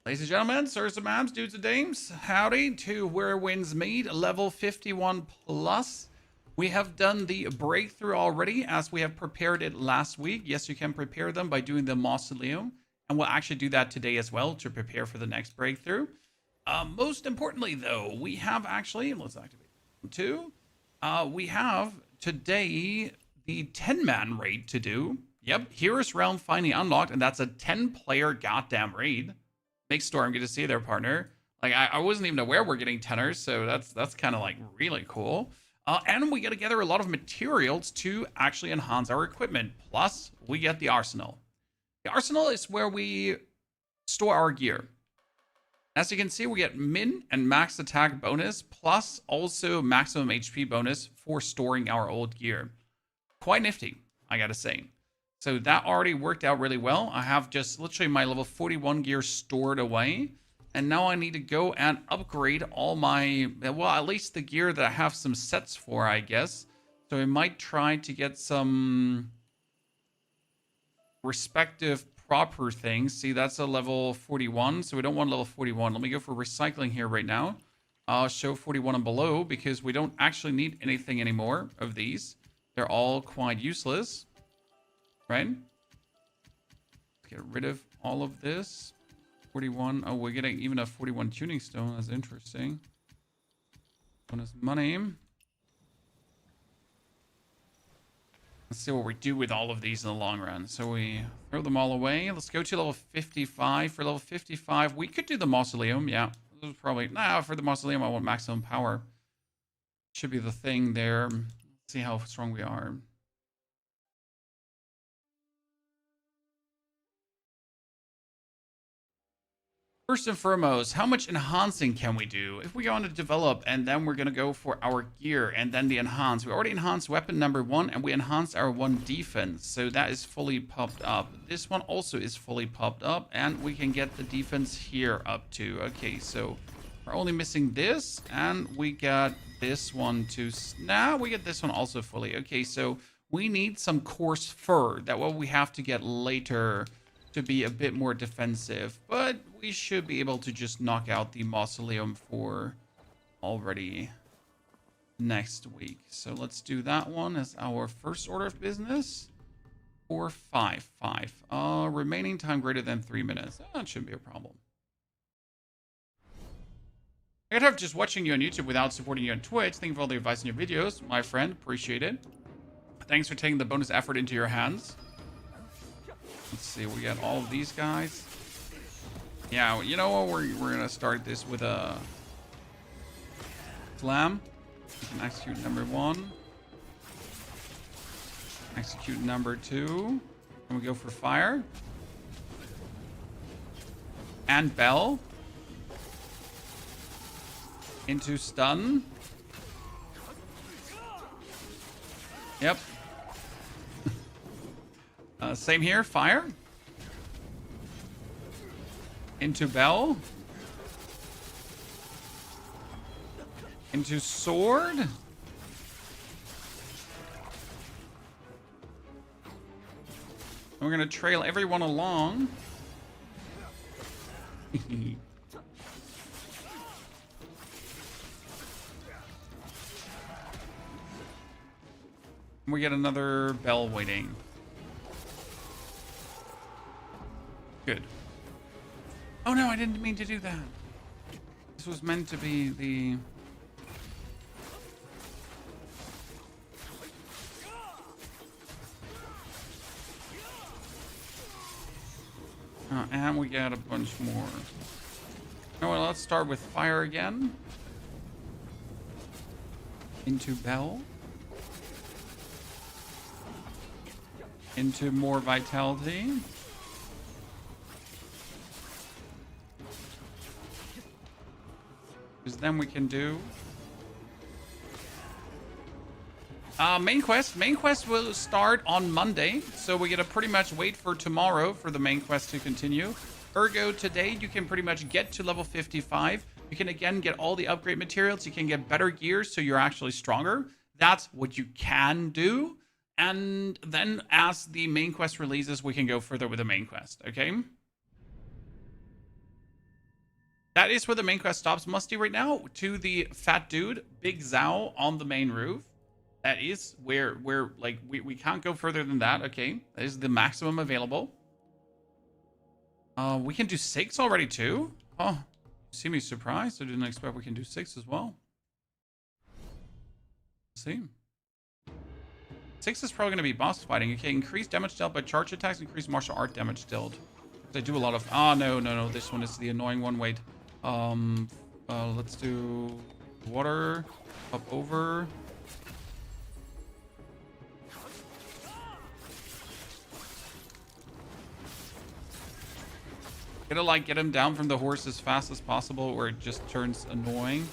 Ladies and gentlemen, sirs and ma'ams, dudes and dames, howdy to Where Winds Meet, level 51 plus. We have done the breakthrough already as we have prepared it last week. Yes, you can prepare them by doing the mausoleum, and we'll actually do that today as well to prepare for the next breakthrough. Most importantly, though, we have actually, let's activate two. We have today the 10-man raid to do. Yep, Heroes Realm finally unlocked, and that's a 10-player goddamn raid. Make Storm, good to see you there, partner. Like I wasn't even aware we're getting tenors, so that's kind of like really cool. And we get together a lot of materials to actually enhance our equipment. Plus, we get the arsenal. The arsenal is where we store our gear. As you can see, we get min and max attack bonus, plus also maximum HP bonus for storing our old gear. Quite nifty, I gotta say. So that already worked out really well. I have just literally my level 41 gear stored away. And now I need to go and upgrade all my, well, at least the gear that I have some sets for, I guess. So I might try to get some respective proper things. See, that's a level 41, so we don't want level 41. Let me go for recycling here right now. Show 41 and below, because we don't actually need anything anymore of these. They're all quite useless. Right? Let's get rid of all of this. 41. Oh, we're getting even a 41 tuning stone. That's interesting. Bonus money. Let's see what we do with all of these in the long run. So we throw them all away. Let's go to level 55. For level 55, we could do the mausoleum. Yeah, this is probably... Nah, for the mausoleum, I want maximum power. Should be the thing there. Let's see how strong we are. First and foremost, how much enhancing can we do? If we go on to develop, and then we're going to go for our gear, and then the enhance. We already enhanced weapon number 1, and we enhanced our 1 defense. So that is fully popped up. This one also is fully popped up, and we can get the defense here up too. Okay, so we're only missing this, and we got this one too. Now we get this one also fully. Okay, so we need some coarse fur. That what we have to get later to be a bit more defensive, but we should be able to just knock out the mausoleum for already next week. So let's do that one as our first order of business. 4, 5, 5. Remaining time greater than 3 minutes. That shouldn't be a problem. I'd have just watching you on YouTube without supporting you on Twitch. Thank you for all the advice in your videos, my friend. Appreciate it. Thanks for taking the bonus effort into your hands. Let's see, we got all of these guys. Yeah, you know what? We're gonna start this with a slam. We can execute number 1. Execute number 2. And we go for fire. And bell. Into stun. Yep. Same here, fire. Into bell. Into sword. And we're going to trail everyone along. We get another bell waiting. Good. Oh no, I didn't mean to do that. This was meant to be the... and we got a bunch more. Oh, well, let's start with fire again. Into bell. Into more vitality. Because then we can do main quest. Main quest will start on Monday, so we gotta pretty much wait for tomorrow for the main quest to continue. Ergo, today you can pretty much get to level 55. You can again get all the upgrade materials. You can get better gear, so you're actually stronger. That's what you can do. And then as the main quest releases, we can go further with the main quest. Okay. That is where the main quest stops, Musty, right now. To the fat dude, Big Zhao, on the main roof. That is where like we can't go further than that. Okay, that is the maximum available. We can do 6 already too. Oh, you see me surprised? I didn't expect we can do 6 as well. Let's see. 6 is probably going to be boss fighting. Okay, increase damage dealt by charge attacks, increase martial art damage dealt. They do a lot of... Oh, no. This one is the annoying one. Wait. Let's do water up over. Gotta like get him down from the horse as fast as possible, or it just turns annoying.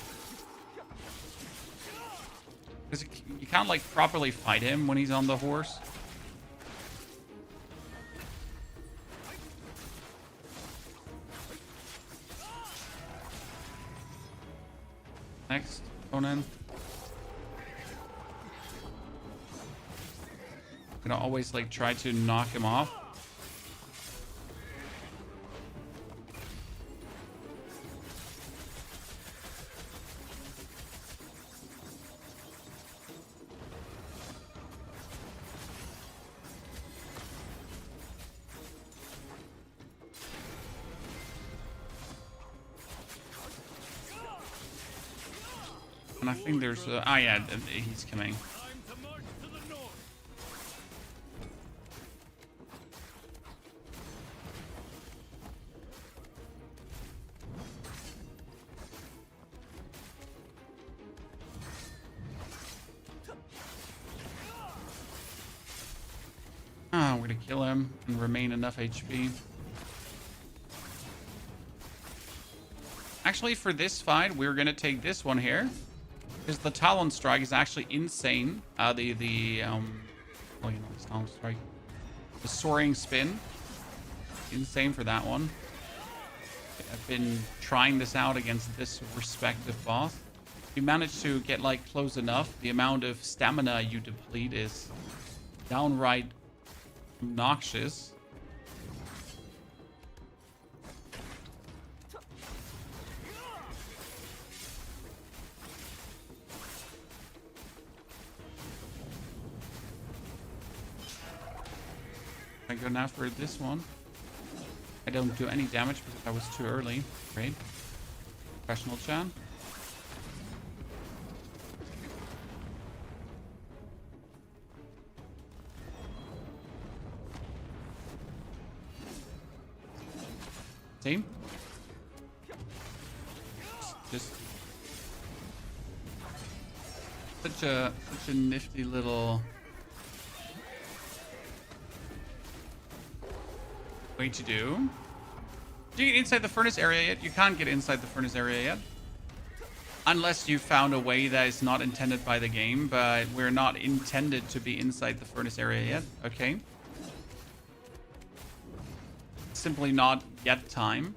Because you can't like properly fight him when he's on the horse. Next opponent. Gonna always like try to knock him off. And I think there's yeah, he's coming. We're gonna kill him and remain enough HP. Actually, for this fight, we're gonna take this one here. Because the Talon Strike is actually insane. Well, you know, the Talon Strike. The Soaring Spin. Insane for that one. I've been trying this out against this respective boss. If you manage to get, like, close enough, the amount of stamina you deplete is downright obnoxious. I go now for this one. I don't do any damage because I was too early. Great. Professional Chan. See? Just such a nifty little way to do. Do you get inside the furnace area yet? You can't get inside the furnace area yet. Unless you found a way that is not intended by the game, but we're not intended to be inside the furnace area yet. Okay. Simply not yet time.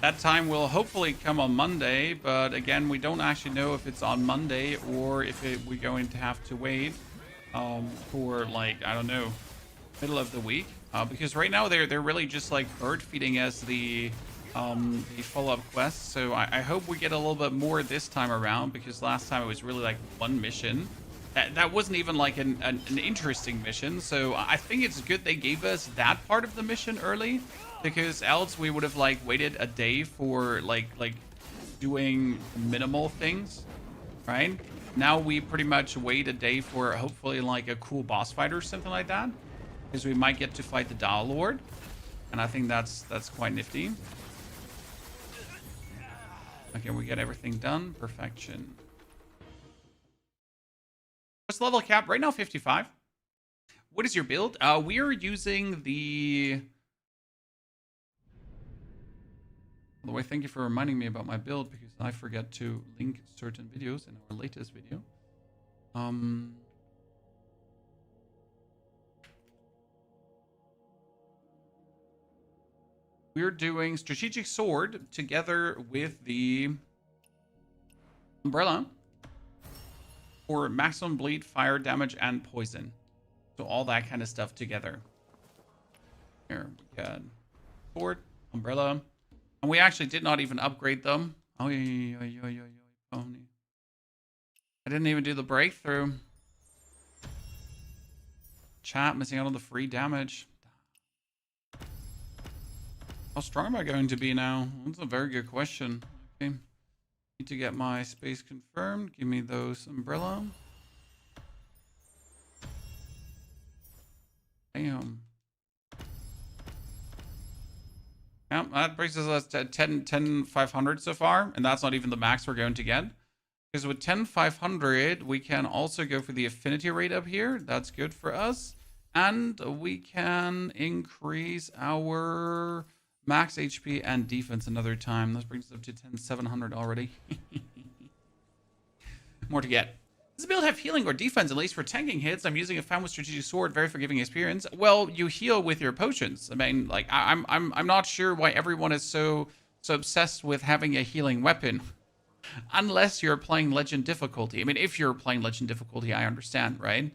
That time will hopefully come on Monday, but again, we don't actually know if it's on Monday or if we're going to have to wait for, like, I don't know, middle of the week. Because right now they're really just like bird feeding us the follow-up quests. So I hope we get a little bit more this time around, because last time it was really like one mission. That wasn't even like an interesting mission. So I think it's good they gave us that part of the mission early, because else we would have like waited a day for like doing minimal things, right? Now we pretty much wait a day for hopefully like a cool boss fight or something like that, because we might get to fight the Dial Lord, and I think that's quite nifty. Okay, we get everything done. Perfection. What's the level cap? Right now, 55. What is your build? We are using the... By the way, thank you for reminding me about my build, because I forget to link certain videos in our latest video. We're doing Strategic Sword together with the Umbrella for maximum bleed, fire damage, and poison. So all that kind of stuff together. Here we got sword, umbrella. And we actually did not even upgrade them. Oh, pony. I didn't even do the breakthrough. Chat missing out on the free damage. How strong am I going to be now? That's a very good question. Okay. Need to get my space confirmed. Give me those umbrella. Damn. Yeah, that brings us to 10,500 so far. And that's not even the max we're going to get. Because with 10,500, we can also go for the affinity rate up here. That's good for us. And we can increase our max HP and defense another time. That brings us up to 10,700 already. More to get. Does the build have healing or defense, at least for tanking hits? I'm using a found with strategic sword, very forgiving experience. Well, you heal with your potions. I mean, like, I'm not sure why everyone is so obsessed with having a healing weapon. Unless you're playing legend difficulty. I mean, if you're playing legend difficulty, I understand, right?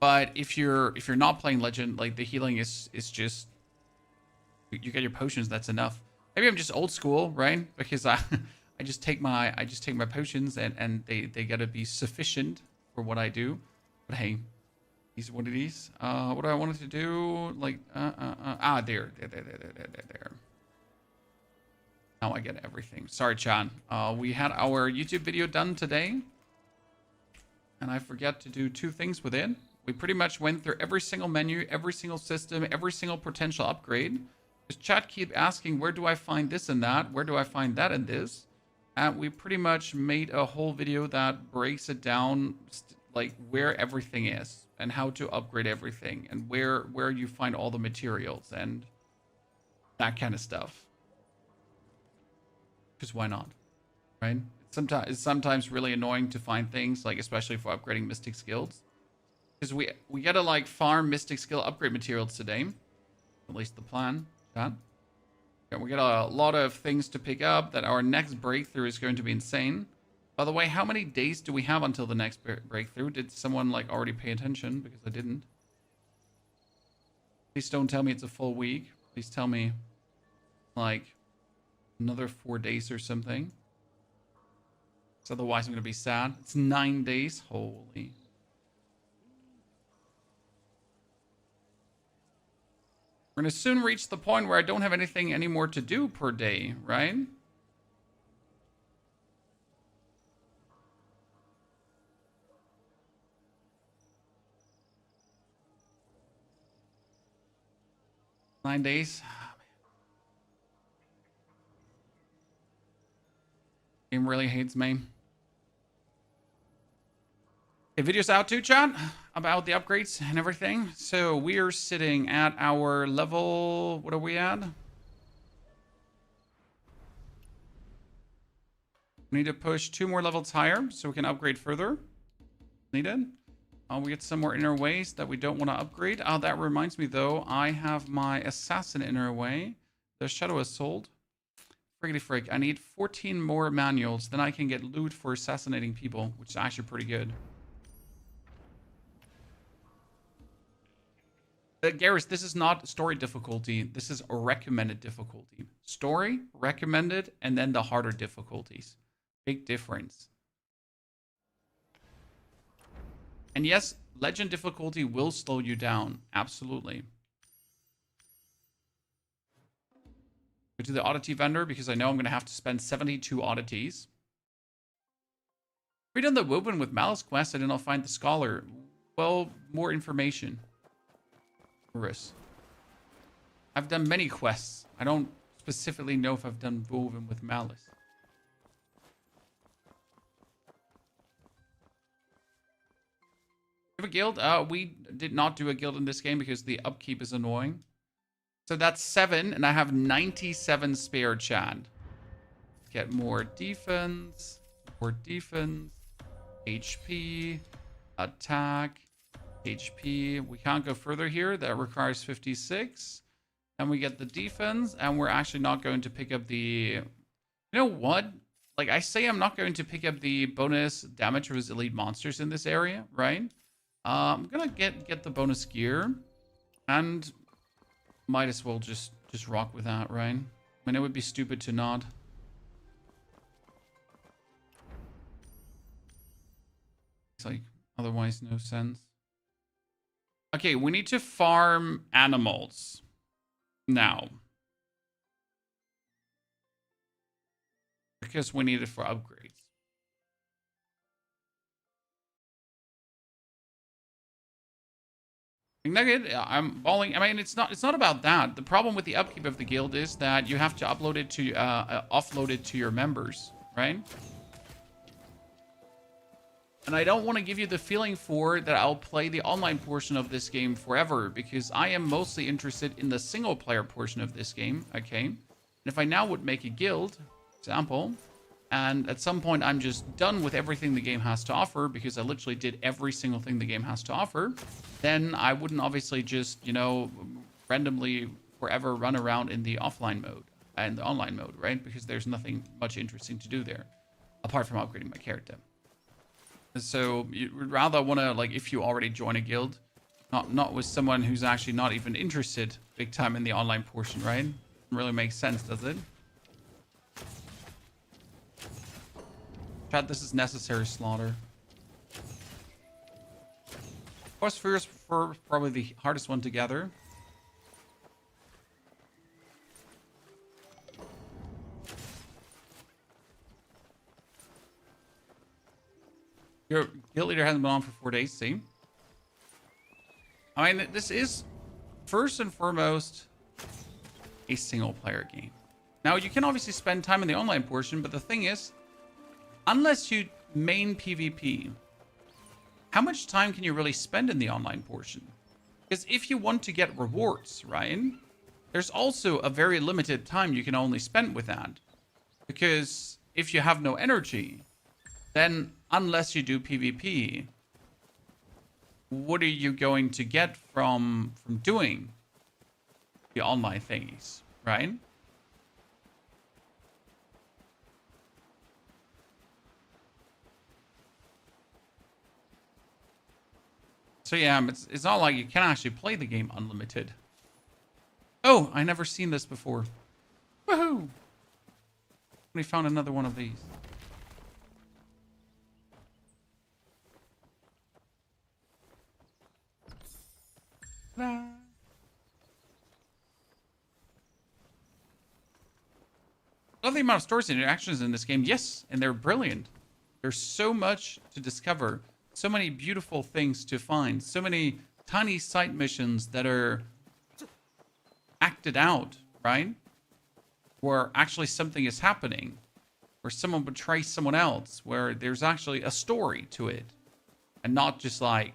But if you're not playing legend, like, the healing is just, you get your potions, that's enough. Maybe I'm just old school, right? Because I just take my potions and they gotta be sufficient for what I do. But hey, these are what it is. What do I wanted to do? Like there. Now I get everything. Sorry, Chan. We had our YouTube video done today, and I forget to do 2 things with it. We pretty much went through every single menu, every single system, every single potential upgrade. Because chat keep asking, where do I find this and that? Where do I find that and this? And we pretty much made a whole video that breaks it down, like where everything is and how to upgrade everything and where you find all the materials and that kind of stuff. Because why not, right? It's sometimes really annoying to find things, like especially for upgrading mystic skills. Because we gotta like farm mystic skill upgrade materials today. At least the plan. Yeah, we got a lot of things to pick up. That our next breakthrough is going to be insane. By the way, how many days do we have until the next breakthrough? Did someone like already pay attention? Because I didn't. Please don't tell me it's a full week. Please tell me like another 4 days or something. So otherwise I'm gonna be sad. It's 9 days. Holy. We're gonna soon reach the point where I don't have anything anymore to do per day, right? Nine days. Game really hates me. Okay, video's out too, chat, about the upgrades and everything. So we are sitting at our level. What are we at? We need to push 2 more levels higher so we can upgrade further. Needed. We get some more inner ways that we don't want to upgrade. That reminds me though, I have my assassin inner way. The Shadow Assault. Friggity frig. I need 14 more manuals. Then I can get loot for assassinating people, which is actually pretty good. Garrus, this is not story difficulty. This is a recommended difficulty. Story, recommended, and then the harder difficulties. Big difference. And yes, legend difficulty will slow you down. Absolutely. Go to the oddity vendor because I know I'm going to have to spend 72 oddities. We done the Woven with Malice quest. I did not find the scholar. Well, more information. I've done many quests. I don't specifically know if I've done Woven with Malice. We have a guild. We did not do a guild in this game because the upkeep is annoying. So that's 7, and I have 97 spare, Chad. Get more defense, HP, attack, HP. We can't go further here. That requires 56. And we get the defense, and we're actually not going to pick up the... You know what? Like, I say I'm not going to pick up the bonus damage of his elite monsters in this area, right? I'm gonna get the bonus gear, and might as well just rock with that, right? I mean, it would be stupid to not. It's like otherwise no sense. Okay, we need to farm animals now because we need it for upgrades. Nugget, I'm balling. I mean, it's not about that. The problem with the upkeep of the guild is that you have to upload it to offload it to your members, right? And I don't want to give you the feeling for that I'll play the online portion of this game forever, because I am mostly interested in the single player portion of this game, okay? And if I now would make a guild, example, and at some point I'm just done with everything the game has to offer because I literally did every single thing the game has to offer, then I wouldn't obviously just, you know, randomly forever run around in the offline mode and the online mode, right? Because there's nothing much interesting to do there apart from upgrading my character. So you would rather want to, like, if you already join a guild, not with someone who's actually not even interested big time in the online portion, right? Doesn't really make sense, does it? Chat, this is necessary slaughter. Force Spheres for probably the hardest one to gather. Your guild leader hasn't been on for 4 days, see? I mean, this is first and foremost a single player game. Now, you can obviously spend time in the online portion, but the thing is, unless you main PvP, how much time can you really spend in the online portion? Because if you want to get rewards, right, there's also a very limited time you can only spend with that. Because if you have no energy, then unless you do PvP, what are you going to get from doing the online thingies, right? So yeah, it's not like you can actually play the game unlimited. Oh, I never seen this before. Woohoo! We found another one of these. Ta-da! Love the amount of stories and interactions in this game. Yes, and they're brilliant. There's so much to discover. So many beautiful things to find. So many tiny side missions that are acted out, right? Where actually something is happening. Where someone betrays someone else. Where there's actually a story to it. And not just like,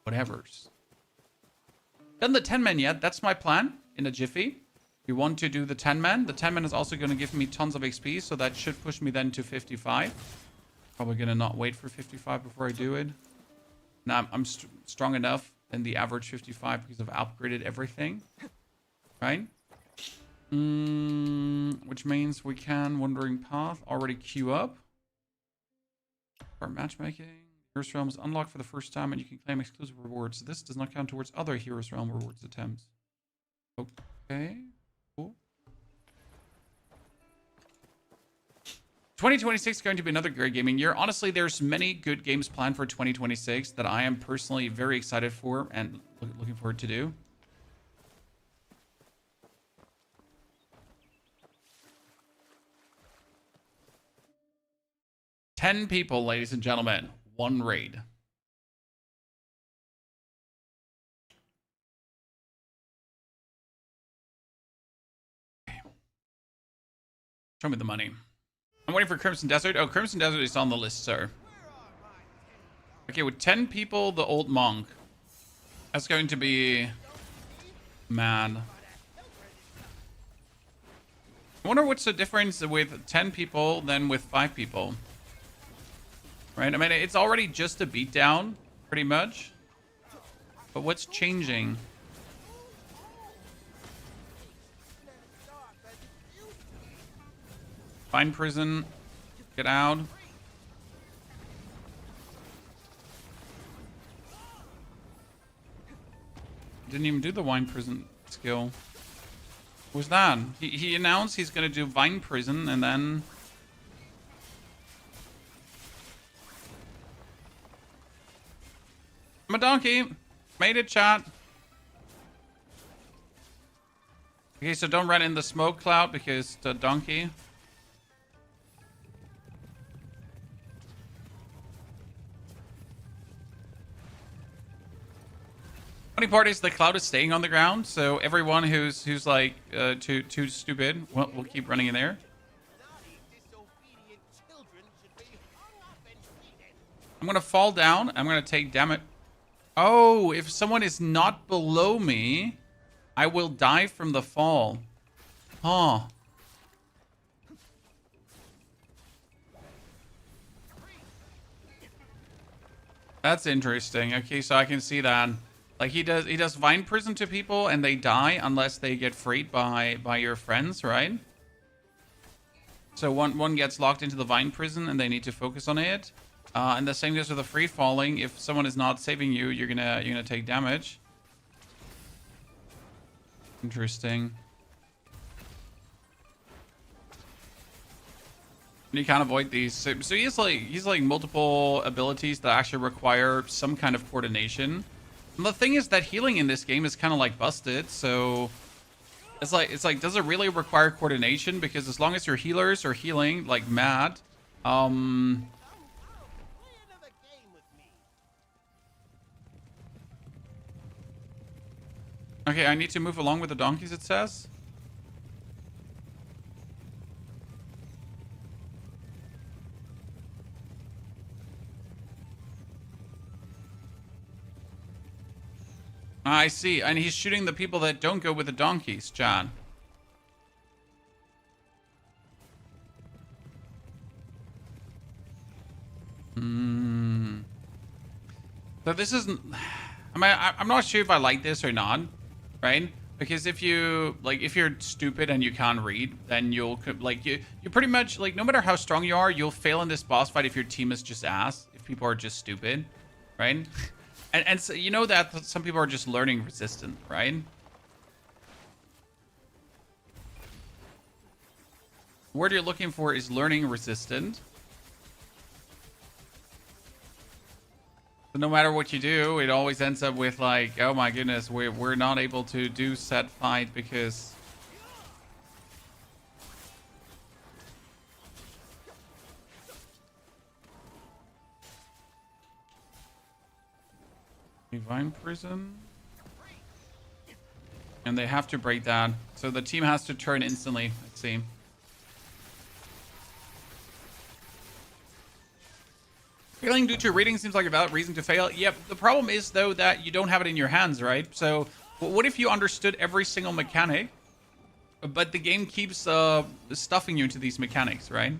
whatever's. Done the 10-man yet? That's my plan in a jiffy. We want to do the 10-man. The 10-man is also going to give me tons of XP. So that should push me then to 55. Probably going to not wait for 55 before I do it. Now, I'm strong enough than the average 55 because I've upgraded everything. Right? Which means we can Wandering Path already queue up. Our matchmaking. Heroes Realm is unlocked for the first time and you can claim exclusive rewards. This does not count towards other Heroes Realm rewards attempts. Okay. Cool. 2026 is going to be another great gaming year. Honestly, there's many good games planned for 2026 that I am personally very excited for and looking forward to do. Ten people, ladies and gentlemen. One raid. Okay. Show me the money. I'm waiting for Crimson Desert. Oh, Crimson Desert is on the list, sir. Okay, with 10 people, the old monk. That's going to be... man. I wonder what's the difference with 10 people than with 5 people. Right? I mean, it's already just a beatdown, pretty much. But what's changing? Find prison. Get out. Didn't even do the Wine Prison skill. What was that? He announced he's gonna do Vine Prison and then... I'm a donkey. Made it, chat. Okay, so don't run in the smoke cloud because the donkey. Funny part is the cloud is staying on the ground, so everyone who's like too stupid, well, we'll keep running in there. I'm gonna fall down. I'm gonna take damage. Oh, if someone is not below me, I will die from the fall. Huh. That's interesting. Okay, so I can see that. Like he does Vine Prison to people and they die unless they get freed by your friends, right? So one gets locked into the Vine Prison and they need to focus on it. And the same goes with the free falling. If someone is not saving you, you're gonna take damage. Interesting. And you can't avoid these. So he's like multiple abilities that actually require some kind of coordination. And the thing is that healing in this game is kind of like busted. So it's like does it really require coordination? Because as long as your healers are healing like mad, okay, I need to move along with the donkeys, it says. I see. And he's shooting the people that don't go with the donkeys, John. So this isn't... I mean, I'm not sure if I like this or not, right? Because if you're stupid and you can't read, then you'll, like, you pretty much, like, no matter how strong you are, you'll fail in this boss fight if your team is just ass, if people are just stupid, right? And so you know that some people are just learning resistant, right? The word you're looking for is learning resistant. So no matter what you do, it always ends up with like, oh my goodness, we're not able to do set fight because... Divine Prison. And they have to break that. So the team has to turn instantly, let's see. Failing due to reading seems like a valid reason to fail. Yep, the problem is, though, that you don't have it in your hands, right? So what if you understood every single mechanic, but the game keeps stuffing you into these mechanics, right?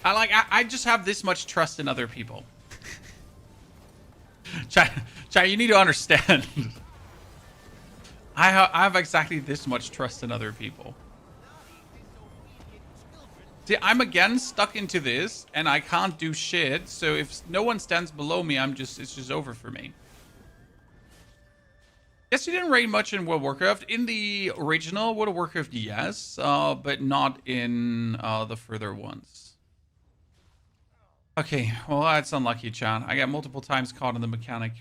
I just have this much trust in other people. Chai, you need to understand. I have exactly this much trust in other people. See, I'm again stuck into this, and I can't do shit. So if no one stands below me, it's just over for me. Yes, you didn't raid much in World of Warcraft. In the original World of Warcraft, yes, but not in the further ones. Okay, well, that's unlucky, Chan. I got multiple times caught in the mechanic.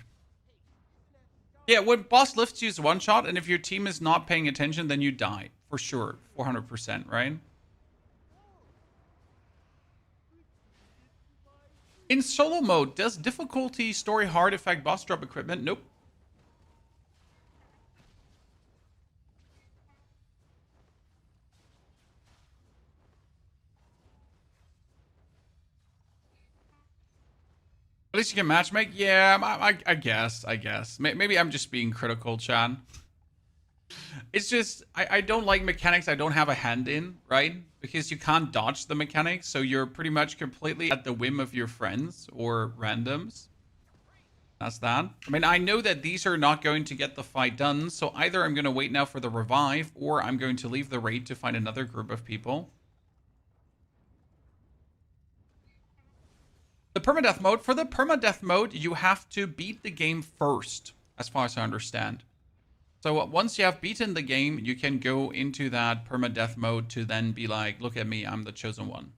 Yeah, when boss lifts you is one shot, and if your team is not paying attention, then you die. For sure. 400%, right? In solo mode, does difficulty story hard affect boss drop equipment? Nope. At least you can matchmake? Yeah, I guess. Maybe I'm just being critical, Chan. It's just, I don't like mechanics I don't have a hand in, right? Because you can't dodge the mechanics, so you're pretty much completely at the whim of your friends or randoms. That's that. I mean, I know that these are not going to get the fight done, so either I'm going to wait now for the revive, or I'm going to leave the raid to find another group of people. The permadeath mode. For the permadeath mode, you have to beat the game first. as far as I understand. So once you have beaten the game, you can go into that permadeath mode to then be like, look at me, I'm the chosen one.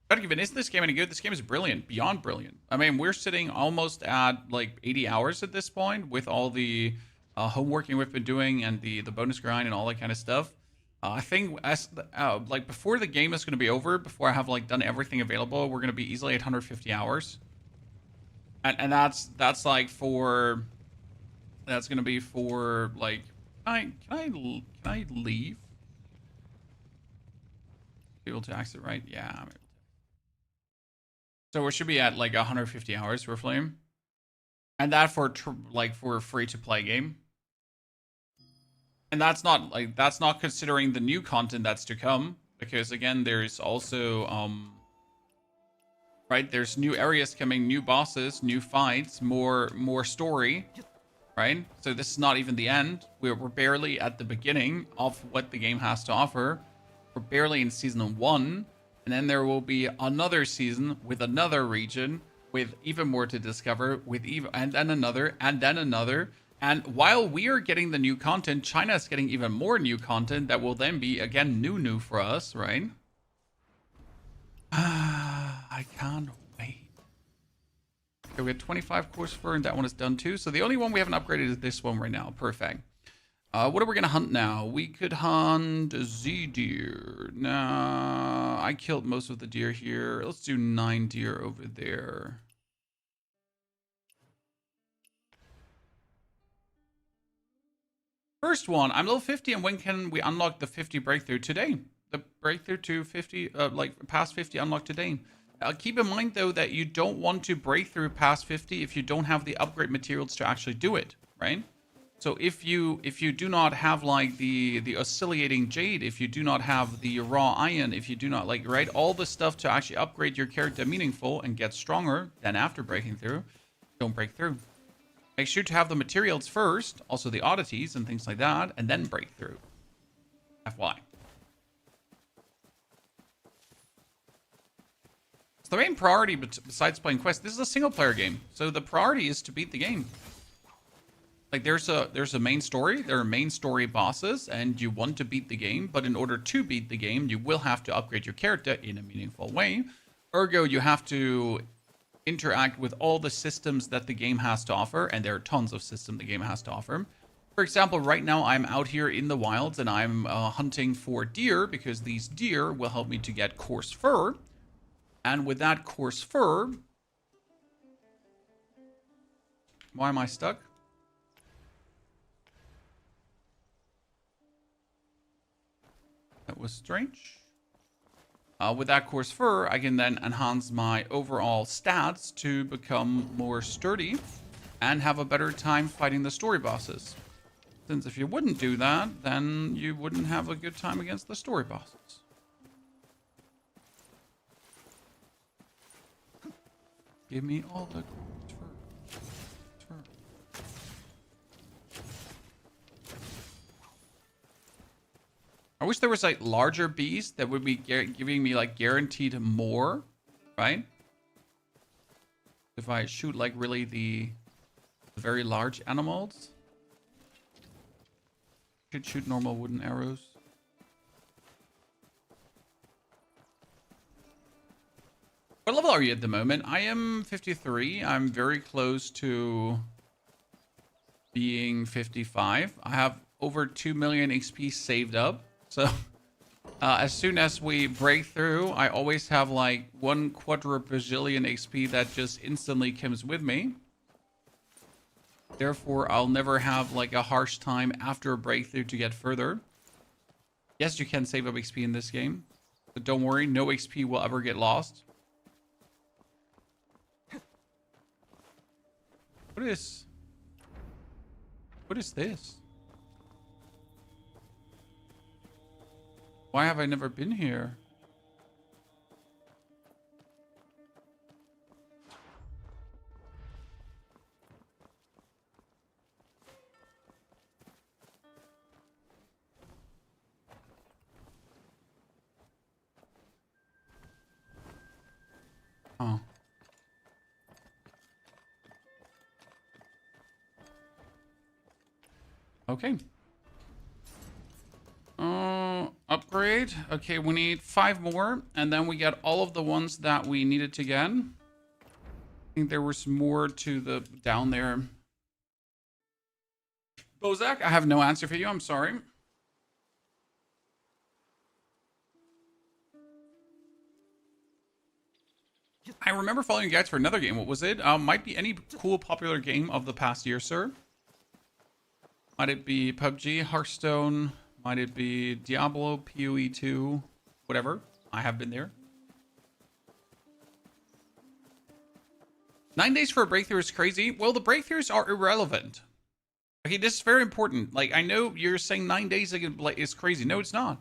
But even, is this game any good? This game is brilliant, beyond brilliant. I mean, we're sitting almost at like 80 hours at this point with all the homeworking we've been doing and the bonus grind and all that kind of stuff. I think as like before the game is going to be over, before I have like done everything available, we're going to be easily 850 hours. And that's like for, that's going to be for like, can I leave? Be able to exit, right? Yeah, I'm able to. So we should be at like 150 hours roughly, and that for like for a free to play game. And that's not considering the new content that's to come, because again, there's also right, there's new areas coming, new bosses, new fights, more story, right? So this is not even the end. We're barely at the beginning of what the game has to offer. We're barely in season 1. And then there will be another season with another region with even more to discover, with even, and then another, and then another. And while we are getting the new content, China is getting even more new content that will then be, again, new for us, right? I can't wait. Okay, we had 25 course fur, and that one is done too. So the only one we haven't upgraded is this one right now. Perfect. What are we gonna hunt now? We could hunt a Z-deer. Nah, I killed most of the deer here. Let's do 9 deer over there. First one, I'm level 50, and when can we unlock the 50 breakthrough? Today. The breakthrough to 50, like past 50 unlocked today. Keep in mind though that you don't want to break through past 50 if you don't have the upgrade materials to actually do it, right? So if you do not have like the oscillating jade, if you do not have the raw iron, if you do not like, right, all the stuff to actually upgrade your character meaningful and get stronger, then after breaking through, don't break through. Make sure to have the materials first, also the oddities and things like that, and then break through. FY. So the main priority besides playing quests, this is a single player game. So the priority is to beat the game. Like there's a main story, there are main story bosses, and you want to beat the game, but in order to beat the game, you will have to upgrade your character in a meaningful way. Ergo, you have to interact with all the systems that the game has to offer, and there are tons of systems the game has to offer. For example, right now I'm out here in the wilds and I'm hunting for deer, because these deer will help me to get coarse fur. And with that coarse fur... Why am I stuck? That was strange. With that coarse fur, I can then enhance my overall stats to become more sturdy and have a better time fighting the story bosses. Since if you wouldn't do that, then you wouldn't have a good time against the story bosses. Give me all the fur. I wish there was like larger bees that would be giving me like guaranteed more, right? If I shoot like really the very large animals. Should shoot normal wooden arrows. What level are you at the moment? I am 53. I'm very close to being 55. I have over 2 million XP saved up. So as soon as we break through, I always have like 1 quadrupazillion XP that just instantly comes with me. Therefore, I'll never have like a harsh time after a breakthrough to get further. Yes, you can save up XP in this game, but don't worry, no XP will ever get lost. What is this? Why have I never been here? Oh. Okay. Upgrade. Okay, we need 5 more, and then we get all of the ones that we needed to get. I think there was more to the down there. Bozak, I have no answer for you. I'm sorry. I remember following you guys for another game. What was it? Might be any cool popular game of the past year, sir. Might it be PUBG, Hearthstone? Might it be Diablo, PoE 2? Whatever. I have been there. 9 days for a breakthrough is crazy. Well, the breakthroughs are irrelevant. Okay, this is very important. Like, I know you're saying 9 days is crazy. No, it's not.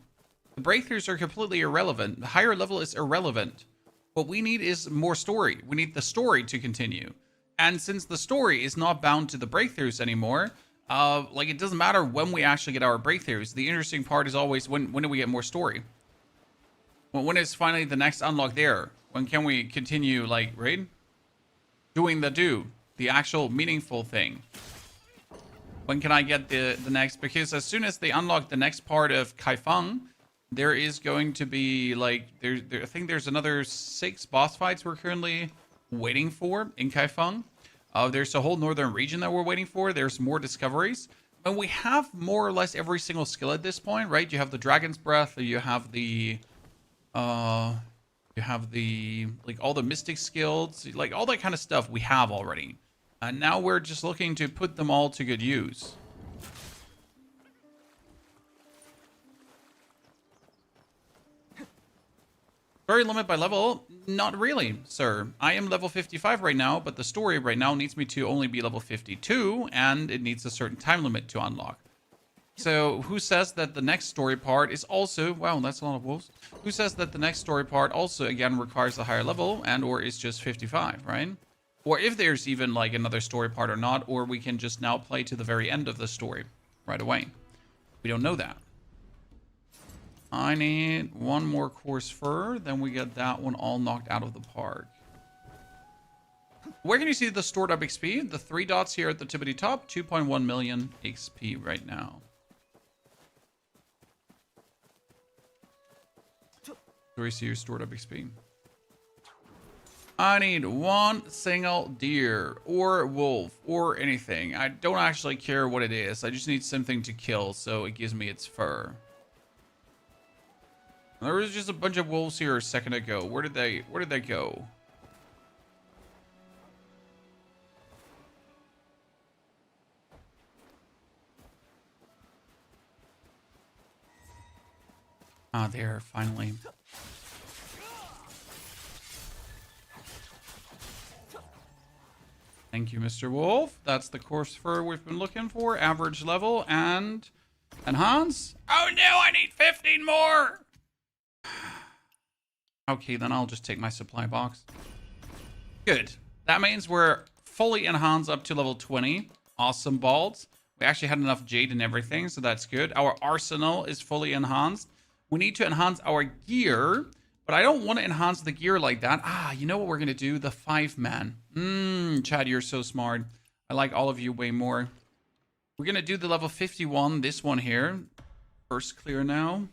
The breakthroughs are completely irrelevant. The higher level is irrelevant. What we need is more story. We need the story to continue. And since the story is not bound to the breakthroughs anymore, like, it doesn't matter when we actually get our breakthroughs. The interesting part is always when do we get more story? Well, when is finally the next unlock there? When can we continue, like, right? Doing the actual meaningful thing. When can I get the next? Because as soon as they unlock the next part of Kaifeng, there is going to be, like, I think there's another 6 boss fights we're currently waiting for in Kaifeng. There's a whole northern region that we're waiting for. There's more discoveries. And we have more or less every single skill at this point, right? You have the Dragon's Breath, you have the like, all the mystic skills, like, all that kind of stuff we have already. And now we're just looking to put them all to good use. Very limit by level? Not really, sir. I am level 55 right now, but the story right now needs me to only be level 52, and it needs a certain time limit to unlock. So, who says that the next story part is also... Wow, that's a lot of wolves. Who says that the next story part also, again, requires a higher level, and or is just 55, right? Or if there's even, like, another story part or not, or we can just now play to the very end of the story right away. We don't know that. I need 1 more coarse fur, then we get that one all knocked out of the park. Where can you see the stored up XP? The 3 dots here at the tippity top, 2.1 million XP right now. Where do you see your stored up XP? I need 1 single deer or wolf or anything. I don't actually care what it is. I just need something to kill so it gives me its fur. There was just a bunch of wolves here a second ago. Where did they go? Ah, there, finally. Thank you, Mr. Wolf. That's the coarse fur we've been looking for. Average level and enhance. Oh no, I need 15 more. Okay, then I'll just take my supply box. Good. That means we're fully enhanced up to level 20. Awesome balls. We actually had enough jade and everything, so that's good. Our arsenal is fully enhanced. We need to enhance our gear, but I don't want to enhance the gear like that. Ah, you know what we're going to do? The 5-man. Chad, you're so smart. I like all of you way more. We're going to do the level 51, this one here. First clear now.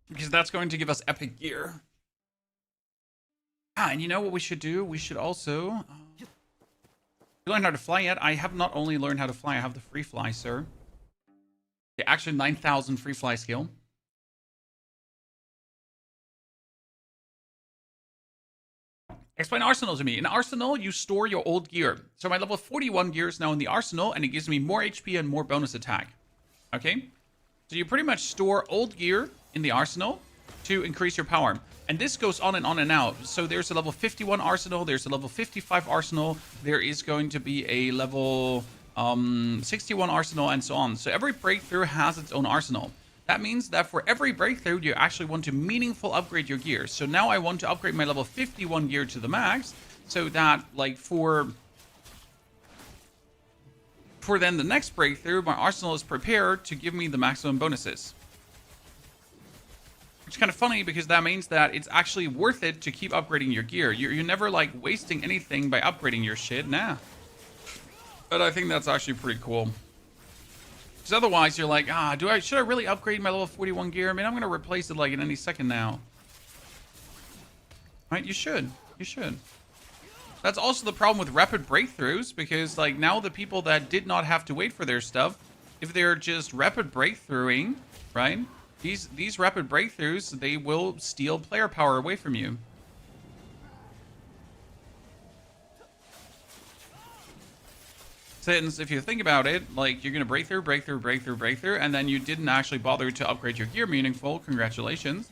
Because that's going to give us epic gear. Ah, and you know what we should do? We should also... You learned how to fly yet? I have not only learned how to fly, I have the free fly, sir. Yeah, actually 9,000 free fly skill. Explain arsenal to me. In arsenal, you store your old gear. So my level 41 gear is now in the arsenal, and it gives me more HP and more bonus attack. Okay? So you pretty much store old gear in the arsenal to increase your power. And this goes on and out. So there's a level 51 arsenal, there's a level 55 arsenal, there is going to be a level 61 arsenal, and so on. So every breakthrough has its own arsenal. That means that for every breakthrough, you actually want to meaningful upgrade your gear. So now I want to upgrade my level 51 gear to the max, so that, like, for then the next breakthrough, my arsenal is prepared to give me the maximum bonuses. Which is kind of funny, because that means that it's actually worth it to keep upgrading your gear. You're never, like, wasting anything by upgrading your shit. Nah. But I think that's actually pretty cool. Because otherwise you're like, should I really upgrade my level 41 gear? I mean, I'm going to replace it like in any second now. Right? You should. You should. That's also the problem with rapid breakthroughs, because like now the people that did not have to wait for their stuff, if they're just rapid breakthroughing, right? These rapid breakthroughs, they will steal player power away from you. Since if you think about it, like you're gonna break through, and then you didn't actually bother to upgrade your gear meaningful, congratulations.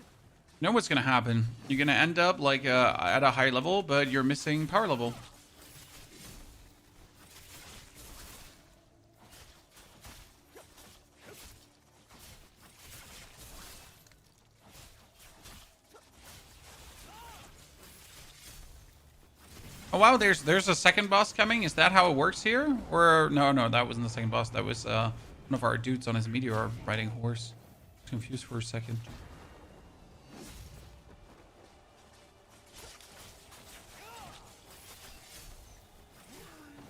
You know what's gonna happen? You're gonna end up like at a high level, but you're missing power level. Oh wow, there's a second boss coming. Is that how it works here? Or no, that wasn't the second boss. That was one of our dudes on his meteor riding horse. Confused for a second.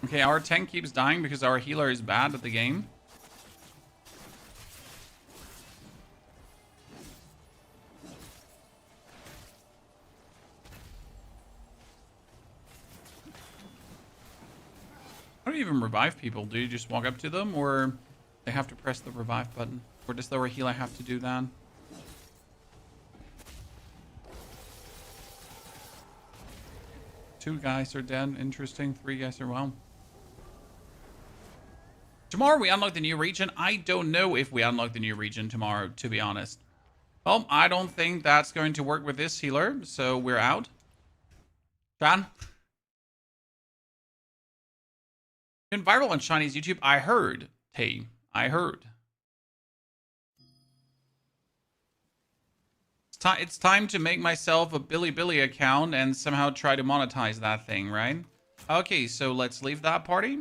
Okay, our tank keeps dying because our healer is bad at the game. How do you even revive people? Do you just walk up to them, or they have to press the revive button? Or does the healer have to do that? Two guys are dead. Interesting. Three guys are well. Tomorrow we unlock the new region. I don't know if we unlock the new region tomorrow, to be honest. Well, I don't think that's going to work with this healer, so we're out. John? Been viral on Chinese YouTube. I heard. Hey, I heard. It's time to make myself a Bilibili account and somehow try to monetize that thing, right? Okay, so let's leave that party.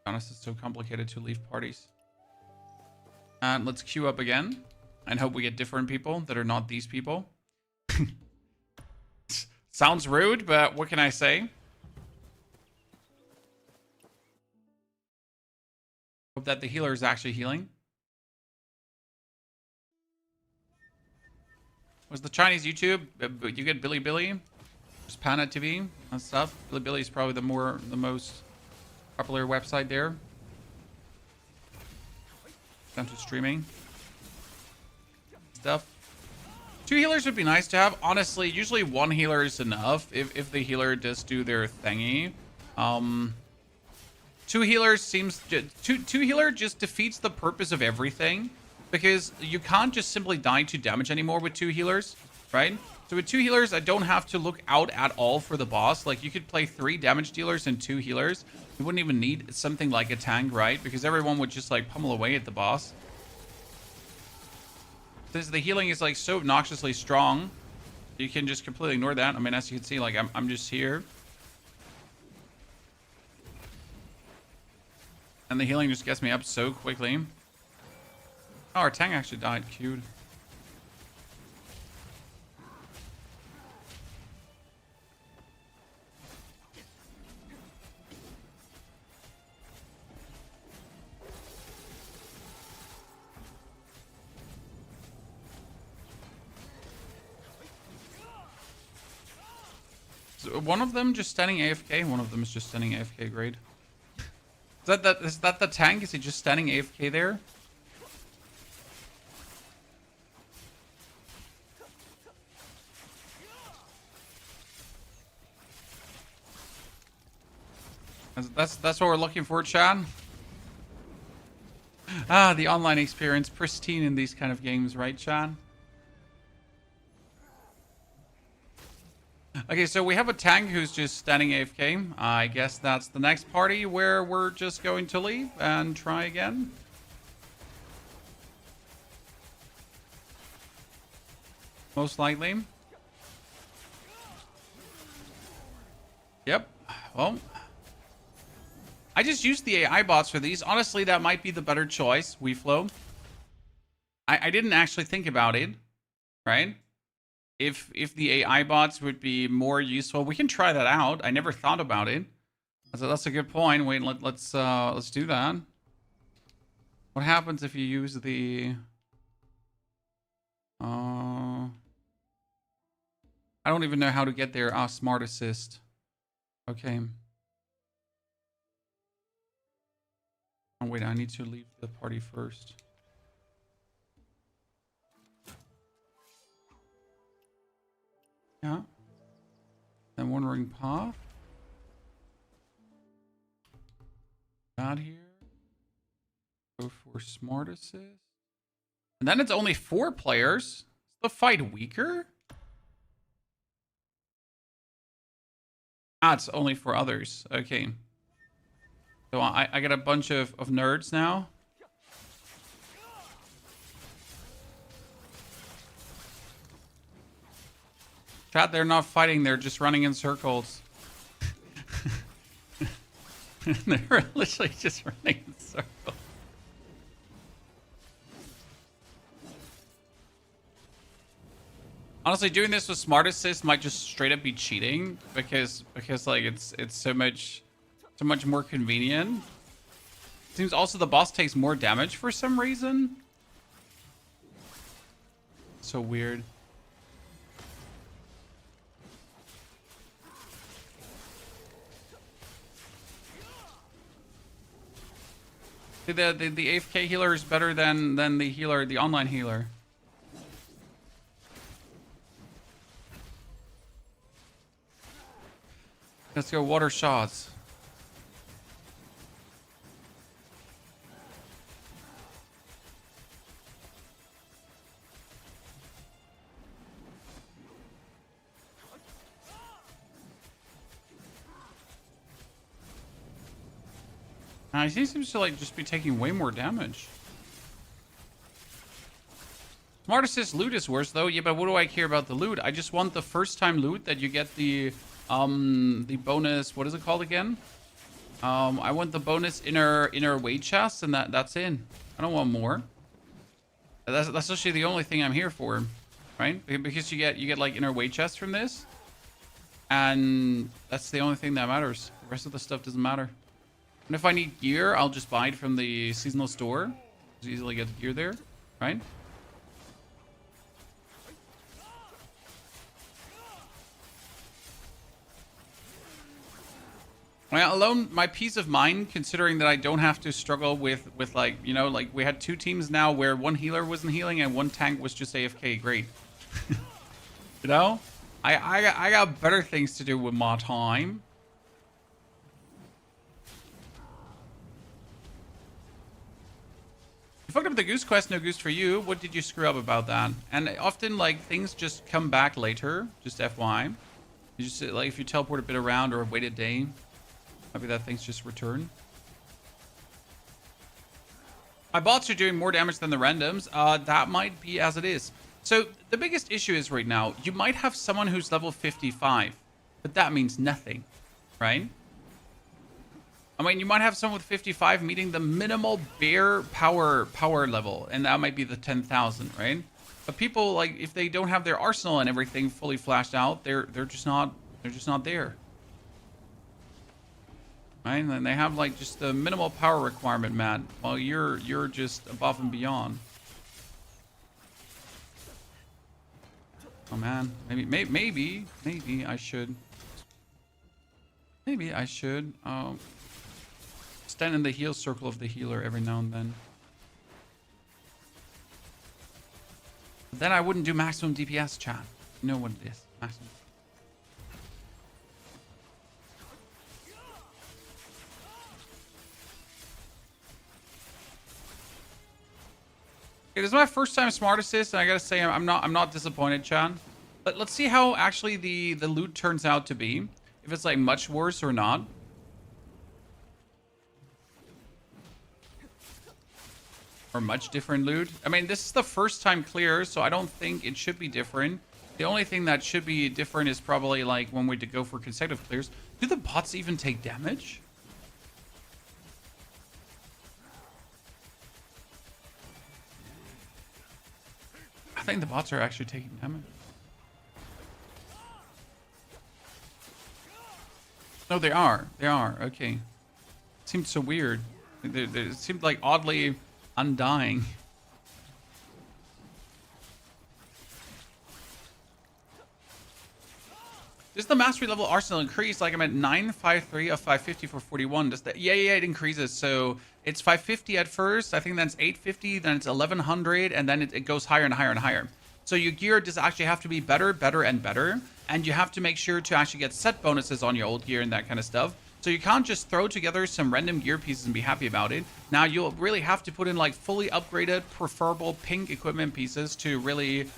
Honest, it's so complicated to leave parties. And let's queue up again and hope we get different people that are not these people. Sounds rude, but what can I say? Hope that the healer is actually healing. Was the Chinese YouTube? You get Bilibili, just Pana TV and stuff. Bilibili is probably the most popular website there. Down to streaming stuff. Two healers would be nice to have. Honestly, usually one healer is enough if the healer does do their thingy. Two healers seems two healer just defeats the purpose of everything, because you can't just simply die to damage anymore with two healers, right? So with two healers, I don't have to look out at all for the boss. Like you could play 3 damage dealers and 2 healers. You wouldn't even need something like a tank, right? Because everyone would just like pummel away at the boss. Since the healing is like so obnoxiously strong, you can just completely ignore that. I mean, as you can see, like I'm just here. And the healing just gets me up so quickly. Oh, our tank actually died. Cute. So one of them just standing AFK. One of them is just standing AFK. Great. Is that the tank? Is he just standing AFK there? That's what we're looking for, Chad. Ah, the online experience, pristine in these kind of games, right, Chad? Okay, so we have a tank who's just standing AFK. I guess that's the next party where we're just going to leave and try again. Most likely. Yep. Well, I just used the AI bots for these. Honestly, that might be the better choice, WeFlow. I didn't actually think about it, right? If the AI bots would be more useful, we can try that out. I never thought about it. That's a good point. Wait, let's do that. What happens if you use the I don't even know how to get there. Ah, smart assist. Okay. Oh wait, I need to leave the party first. Yeah. Then one ring path. Out here. Go for smart assist. And then it's only 4 players. Is the fight weaker? Ah, it's only for others. Okay. So I get a bunch of nerds now. Chat, they're not fighting. They're just running in circles. They're literally just running in circles. Honestly, doing this with smart assist might just straight up be cheating because like it's so much more convenient. Seems also the boss takes more damage for some reason. So weird. The AFK healer is better than the healer, the online healer. Let's go water shots. He seems to like just be taking way more damage. Smart assist loot is worse though. Yeah, but what do I care about the loot? I just want the first time loot that you get the bonus. What is it called again? I want the bonus inner weight chest, and that's in. I don't want more. That's actually the only thing I'm here for, right? Because you get like inner weight chest from this, and that's the only thing that matters. The rest of the stuff doesn't matter. And if I need gear, I'll just buy it from the seasonal store. Just easily get gear there, right? Well, alone, my peace of mind, considering that I don't have to struggle with like, you know, like we had 2 teams now where one healer wasn't healing and one tank was just AFK. Great. You know? I got better things to do with my time. You fucked up the goose quest, no goose for you. What did you screw up about that? And often, like, things just come back later. Just FYI. You just, like, if you teleport a bit around or wait a day, maybe that things just return. My bots are doing more damage than the randoms. That might be as it is. So the biggest issue is right now, you might have someone who's level 55, but that means nothing, right? I mean, you might have someone with 55 meeting the minimal bare power level, and that might be the 10,000, right? But people, like, if they don't have their arsenal and everything fully flashed out, they're just not there. Right? And they have like just the minimal power requirement, Matt, while you're just above and beyond. Oh man, maybe I should. Maybe I should stand in the heal circle of the healer every now and then. But then I wouldn't do maximum DPS, chat. You know what it is, maximum. Okay, this is my first time smart assist, and I gotta say I'm not disappointed, Chan. But let's see how actually the loot turns out to be. If it's like much worse or not. Or much different loot. I mean, this is the first time clear, so I don't think it should be different. The only thing that should be different is probably like when we go for consecutive clears. Do the bots even take damage? I think the bots are actually taking damage. No, they are. They are. Okay. Seemed so weird. It seemed like oddly undying. Does the mastery level arsenal increase? Like I'm at 953 of 550 for 41. Does that? Yeah, it increases. So it's 550 at first. I think then it's 850. Then it's 1100, and then it goes higher and higher and higher. So your gear does actually have to be better, better, and better. And you have to make sure to actually get set bonuses on your old gear and that kind of stuff. So you can't just throw together some random gear pieces and be happy about it. Now you'll really have to put in like fully upgraded, preferable pink equipment pieces to really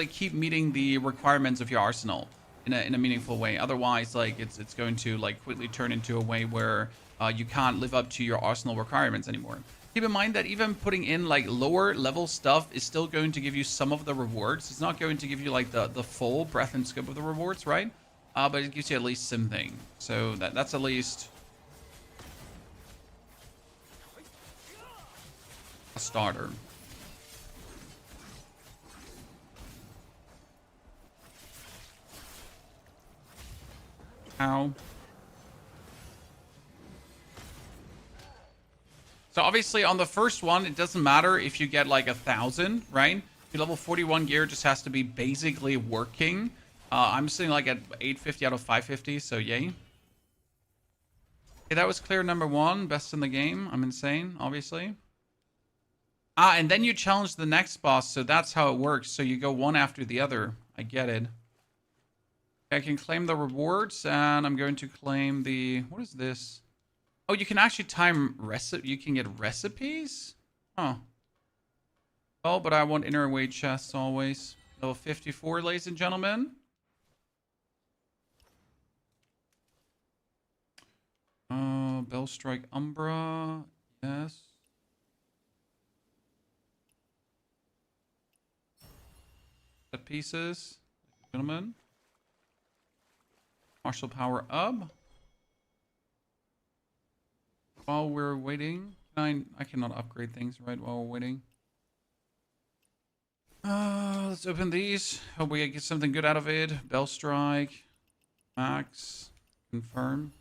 keep meeting the requirements of your arsenal in a meaningful way. Otherwise, like it's going to like quickly turn into a way where you can't live up to your arsenal requirements anymore. Keep in mind that even putting in like lower level stuff is still going to give you some of the rewards. It's not going to give you like the full breadth and scope of the rewards, right? But it gives you at least something. So that's at least a starter. Ow. So obviously on the first one, it doesn't matter if you get like 1,000, right? Your level 41 gear just has to be basically working. I'm sitting like at 850 out of 550, so yay. Okay, that was clear number 1, best in the game. I'm insane, obviously. And then you challenge the next boss, so that's how it works. So you go one after the other. I get it. I can claim the rewards, and I'm going to claim the... What is this? Oh, you can actually time you can get recipes? Oh. Oh, but I want inner weight chests always. Level 54, ladies and gentlemen. Bell Strike Umbra. Yes. The pieces. Gentlemen. Martial power up. While we're waiting, I cannot upgrade things right while we're waiting. Let's open these. Hope we get something good out of it. Bell Strike. Max. Confirm.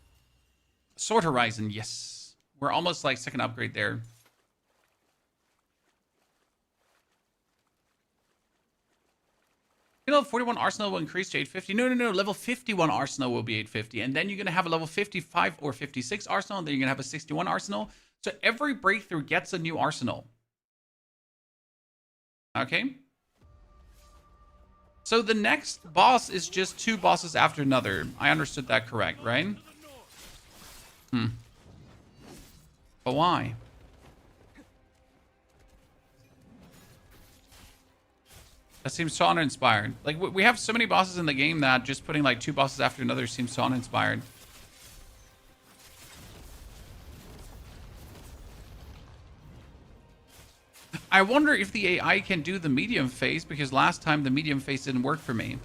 Sword Horizon, yes. We're almost like second upgrade there. Level 41 Arsenal will increase to 850. No. Level 51 Arsenal will be 850. And then you're going to have a level 55 or 56 Arsenal. And then you're going to have a 61 Arsenal. So every breakthrough gets a new Arsenal. Okay. So the next boss is just 2 bosses after another. I understood that correct, right? But why? That seems so uninspired. Like, we have so many bosses in the game that just putting like 2 bosses after another seems so uninspired. I wonder if the AI can do the medium phase, because last time the medium phase didn't work for me. In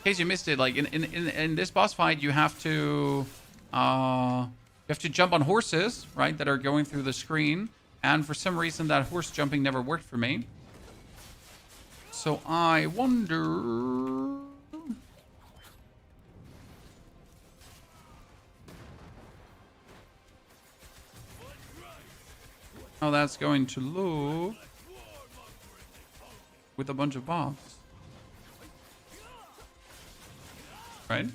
case you missed it, like in this boss fight, you have to jump on horses, right, that are going through the screen. And for some reason, that horse jumping never worked for me. So I wonder... how that's going to look with a bunch of bombs. Right?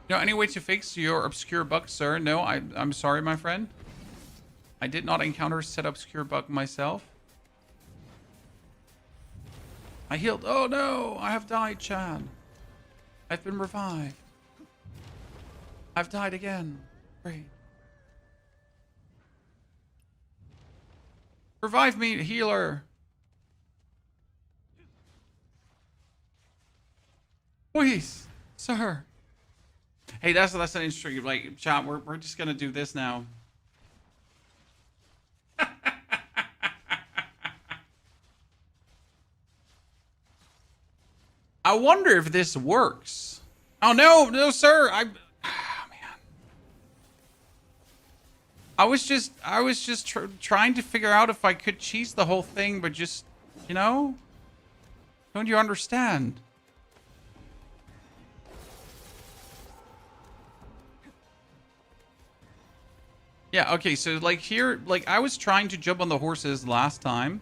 You know, any way to fix your obscure bug, sir? No, I'm sorry, my friend. I did not encounter said obscure bug myself. I healed. Oh no, I have died, Chad. I've been revived. I've died again. Great. Revive me, healer. Please, sir. Hey, that's an interesting, like, chat, we're just gonna do this now. I wonder if this works. Oh no, sir. Oh, man. I was just trying to figure out if I could cheese the whole thing, but just, you know, Don't you understand? Yeah, okay, so like here, like I was trying to jump on the horses last time.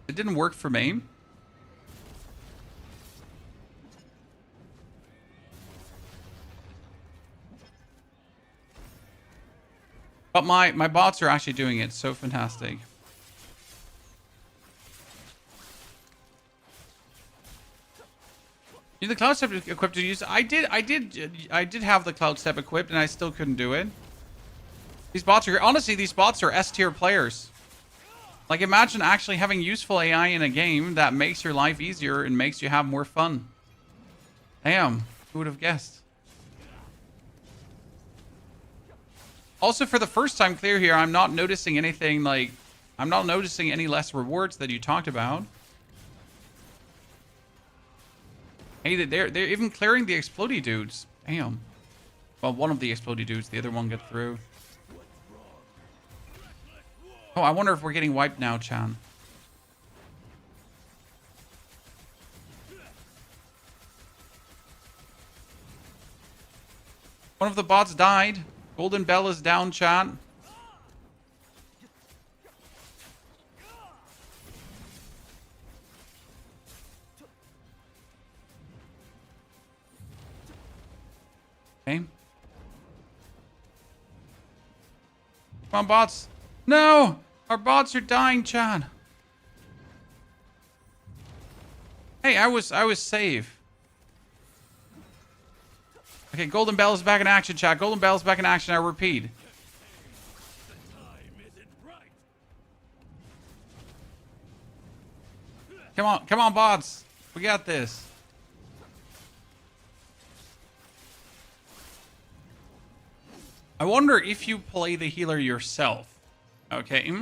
It didn't work for me. But my bots are actually doing it. So fantastic. The cloud step equipped to use. I did have the cloud step equipped, and I still couldn't do it. These bots are honestly, these bots are S tier players. Like, imagine actually having useful AI in a game that makes your life easier and makes you have more fun. Damn, who would have guessed? Also, for the first time clear here, I'm not noticing anything like, I'm not noticing any less rewards that you talked about. Hey, they're even clearing the explodey dudes. Damn. Well, one of the explodey dudes, the other one got through. Oh, I wonder if we're getting wiped now, Chan. One of the bots died. Golden Bell is down, chat. Okay. Come on, bots. No! Our bots are dying, Chan. Hey, I was safe. Okay, Golden Bell is back in action, chat. Golden Bell is back in action, I repeat. Come on, bots. We got this. I wonder if you play the healer yourself. Okay.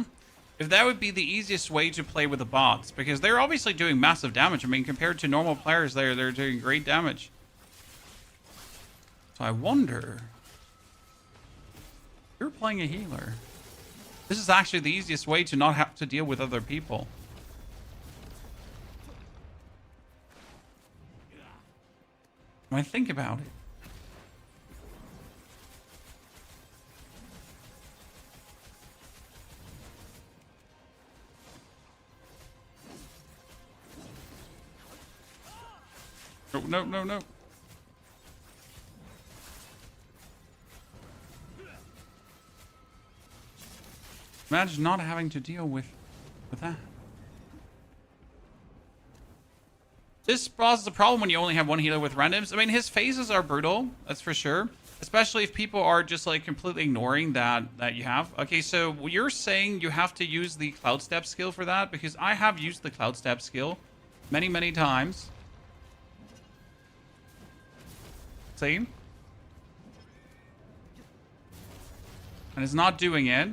If that would be the easiest way to play with the bots, because they're obviously doing massive damage. I mean, compared to normal players, they're doing great damage. So I wonder, if you're playing a healer, this is actually the easiest way to not have to deal with other people. When I think about it. No, no, no. Imagine not having to deal with that. This causes a problem when you only have one healer with randoms. I mean, his phases are brutal, that's for sure. Especially if people are just like completely ignoring that you have. Okay, so you're saying you have to use the cloud step skill for that? Because I have used the cloud step skill many, many times. See? And it's not doing it.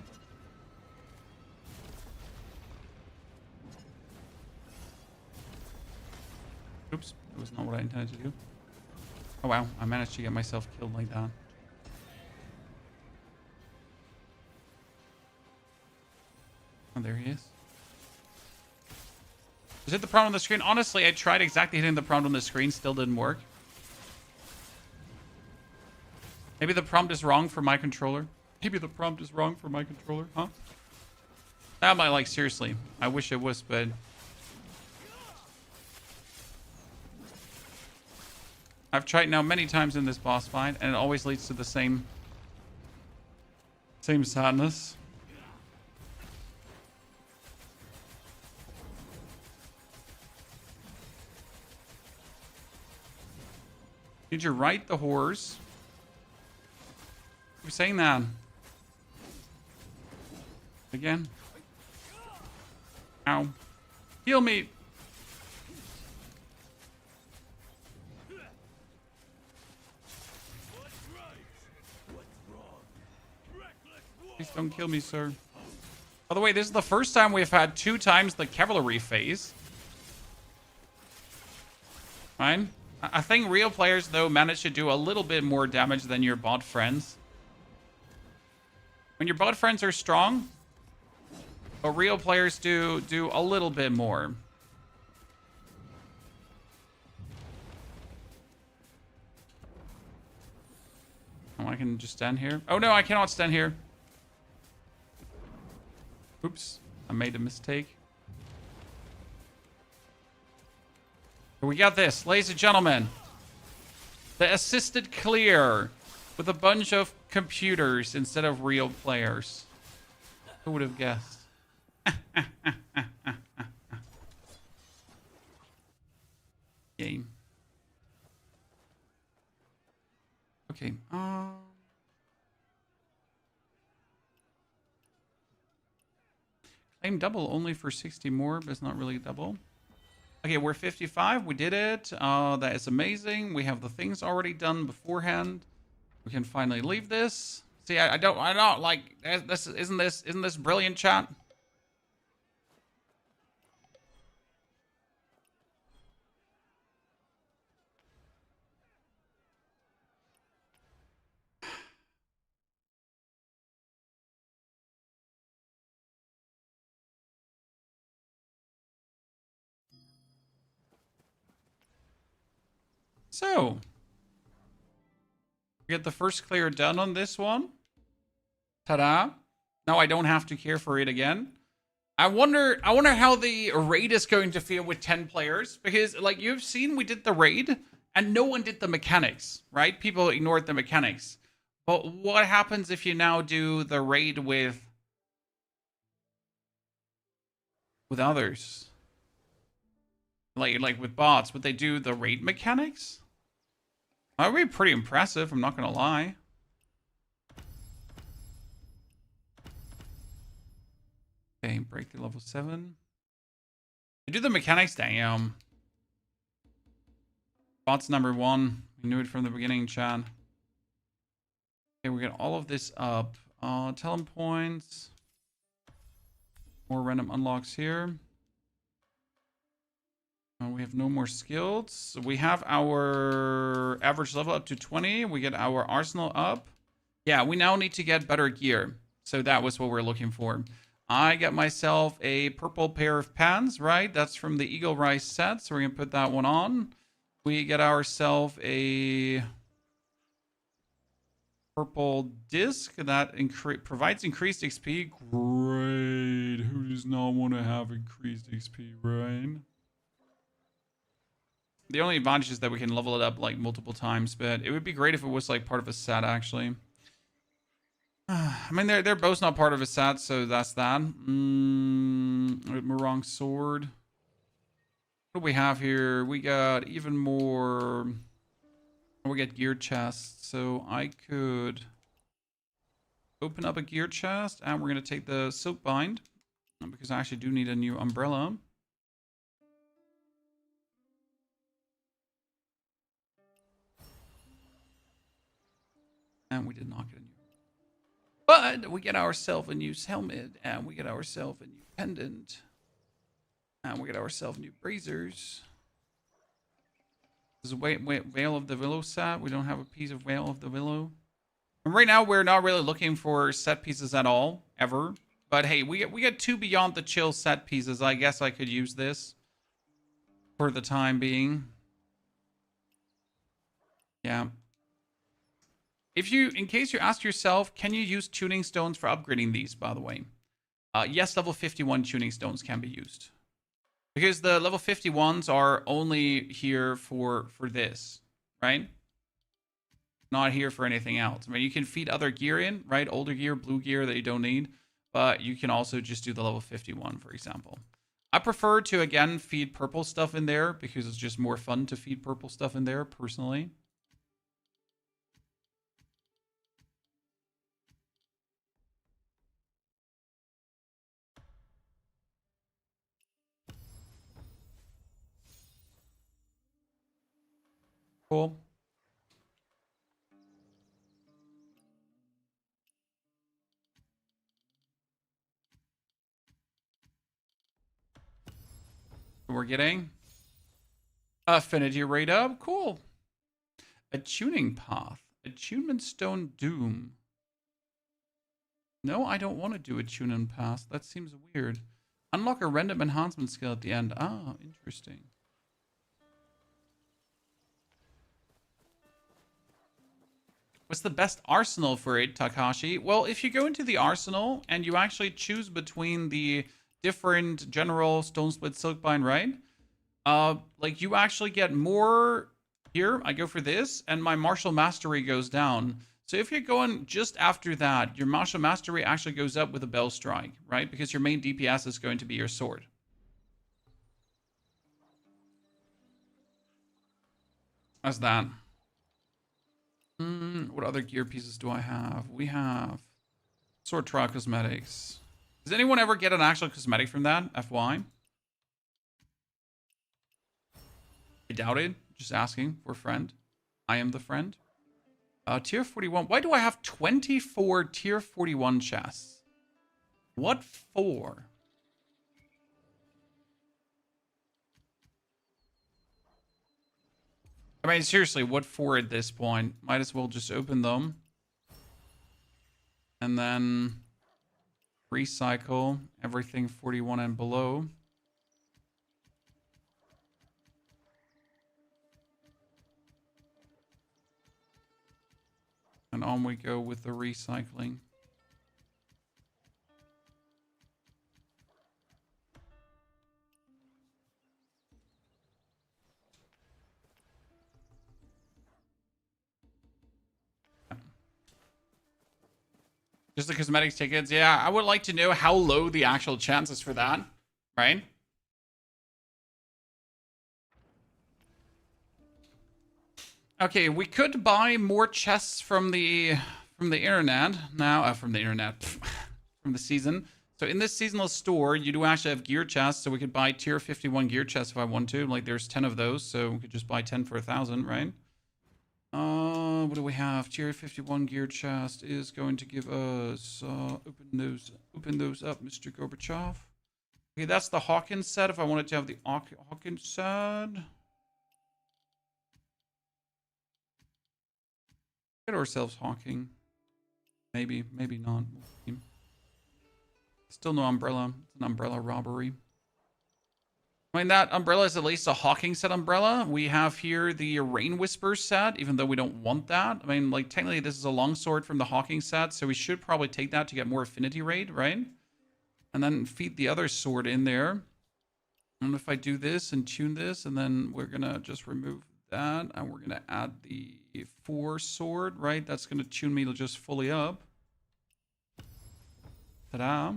Oops, that was not what I intended to do. Oh wow, I managed to get myself killed like that. Oh, there he is. Was it the prompt on the screen? Honestly, I tried exactly hitting the prompt on the screen, still didn't work. Maybe the prompt is wrong for my controller. Maybe the prompt is wrong for my controller, huh? That might, like, seriously. I wish it was, but... I've tried now many times in this boss fight, and it always leads to the same sadness. Did you write the whores? You're saying that. Again. Ow. Heal me. Please don't kill me, sir. By the way, this is the first time we've had 2 times the cavalry phase. Fine. I think real players, though, manage to do a little bit more damage than your bot friends. When your bot friends are strong, But real players do a little bit more. Oh, I can just stand here. Oh no, I cannot stand here. Oops, I made a mistake. We got this, ladies and gentlemen. The assisted clear with a bunch of computers instead of real players. Who would have guessed? Game. Okay. Claim double only for 60 more, but it's not really double. Okay, we're 55. We did it. That is amazing. We have the things already done beforehand. We can finally leave this. See, I don't like this. Isn't this brilliant, chat? So, we get the first clear done on this one. Ta-da! Now I don't have to care for it again. I wonder how the raid is going to feel with 10 players, because like you've seen, we did the raid and no one did the mechanics, right? People ignored the mechanics. But what happens if you now do the raid with others? Like with bots, would they do the raid mechanics? That would be pretty impressive, I'm not gonna lie. Okay, break the level 7. They do the mechanics, damn. Bots number 1. We knew it from the beginning, chat. Okay, we get all of this up. Talent points. More random unlocks here. We have no more skills. So we have our average level up to 20. We get our arsenal up. Yeah, we now need to get better gear. So that was what we're looking for. I got myself a purple pair of pants, right? That's from the Eagle Rise set. So we're going to put that one on. We get ourselves a purple disc that provides increased XP. Great. Who does not want to have increased XP, right? The only advantage is that we can level it up like multiple times, but it would be great if it was like part of a set, actually. I mean, they're both not part of a set, so that's that. Wrong sword. What do we have here? We got even more. We get gear chests, so I could open up a gear chest, and we're gonna take the silk bind because I actually do need a new umbrella. And we did not get a new. But we get ourselves a new helmet, and we get ourselves a new pendant, and we get ourselves new braziers. This is Veil of the Willow set. We don't have a piece of Veil of the Willow. And right now, we're not really looking for set pieces at all, ever. But hey, we get 2 Beyond the Chill set pieces. I guess I could use this for the time being. Yeah. In case you ask yourself, can you use tuning stones for upgrading these, by the way? Yes, level 51 tuning stones can be used. Because the level 51s are only here for this, right? Not here for anything else. I mean, you can feed other gear in, right? Older gear, blue gear that you don't need. But you can also just do the level 51, for example. I prefer to, again, feed purple stuff in there because it's just more fun to feed purple stuff in there, personally. Cool. We're getting affinity rate up. Cool. A tuning path. Attunement stone doom. No, I don't want to do a tune and pass. That seems weird. Unlock a random enhancement skill at the end. Ah, interesting. What's the best arsenal for it, Takashi? Well, if you go into the arsenal and you actually choose between the different general stone split silkbind, right? Like you actually get more here. I go for this, and my martial mastery goes down. So if you're going just after that, your martial mastery actually goes up with a bell strike, right? Because your main DPS is going to be your sword. That's that. What other gear pieces do I have? We have sword trial cosmetics. Does anyone ever get an actual cosmetic from that? FY? I doubt it. Just asking for a friend. I am the friend. Tier 41. Why do I have 24 tier 41 chests? What for? I mean, seriously, what for at this point? Might as well just open them. And then recycle everything 41 and below. And on we go with the recycling. Just the cosmetics tickets. Yeah, I would like to know how low the actual chances for that, right? Okay, we could buy more chests from the internet now. From the internet, from the season. So in this seasonal store, you do actually have gear chests. So we could buy tier 51 gear chests if I want to. Like there's 10 of those, so we could just buy 10 for 1,000, right? What do we have? Tier 51 gear chest is going to give us open those up, Mr. Gorbachev. Okay, that's the Hawkins set. If I wanted to have the Hawkins set. Get ourselves Hawking. Maybe not. Still no umbrella. It's an umbrella robbery. I mean, that umbrella is at least a Hawking set umbrella. We have here the Rain Whisper set, even though we don't want that. I mean, like, technically this is a longsword from the Hawking set, so we should probably take that to get more affinity rate, right? And then feed the other sword in there. And if I do this and tune this, and then we're going to just remove that, and we're going to add the 4 sword, right? That's going to tune me to just fully up. Ta-da.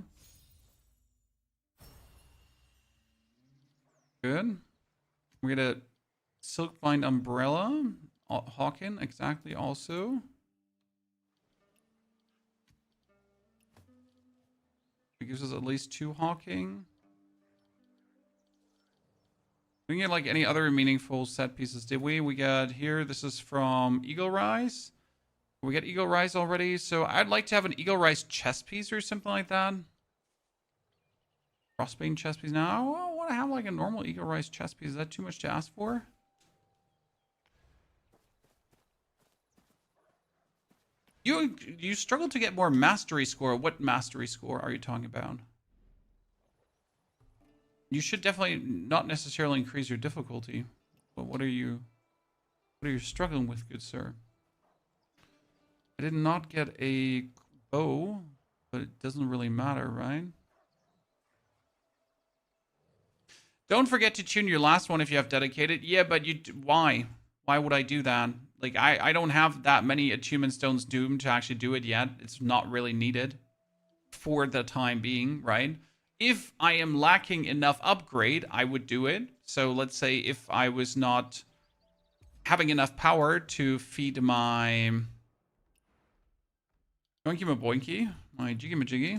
Good. We're gonna Silkbind Umbrella. Hawking, exactly, also. It gives us at least 2 Hawking. We didn't get like any other meaningful set pieces, did we? We got here, this is from Eagle Rise. We got Eagle Rise already, so I'd like to have an Eagle Rise chest piece or something like that. Crossbane chest piece. Now, I want to have like a normal Eagle Rise chest piece. Is that too much to ask for? You struggle to get more mastery score. What mastery score are you talking about? You should definitely not necessarily increase your difficulty. But what are you struggling with, good sir? I did not get a bow, but it doesn't really matter, right? Don't forget to tune your last one if you have dedicated. Yeah, but why? Why would I do that? Like, I don't have that many attunement stones doomed to actually do it yet. It's not really needed for the time being, right? If I am lacking enough upgrade, I would do it. So let's say if I was not having enough power to feed my Boinky my Boinky, my Jiggy my Jiggy.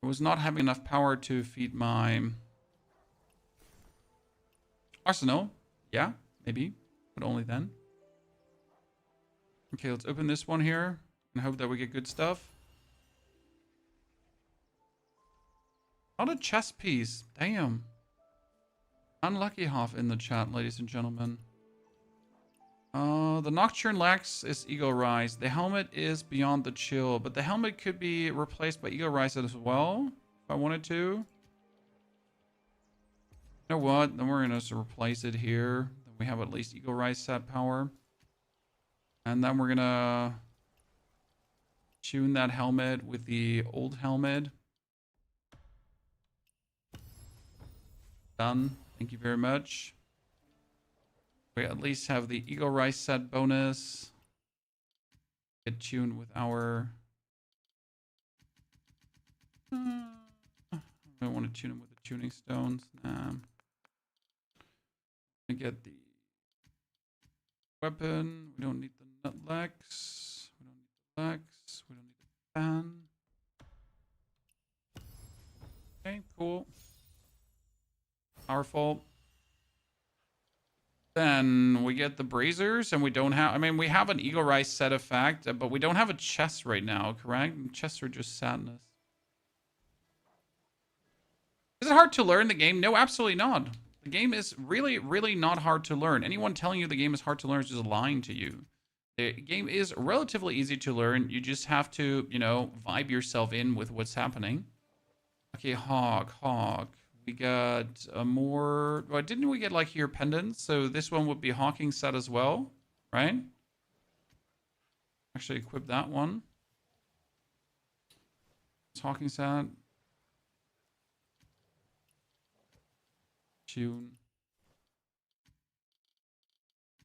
I was not having enough power to feed my arsenal. Yeah, maybe, but only then. Okay, let's open this one here and hope that we get good stuff. Not a chess piece. Damn. Unlucky half in the chat, ladies and gentlemen. The Nocturne Lax is Eagle Rise. The helmet is Beyond the Chill, but the helmet could be replaced by Eagle Rise as well, if I wanted to. You know what? Then we're gonna just replace it here. Then we have at least Eagle Rise set power. And then we're gonna tune that helmet with the old helmet. Done. Thank you very much. We at least have the Eagle Rise set bonus. Get tuned with our... I don't want to tune him with the tuning stones. Nah. We get the weapon. We don't need the nutlex. We don't need the lex. We don't need the fan. Okay, cool. Powerful. Then we get the bracers, and we don't have... I mean, we have an Eagle Rise set effect, but we don't have a chest right now, correct? Chests are just sadness. Is it hard to learn the game? No, absolutely not. The game is really, really not hard to learn. Anyone telling you the game is hard to learn is just lying to you. The game is relatively easy to learn. You just have to, you know, vibe yourself in with what's happening. Okay, Hawk. We got a more... Well, didn't we get, like, here pendants? So this one would be Hawking set as well, right? Actually equip that one. It's Hawking set. Tune.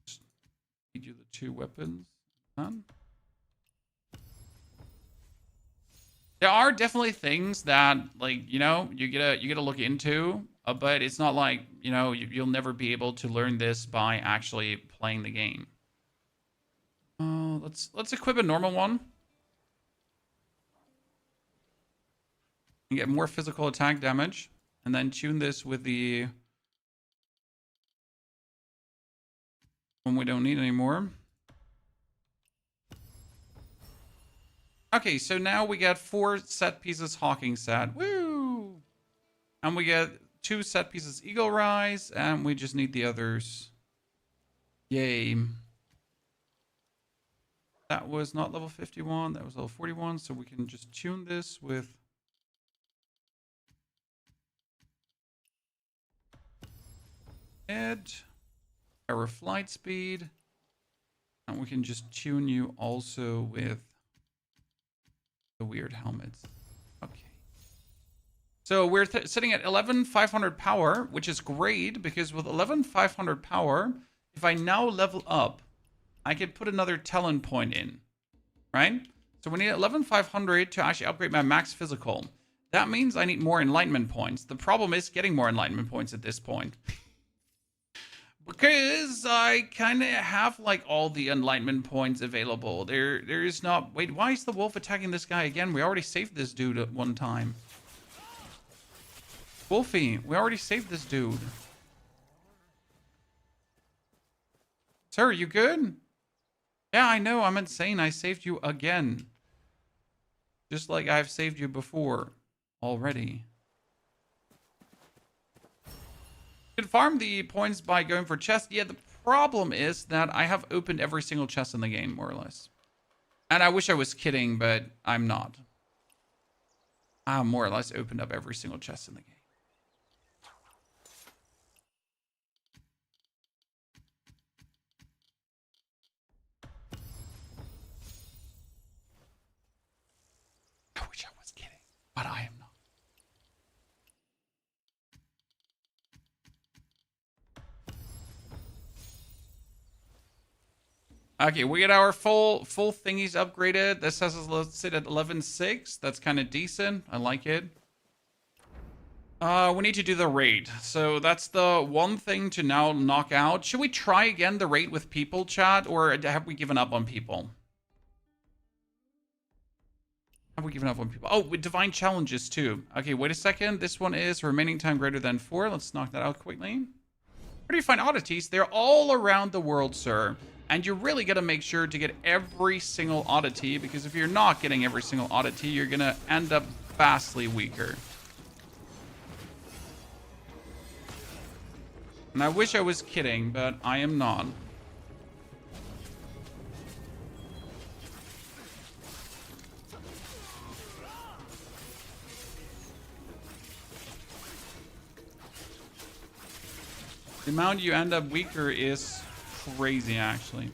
Just need you the 2 weapons. Done. There are definitely things that, like, you know, you gotta look into, but it's not like, you know, you'll never be able to learn this by actually playing the game. Let's equip a normal one. And get more physical attack damage, and then tune this with the one we don't need anymore. Okay, so now we got 4 set pieces Hawking set. Woo! And we get 2 set pieces Eagle Rise, and we just need the others. Yay. That was not level 51, that was level 41, so we can just tune this with... our flight speed. And we can just tune you also with the weird helmets. Okay. So we're sitting at 11,500 power, which is great because with 11,500 power, if I now level up, I could put another talent point in, right? So we need 11,500 to actually upgrade my max physical. That means I need more enlightenment points. The problem is getting more enlightenment points at this point. Because I kind of have, like, all the enlightenment points available. There is not... Wait, why is the wolf attacking this guy again? We already saved this dude at one time. Wolfie, we already saved this dude. Sir, you good? Yeah, I know. I'm insane. I saved you again. Just like I've saved you before already. You can farm the points by going for chests. Yeah, the problem is that I have opened every single chest in the game, more or less. And I wish I was kidding, but I'm not. I have more or less opened up every single chest in the game. I wish I was kidding, but I am not. Okay, we get our full thingies upgraded. This has us, let's sit at 11.6. That's kind of decent. I like it. We need to do the raid. So that's the one thing to now knock out. Should we try again the raid with people, chat? Or have we given up on people? Have we given up on people? Oh, with divine challenges too. Okay, wait a second. This one is remaining time greater than 4. Let's knock that out quickly. Where do you find oddities? They're all around the world, sir. And you're really going to make sure to get every single oddity, because if you're not getting every single oddity, you're going to end up vastly weaker. And I wish I was kidding, but I am not. The amount you end up weaker is crazy, actually.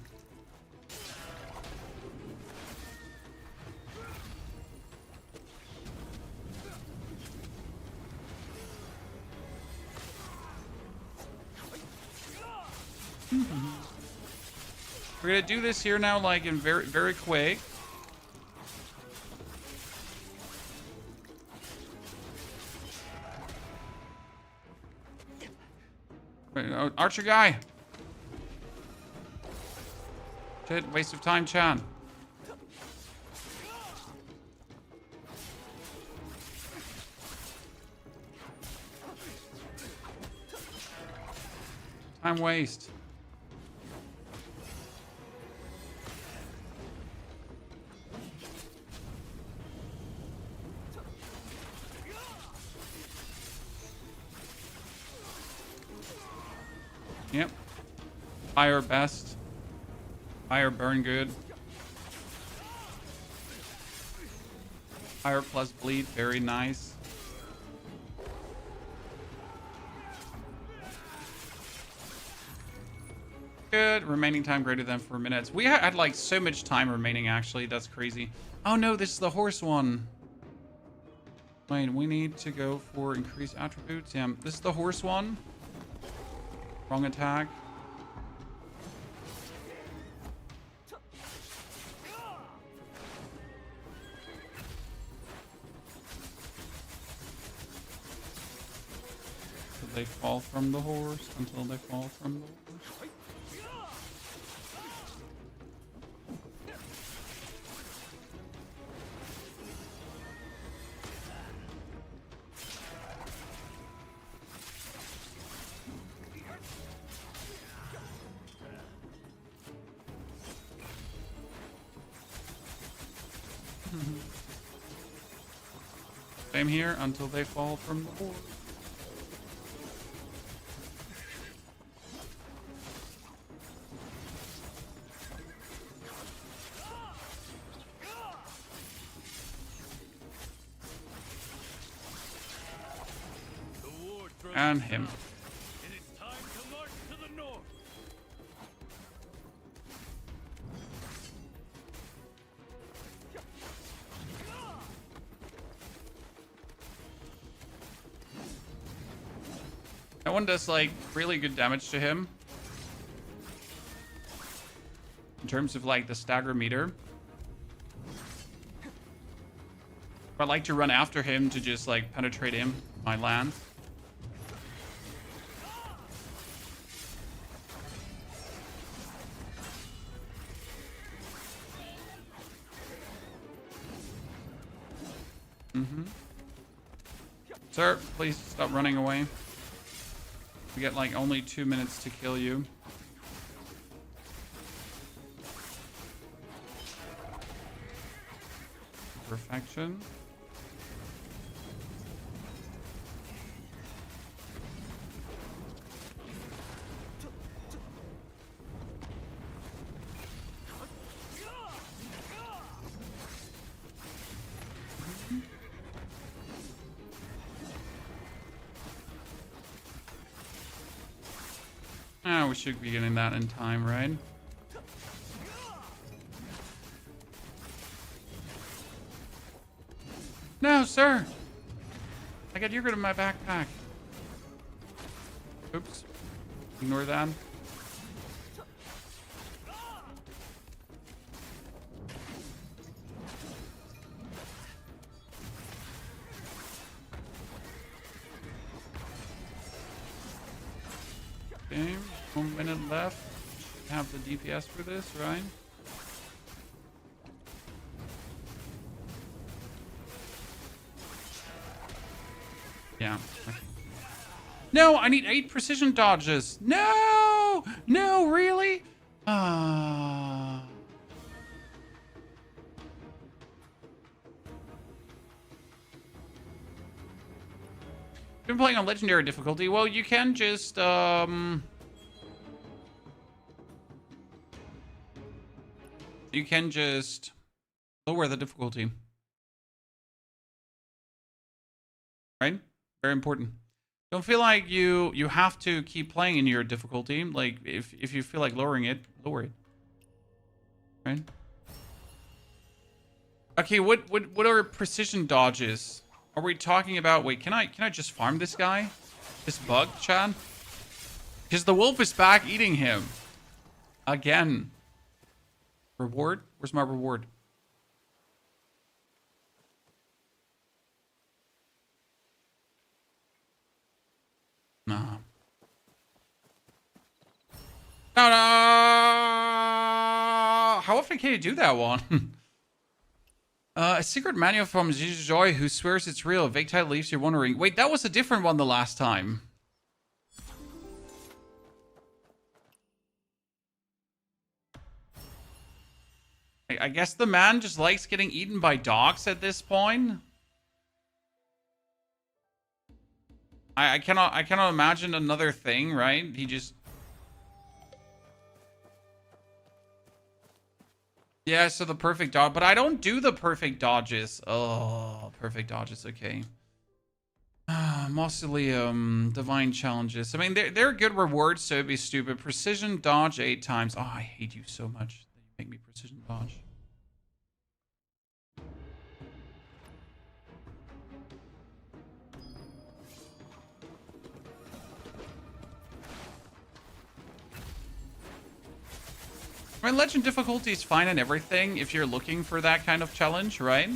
We're gonna do this here now, like in very quick. Archer guy. Shit, waste of time, Chan. Time waste. Yep. Fire best. Fire burn good. Fire plus bleed, very nice. Good. Remaining time greater than 4 minutes. We had like so much time remaining, actually. That's crazy. Oh no, this is the horse one. Wait, we need to go for increased attributes. Yeah, this is the horse one. Wrong attack. Until they fall from the horse. Until they fall from the horse. Same here until they fall from the horse. And him. It is time to march to the north. That one does like really good damage to him. In terms of like the stagger meter. But I like to run after him to just like penetrate him, my land. Sir, please stop running away. We get like only 2 minutes to kill you. Perfection. Ah, we should be getting that in time, right? No, sir! I got yogurt in my backpack. Oops. Ignore that. Okay, 1 minute left. Have the DPS for this, right? Yeah. Okay. No, I need 8 precision dodges. No! No, really? Been playing on legendary difficulty. Well, you can just you can just lower the difficulty. Right? Very important. Don't feel like you have to keep playing in your difficulty. Like if you feel like lowering it, lower it. Right? Okay, what are precision dodges? Are we talking about? Wait, can I just farm this guy? This bug, Chad? Because the wolf is back eating him again. Reward? Where's my reward? Nah. No, no. How often can you do that one? A secret manual from Joy who swears it's real. Vague title leaves you wondering. Wait, that was a different one the last time. I guess the man just likes getting eaten by dogs at this point. I cannot imagine another thing, right? He just... Yeah, so the perfect dodge. But I don't do the perfect dodges. Oh, perfect dodges, okay. Mausoleum, divine challenges. I mean, they're good rewards, so it'd be stupid. Precision dodge 8 times. Oh, I hate you so much that you make me precision dodge. I mean, legend difficulty is fine and everything if you're looking for that kind of challenge, right?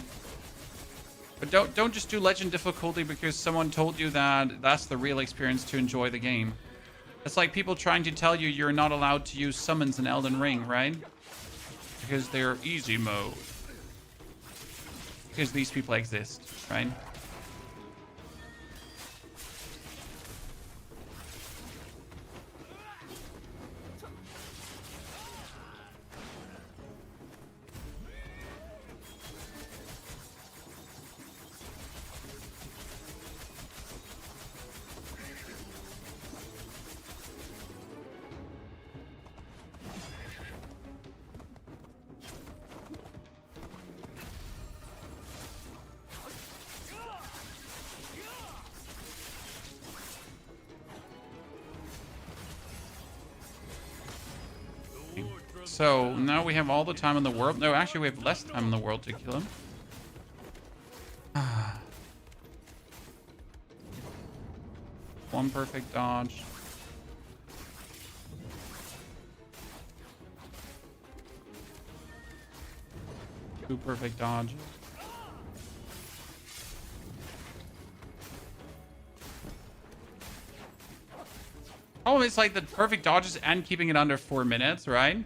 But don't just do legend difficulty because someone told you that that's the real experience to enjoy the game. It's like people trying to tell you you're not allowed to use summons in Elden Ring, right? Because they're easy mode. Because these people exist, right? So now we have all the time in the world. No, actually we have less time in the world to kill him. One perfect dodge. Two perfect dodges. Oh, it's like the perfect dodges and keeping it under 4 minutes, right?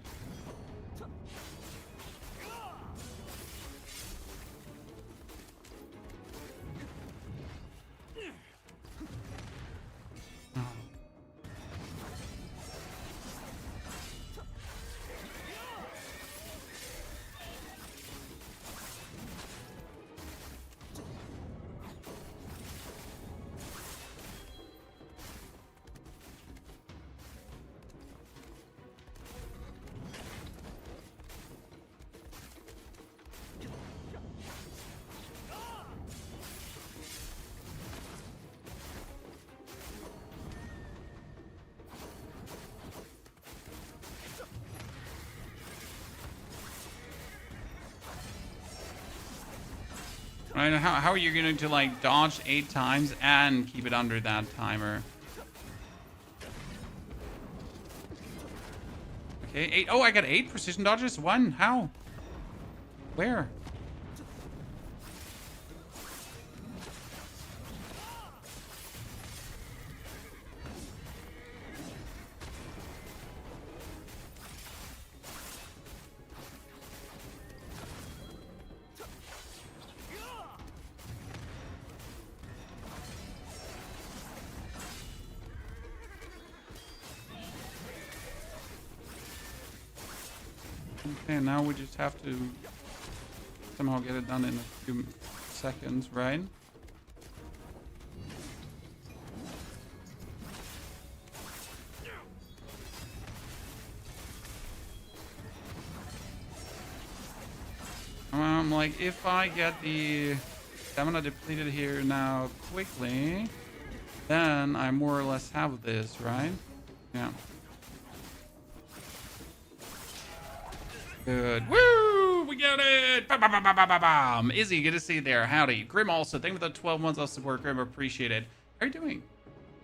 Right, how are you going to like dodge 8 times and keep it under that timer? Okay, 8. Oh, I got 8 precision dodges. 1. How? Where? Okay, now we just have to somehow get it done in a few seconds, right? Like, if I get the stamina depleted here now quickly, then I more or less have this, right? Yeah. Good. Woo! We got it! Ba, ba, ba, ba, ba, ba, bam. Izzy, good to see you there. Howdy. Grim also. Thank you for the 12 months of support. Grim, appreciate it. How are you doing?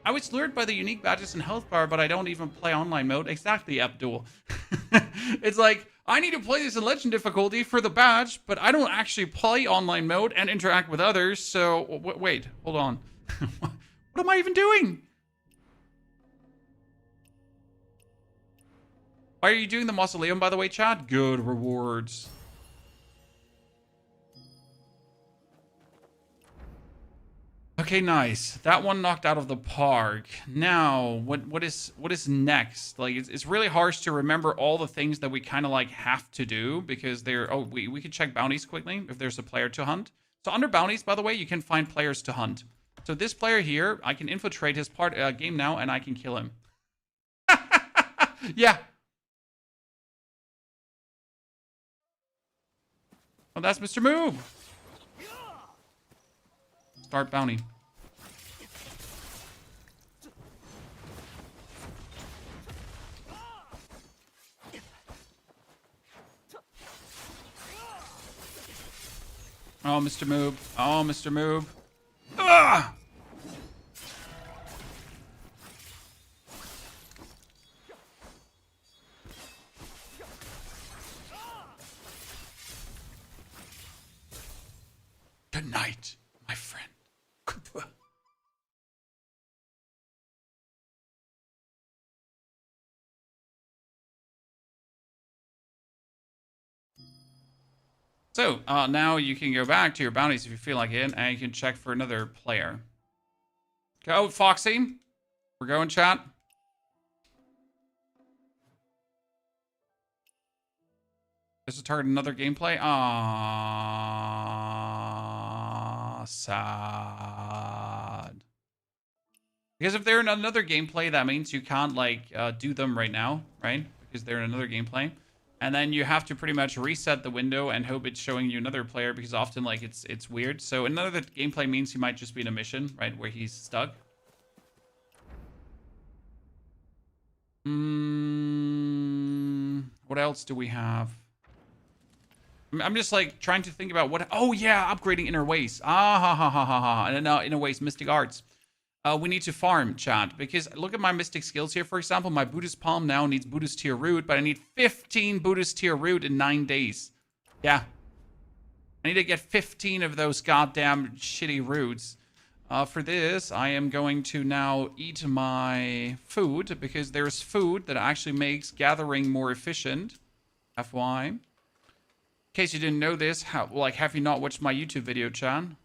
I was lured by the unique badges and health bar, but I don't even play online mode. Exactly, Abdul. It's like, I need to play this in legend difficulty for the badge, but I don't actually play online mode and interact with others, so... Wait, hold on. What am I even doing? Why are you doing the mausoleum, by the way, chat? Good rewards. Okay, nice. That one knocked out of the park. Now, what is next? Like, it's really harsh to remember all the things that we kind of like have to do because they're... Oh, we could check bounties quickly if there's a player to hunt. So under bounties, by the way, you can find players to hunt. So this player here, I can infiltrate his game now and I can kill him. Yeah. Oh, that's Mr. Move. Start bounty. Oh, Mr. Move. Oh, Mr. Move. Ah! Good night, my friend. So, now you can go back to your bounties if you feel like it, and you can check for another player. Go, Foxy. We're going, chat. This is target another gameplay. Ah, sad. Because if they're in another gameplay, that means you can't like do them right now, right? Because they're in another gameplay. And then you have to pretty much reset the window and hope it's showing you another player because often like it's weird. So another gameplay means he might just be in a mission, right, where he's stuck. What else do we have? I'm just like trying to think about what. Oh yeah, upgrading inner ways. Ah ha ha ha ha ha. And no, inner ways, mystic arts. We need to farm, chat, because look at my mystic skills here. For example, my Buddhist palm now needs Buddhist tier root, but I need 15 Buddhist tier root in 9 days. Yeah. I need to get 15 of those goddamn shitty roots. For this, I am going to now eat my food, because there's food that actually makes gathering more efficient. FY. In case you didn't know this, have you not watched my YouTube video, Chan?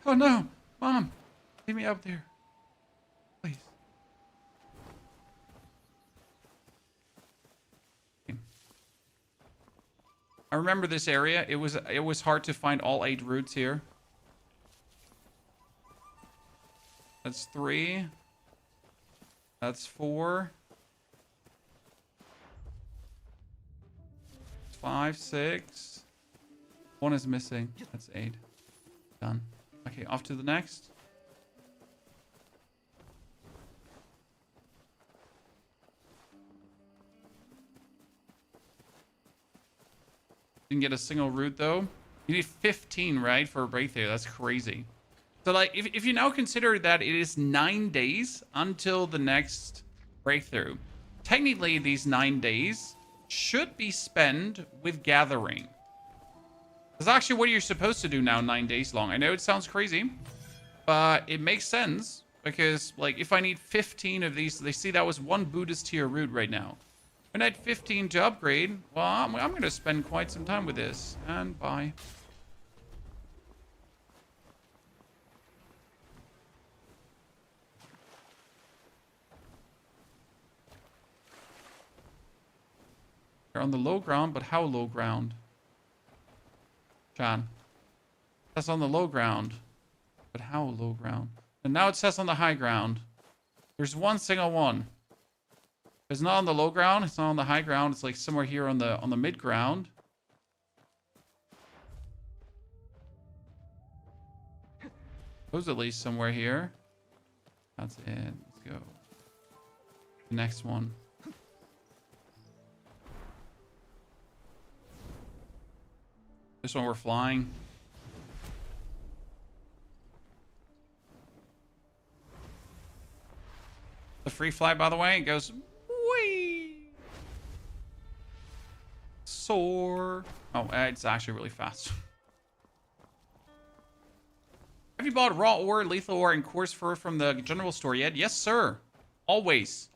Oh no, Mom, leave me up there, please. I remember this area. It was hard to find all 8 roots here. That's 3. That's 4. 5, 6. 1 is missing. That's 8. Done. Okay, off to the next. Didn't get a single root though. You need 15, right, for a breakthrough. That's crazy. So like, if you now consider that it is 9 days until the next breakthrough, technically these 9 days should be spent with gathering. That's actually what you're supposed to do now, 9 days long. I know it sounds crazy, but it makes sense because like if I need 15 of these, they see that was 1 Buddhist tier root right now. When I had 15 to upgrade, well, I'm going to spend quite some time with this. And bye. They're on the low ground, but how low ground? John. That's on the low ground. But how low ground? And now it says on the high ground. There's one single one. It's not on the low ground. It's not on the high ground. It's like somewhere here on the mid ground. Supposedly somewhere here. That's it. Let's go. The next one. This one we're flying. The free fly, by the way, it goes whee. Soar. Oh, it's actually really fast. Have you bought raw ore, lethal ore, and coarse fur from the general store yet? Yes, sir. Always.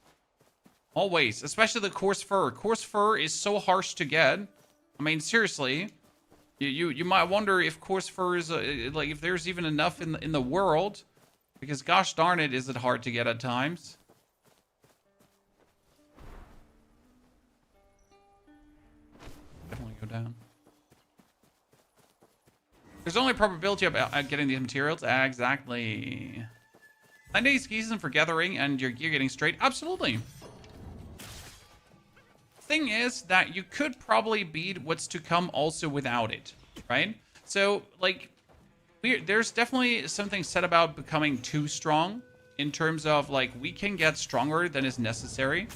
Always. Especially the coarse fur. Coarse fur is so harsh to get. I mean, seriously. You might wonder if coarse fur is like if there's even enough in the world, because gosh darn it, is it hard to get at times. Definitely go down. There's only probability of getting these materials. Exactly. 9 days season for gathering and your gear getting straight. Absolutely. Thing is that you could probably beat what's to come also without it, right? So like there's definitely something said about becoming too strong in terms of like we can get stronger than is necessary.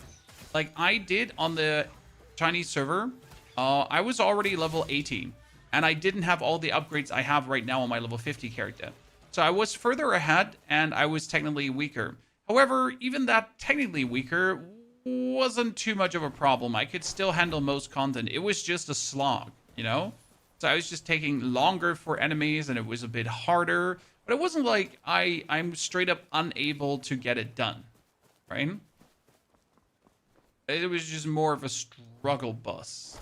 Like I did on the Chinese server. I was already level 80 and I didn't have all the upgrades I have right now on my level 50 character. So I was further ahead and I was technically weaker. However, even that technically weaker wasn't too much of a problem. I could still handle most content. It was just a slog, you know? So I was just taking longer for enemies and it was a bit harder. But it wasn't like I'm straight up unable to get it done, right? It was just more of a struggle bus.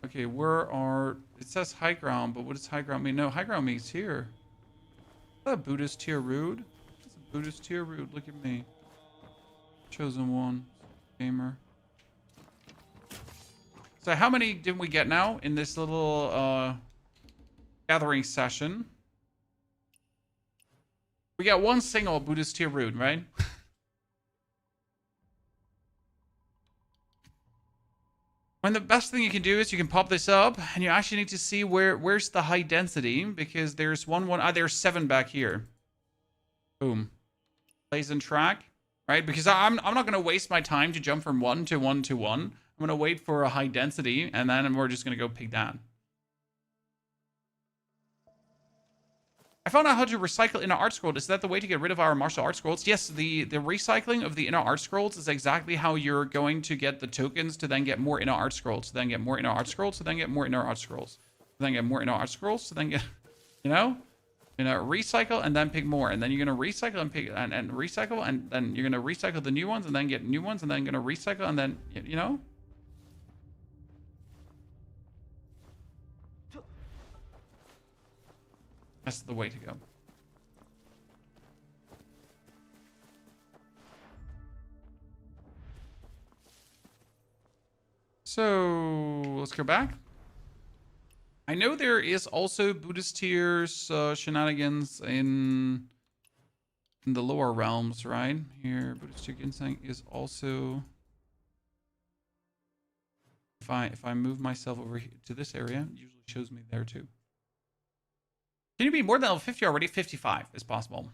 Okay, where are... It says high ground, but what does high ground mean? No, high ground means here. Is that a Buddhist tier rude? It's a Buddhist tier rude. Look at me. Chosen one. Gamer. So how many did we get now in this little gathering session? We got one single Buddhist tier rude, right? And the best thing you can do is you can pop this up and you actually need to see where's the high density, because there's there's 7 back here. Boom. Plays and track, right? Because I'm not going to waste my time to jump from 1 to 1 to 1. I'm going to wait for a high density and then we're just going to go pick that. I found out how to recycle inner art scroll. Is that the way to get rid of our martial art scrolls? Yes, the recycling of the inner art scrolls is exactly how you're going to get the tokens to then get more inner art scrolls, to then get more inner art scrolls, to then get more inner art scrolls, to then get more inner art scrolls, to then get, you know, recycle and then pick more, and then you're gonna recycle and pick and recycle, and then you're gonna recycle the new ones and then get new ones, and then gonna recycle and then you know. That's the way to go. So let's go back. I know there is also Buddhist tiers shenanigans in the lower realms, right? Here, Buddhist tier ginseng is also. If I move myself over here to this area, it usually shows me there too. Can you be more than level 50 already? 55 is possible.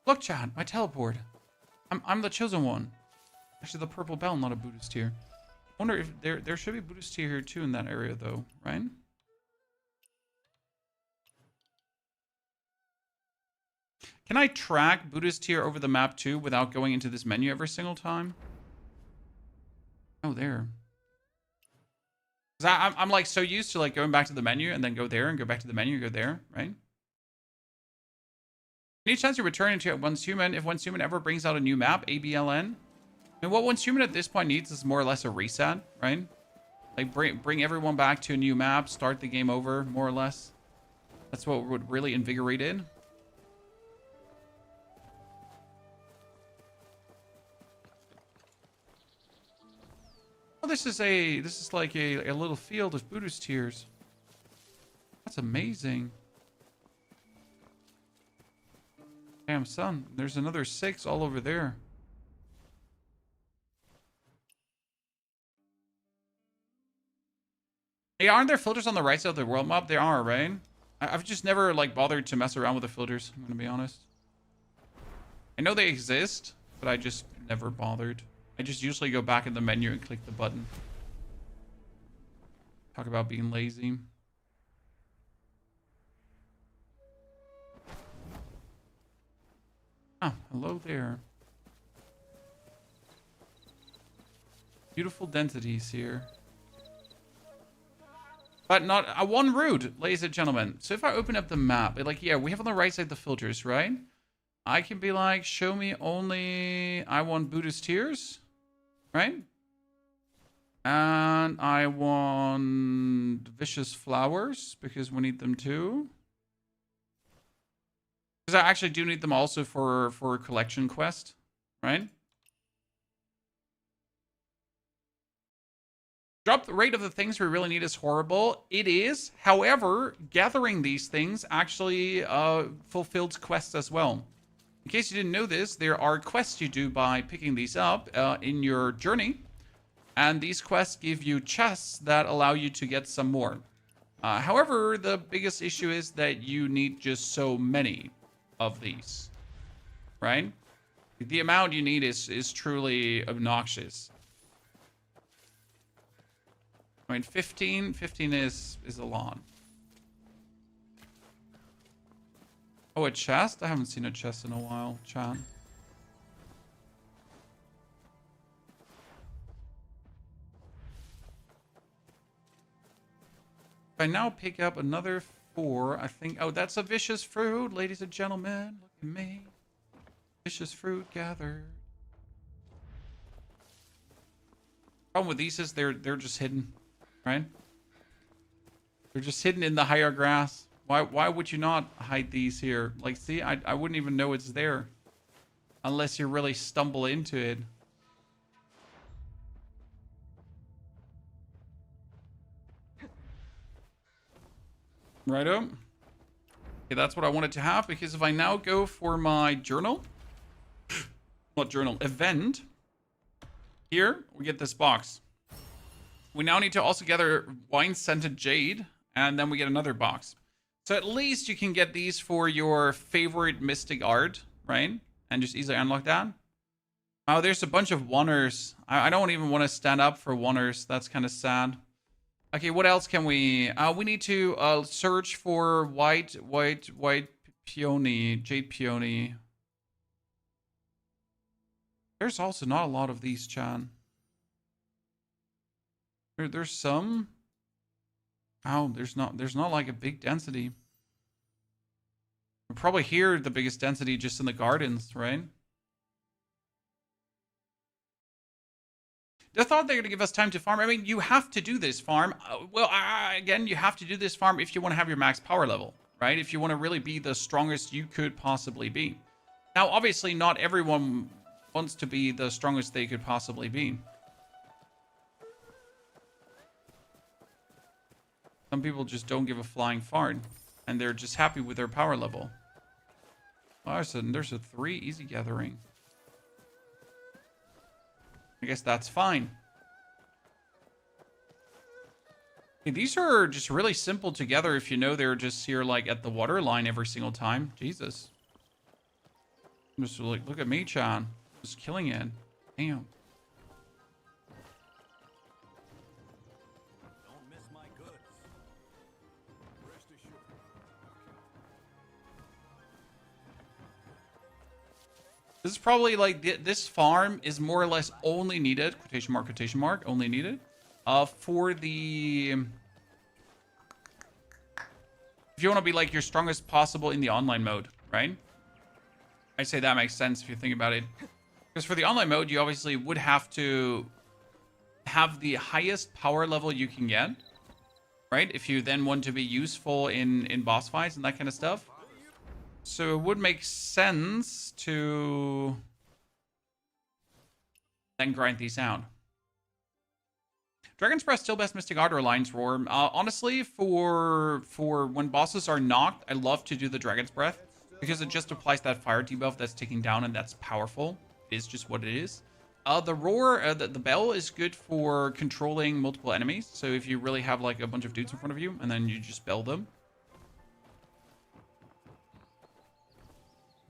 Look, chat, my teleport. I'm the chosen one. Actually, the purple bell, not a Buddhist tier. I wonder if there should be Buddhist tier here too in that area though, right? Can I track Buddhist tier over the map too without going into this menu every single time? Oh, there. I'm like so used to like going back to the menu and then go there and go back to the menu and go there, right? Any chance you return into Once Human if Once Human ever brings out a new map, ABLN? And what Once Human at this point needs is more or less a reset, right? Like bring everyone back to a new map, start the game over, more or less. That's what would really invigorate it. Oh, this is like a little field of Buddhist tears. That's amazing. Damn, son. There's another 6 all over there. Hey, aren't there filters on the right side of the world map? There are, right? I've just never, like, bothered to mess around with the filters, I'm gonna be honest. I know they exist, but I just never bothered. I just usually go back in the menu and click the button. Talk about being lazy. Oh, hello there. Beautiful densities here. But not one route, ladies and gentlemen. So if I open up the map, like, yeah, we have on the right side the filters, right? I can be like, show me only, I want Buddhist tears, right? And I want vicious flowers because we need them too. Because I actually do need them also for a collection quest, right? Drop the rate of the things we really need is horrible. It is. However, gathering these things actually fulfills quests as well. In case you didn't know this, there are quests you do by picking these up in your journey. And these quests give you chests that allow you to get some more. However, the biggest issue is that you need just so many of these, right? The amount you need is truly obnoxious. I mean, 15 is a lot. Oh, a chest? I haven't seen a chest in a while, chat. If I now pick up another 4, I think... Oh, that's a vicious fruit, ladies and gentlemen. Look at me. Vicious fruit gathered. Problem with these is they're just hidden, right? They're just hidden in the higher grass. Why would you not hide these here? Like, see, I wouldn't even know it's there. Unless you really stumble into it. Righto. Okay, that's what I wanted to have, because if I now go for my journal... Not journal, event. Here, we get this box. We now need to also gather wine-scented jade, and then we get another box. So at least you can get these for your favorite mystic art, right? And just easily unlock that. Oh, there's a bunch of wonders. I don't even want to stand up for wonders. That's kind of sad. Okay, what else can we... we need to search for white peony, jade peony. There's also not a lot of these, Chan. There's some. Oh, there's not like a big density. We're probably here the biggest density just in the gardens, right? I thought they were going to give us time to farm. I mean, you have to do this farm. Well, again, you have to do this farm if you want to have your max power level, right? If you want to really be the strongest you could possibly be. Now, obviously, not everyone wants to be the strongest they could possibly be. Some people just don't give a flying fart, and they're just happy with their power level. Oh, there's a 3 easy gathering. I guess that's fine. Okay, these are just really simple together if you know they're just here like at the water line every single time. Jesus. Just like, look at me, Chan. Just killing it. Damn. Don't miss my goods. Rest assured. This is probably like this farm is more or less only needed, quotation mark, only needed, for the, if you want to be like your strongest possible in the online mode, right? I say that makes sense if you think about it. Because for the online mode, you obviously would have to have the highest power level you can get, right? If you then want to be useful in boss fights and that kind of stuff. So it would make sense to then grind these out. Dragon's Breath still best Mystic Art or Lion's Roar. Honestly, for when bosses are knocked, I love to do the Dragon's Breath because it just applies that fire debuff that's ticking down, and that's powerful. It is just what it is. The Roar, the Bell is good for controlling multiple enemies. So if you really have like a bunch of dudes in front of you, and then you just bell them.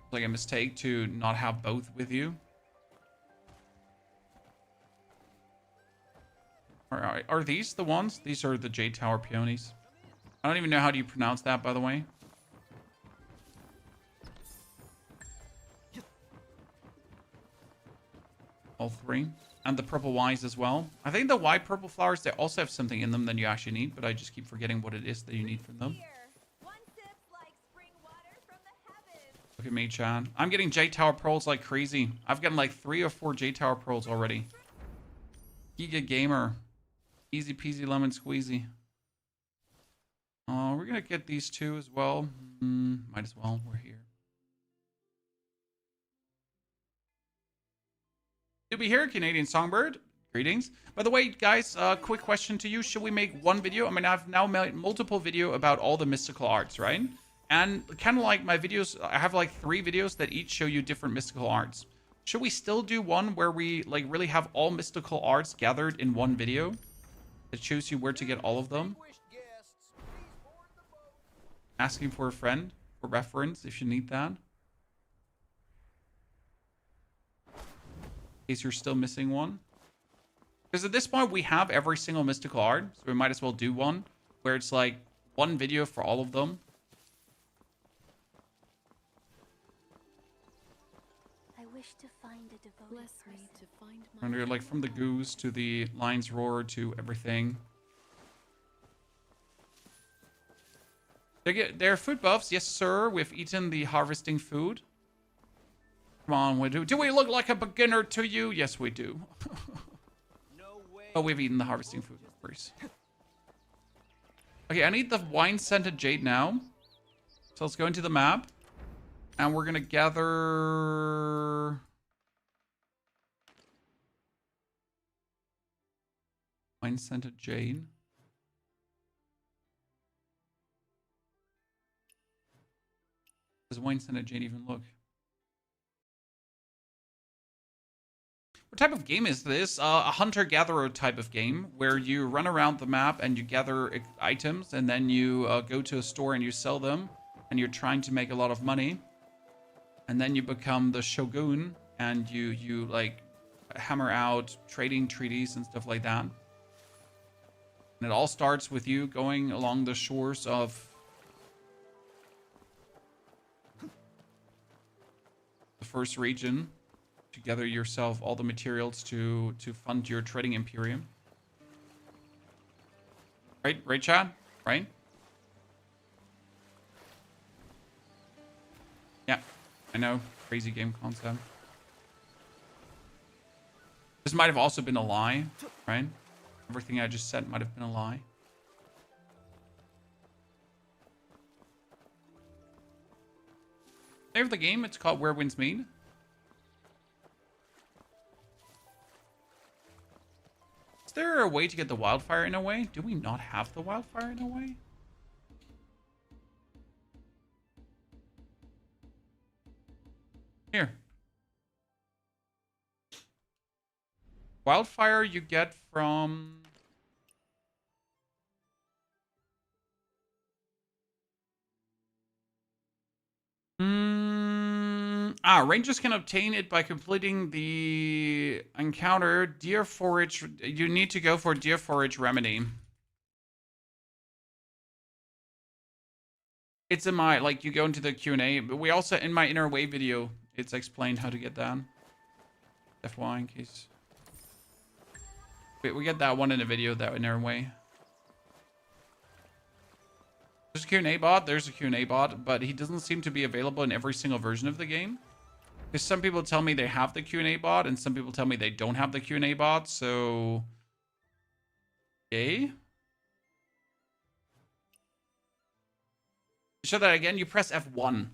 It's like a mistake to not have both with you. Are these the ones? These are the Jade Tower peonies. I don't even know how do you pronounce that, by the way. All three. And the purple Ys as well. I think the white purple flowers, they also have something in them that you actually need, but I just keep forgetting what it is that you need from them. Look at me, Chan. I'm getting Jade Tower pearls like crazy. I've gotten like 3 or 4 Jade Tower pearls already. Giga Gamer. Easy peasy lemon squeezy. Oh, we're gonna get these 2 as well. Might as well. We're here. To be here, Canadian Songbird. Greetings. By the way, guys, quick question to you. Should we make one video? I mean, I've now made multiple video about all the mystical arts, right? And kind of like my videos, I have like 3 videos that each show you different mystical arts. Should we still do one where we like really have all mystical arts gathered in one video? That shows you where to get all of them. Asking for a friend for reference if you need that. In case you're still missing one. Because at this point we have every single mystical art. So we might as well do one where it's like one video for all of them. I wish to find a devoted person. To find my And you're like from the goose to the lion's roar to everything. They're food buffs, yes sir. We've eaten the harvesting food. Come on, we do. Do we look like a beginner to you? Yes, we do. No way. Oh, we've eaten the harvesting food, of course. Okay, I need the wine-scented jade now. So let's go into the map. And we're gonna gather... Wine-scented jade. Does wine-scented jade even look? What type of game is this? A hunter-gatherer type of game where you run around the map and you gather items and then you go to a store and you sell them and you're trying to make a lot of money. And then you become the shogun and you like hammer out trading treaties and stuff like that. And it all starts with you going along the shores of the first region to gather yourself all the materials to fund your trading imperium. Right, Chad? Right? Yeah, I know. Crazy game concept. This might have also been a lie, right? Everything I just said might have been a lie. Name of the game, it's called Where Winds Meet. Is there a way to get the wildfire in a way? Do we not have the wildfire in a way? Here. Wildfire you get from... Rangers can obtain it by completing the encounter. Deer Forage. You need to go for Deer Forage Remedy. It's in my, like, you go into the Q&A, but we also, in my Inner Way video, it's explained how to get that. FYI, in case. We get that one in a video, that Inner Way. There's a Q&A bot, there's a Q&A bot, but he doesn't seem to be available in every single version of the game. Because some people tell me they have the Q&A bot, and some people tell me they don't have the Q&A bot, so... Okay. To show that again, you press F1.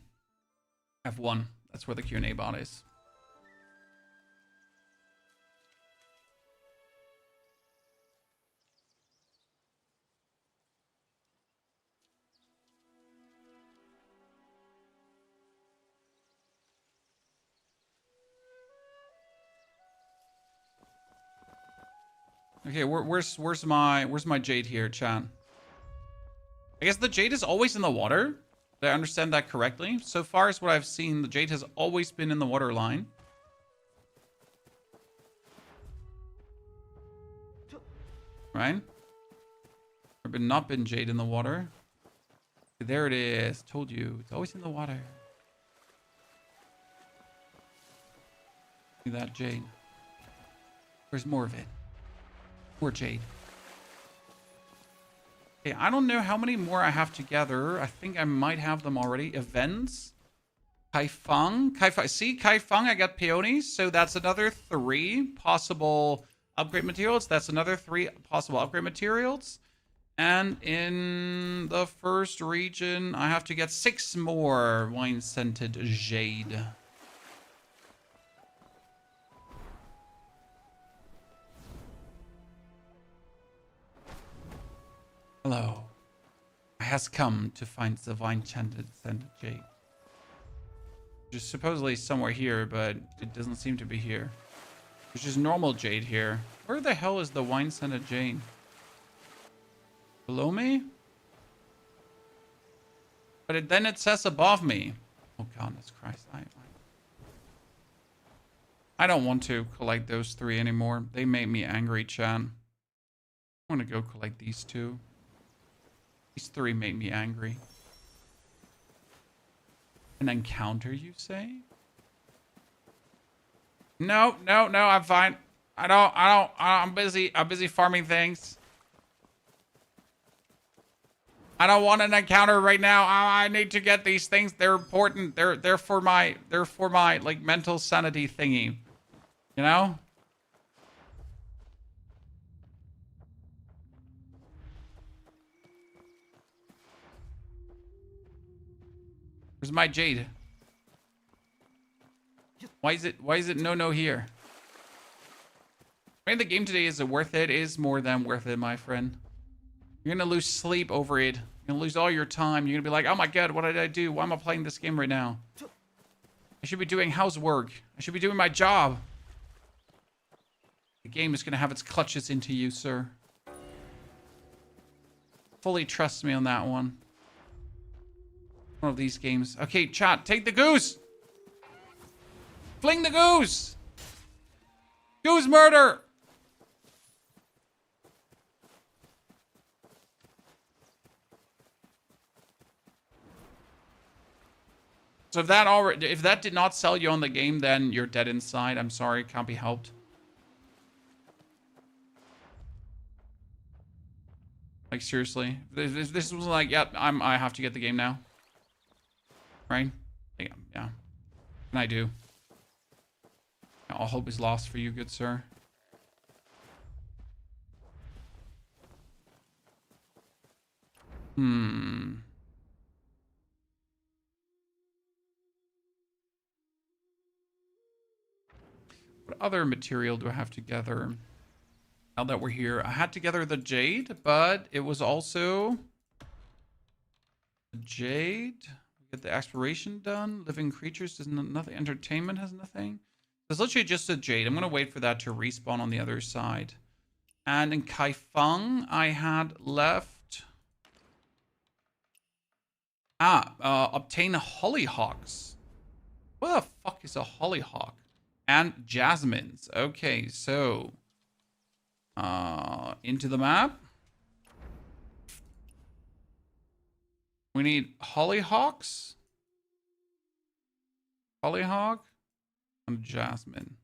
F1, that's where the Q&A bot is. Okay, where's my jade here, chat? I guess the jade is always in the water. Did I understand that correctly? So far as what I've seen, the jade has always been in the water line. Right? There have not been jade in the water. There it is. Told you. It's always in the water. See that jade. Where's more of it? More jade. Okay, I don't know how many more I have to gather. I think I might have them already. Events. Kaifeng. See, Kaifeng, I got peonies. So that's another 3 possible upgrade materials. That's another 3 possible upgrade materials. And in the first region, I have to get 6 more wine-scented jade. Hello. I has come to find the wine-scented jade. Which is supposedly somewhere here, but it doesn't seem to be here. There's just normal jade here. Where the hell is the wine-scented jade? Below me? But then it says above me. Oh, goodness Christ. I don't want to collect those 3 anymore. They made me angry, Chan. I want to go collect these 2. These 3 made me angry. An encounter, you say? No, I'm fine. I'm busy farming things. I don't want an encounter right now. I need to get these things. They're important. They're for my like mental sanity thingy. You know? Where's my jade? Why is it no here? I mean, the game today is worth it. It is more than worth it, my friend. You're gonna lose sleep over it. You're gonna lose all your time. You're gonna be like, oh my god, what did I do? Why am I playing this game right now? I should be doing housework. I should be doing my job. The game is gonna have its clutches into you, sir. Fully trust me on that one. One of these games. Okay, chat, take the goose! Fling the goose! Goose murder! So if that did not sell you on the game, then you're dead inside. I'm sorry, can't be helped. Like seriously, this was like, yep, I have to get the game now. Right? Yeah. And I do. All hope is lost for you, good sir. What other material do I have to gather? Now that we're here, I had to gather the jade, but it was also the jade. We get the exploration done. Living creatures does nothing. Entertainment has nothing. It's literally just a jade. I'm gonna wait for that to respawn on the other side. And in Kaifeng, I had left. Obtain hollyhocks. What the fuck is a hollyhock? And jasmines. Okay, so into the map. We need hollyhocks. Hollyhock and jasmine.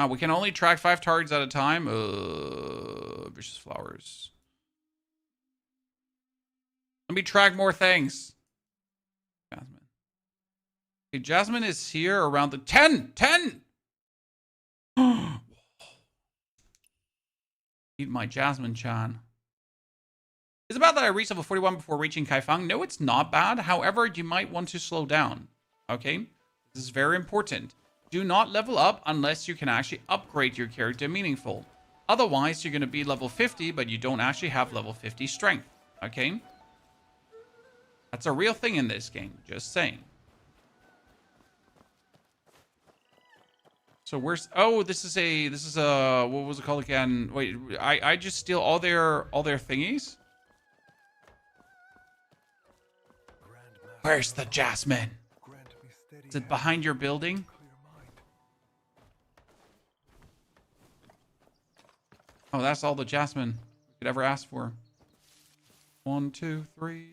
We can only track 5 targets at a time. Vicious flowers. Let me track more things. Jasmine. Okay, jasmine is here around the 10. Eat my jasmine, Chan. Is it bad that I reached level 41 before reaching Kaifeng? No, it's not bad. However, you might want to slow down. Okay? This is very important. Do not level up unless you can actually upgrade your character meaningful. Otherwise, you're going to be level 50, but you don't actually have level 50 strength. Okay? That's a real thing in this game. Just saying. So where's... Oh, this is a... What was it called again? Wait, I just steal all their thingies? Grandmaster, Where's the jasmine? grant me steady Is it hand, behind your building? clear mind. Oh, that's all the jasmine we could ever ask for. 1, 2, 3.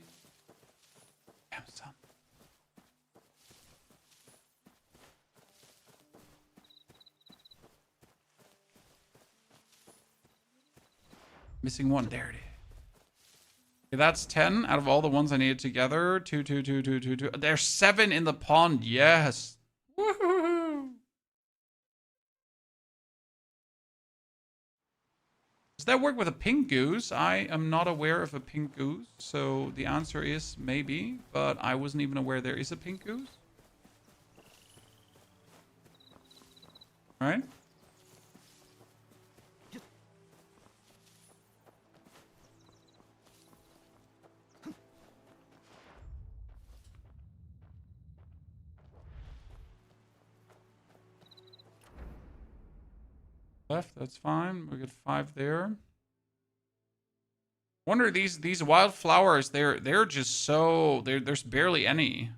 Damn, son. Missing one. There it is. Okay, that's 10 out of all the ones I needed together. 2, 2, 2, 2, 2, 2. There's 7 in the pond. Yes. Woohoo. Does that work with a pink goose? I am not aware of a pink goose. So the answer is maybe, but I wasn't even aware there is a pink goose. All right. Left, that's fine. We get 5 there. Wonder these wildflowers, they're just so there's barely any.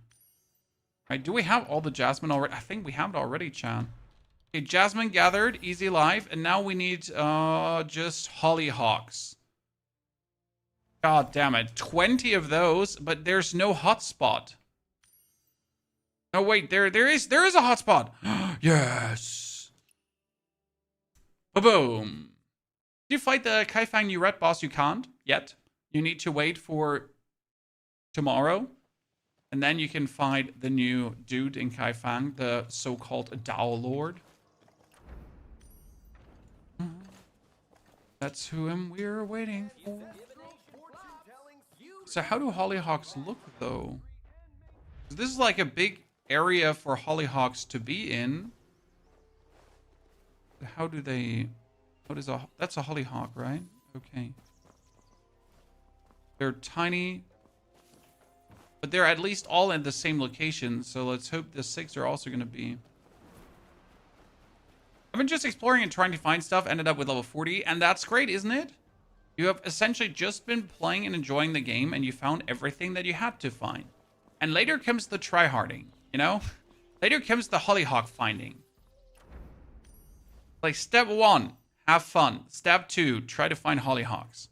Right? Do we have all the jasmine already? I think we have it already, Chan. Okay, jasmine gathered, easy life, and now we need just hollyhocks. God damn it. 20 of those, but there's no hotspot. Oh wait, there is a hotspot. Yes. Boom. Did you fight the Kaifang new red boss? You can't yet. You need to wait for tomorrow. And then you can fight the new dude in Kaifang, the so-called Dao Lord. That's who we're waiting for. So how do hollyhocks look, though? This is like a big area for hollyhocks to be in. How do they... That's a hollyhock, right? Okay. They're tiny. But they're at least all in the same location. So let's hope the 6 are also going to be... I've been just exploring and trying to find stuff. Ended up with level 40. And that's great, isn't it? You have essentially just been playing and enjoying the game. And you found everything that you had to find. And later comes the tryharding, you know? Later comes the hollyhock finding. Like step 1, have fun. Step 2, try to find hollyhocks.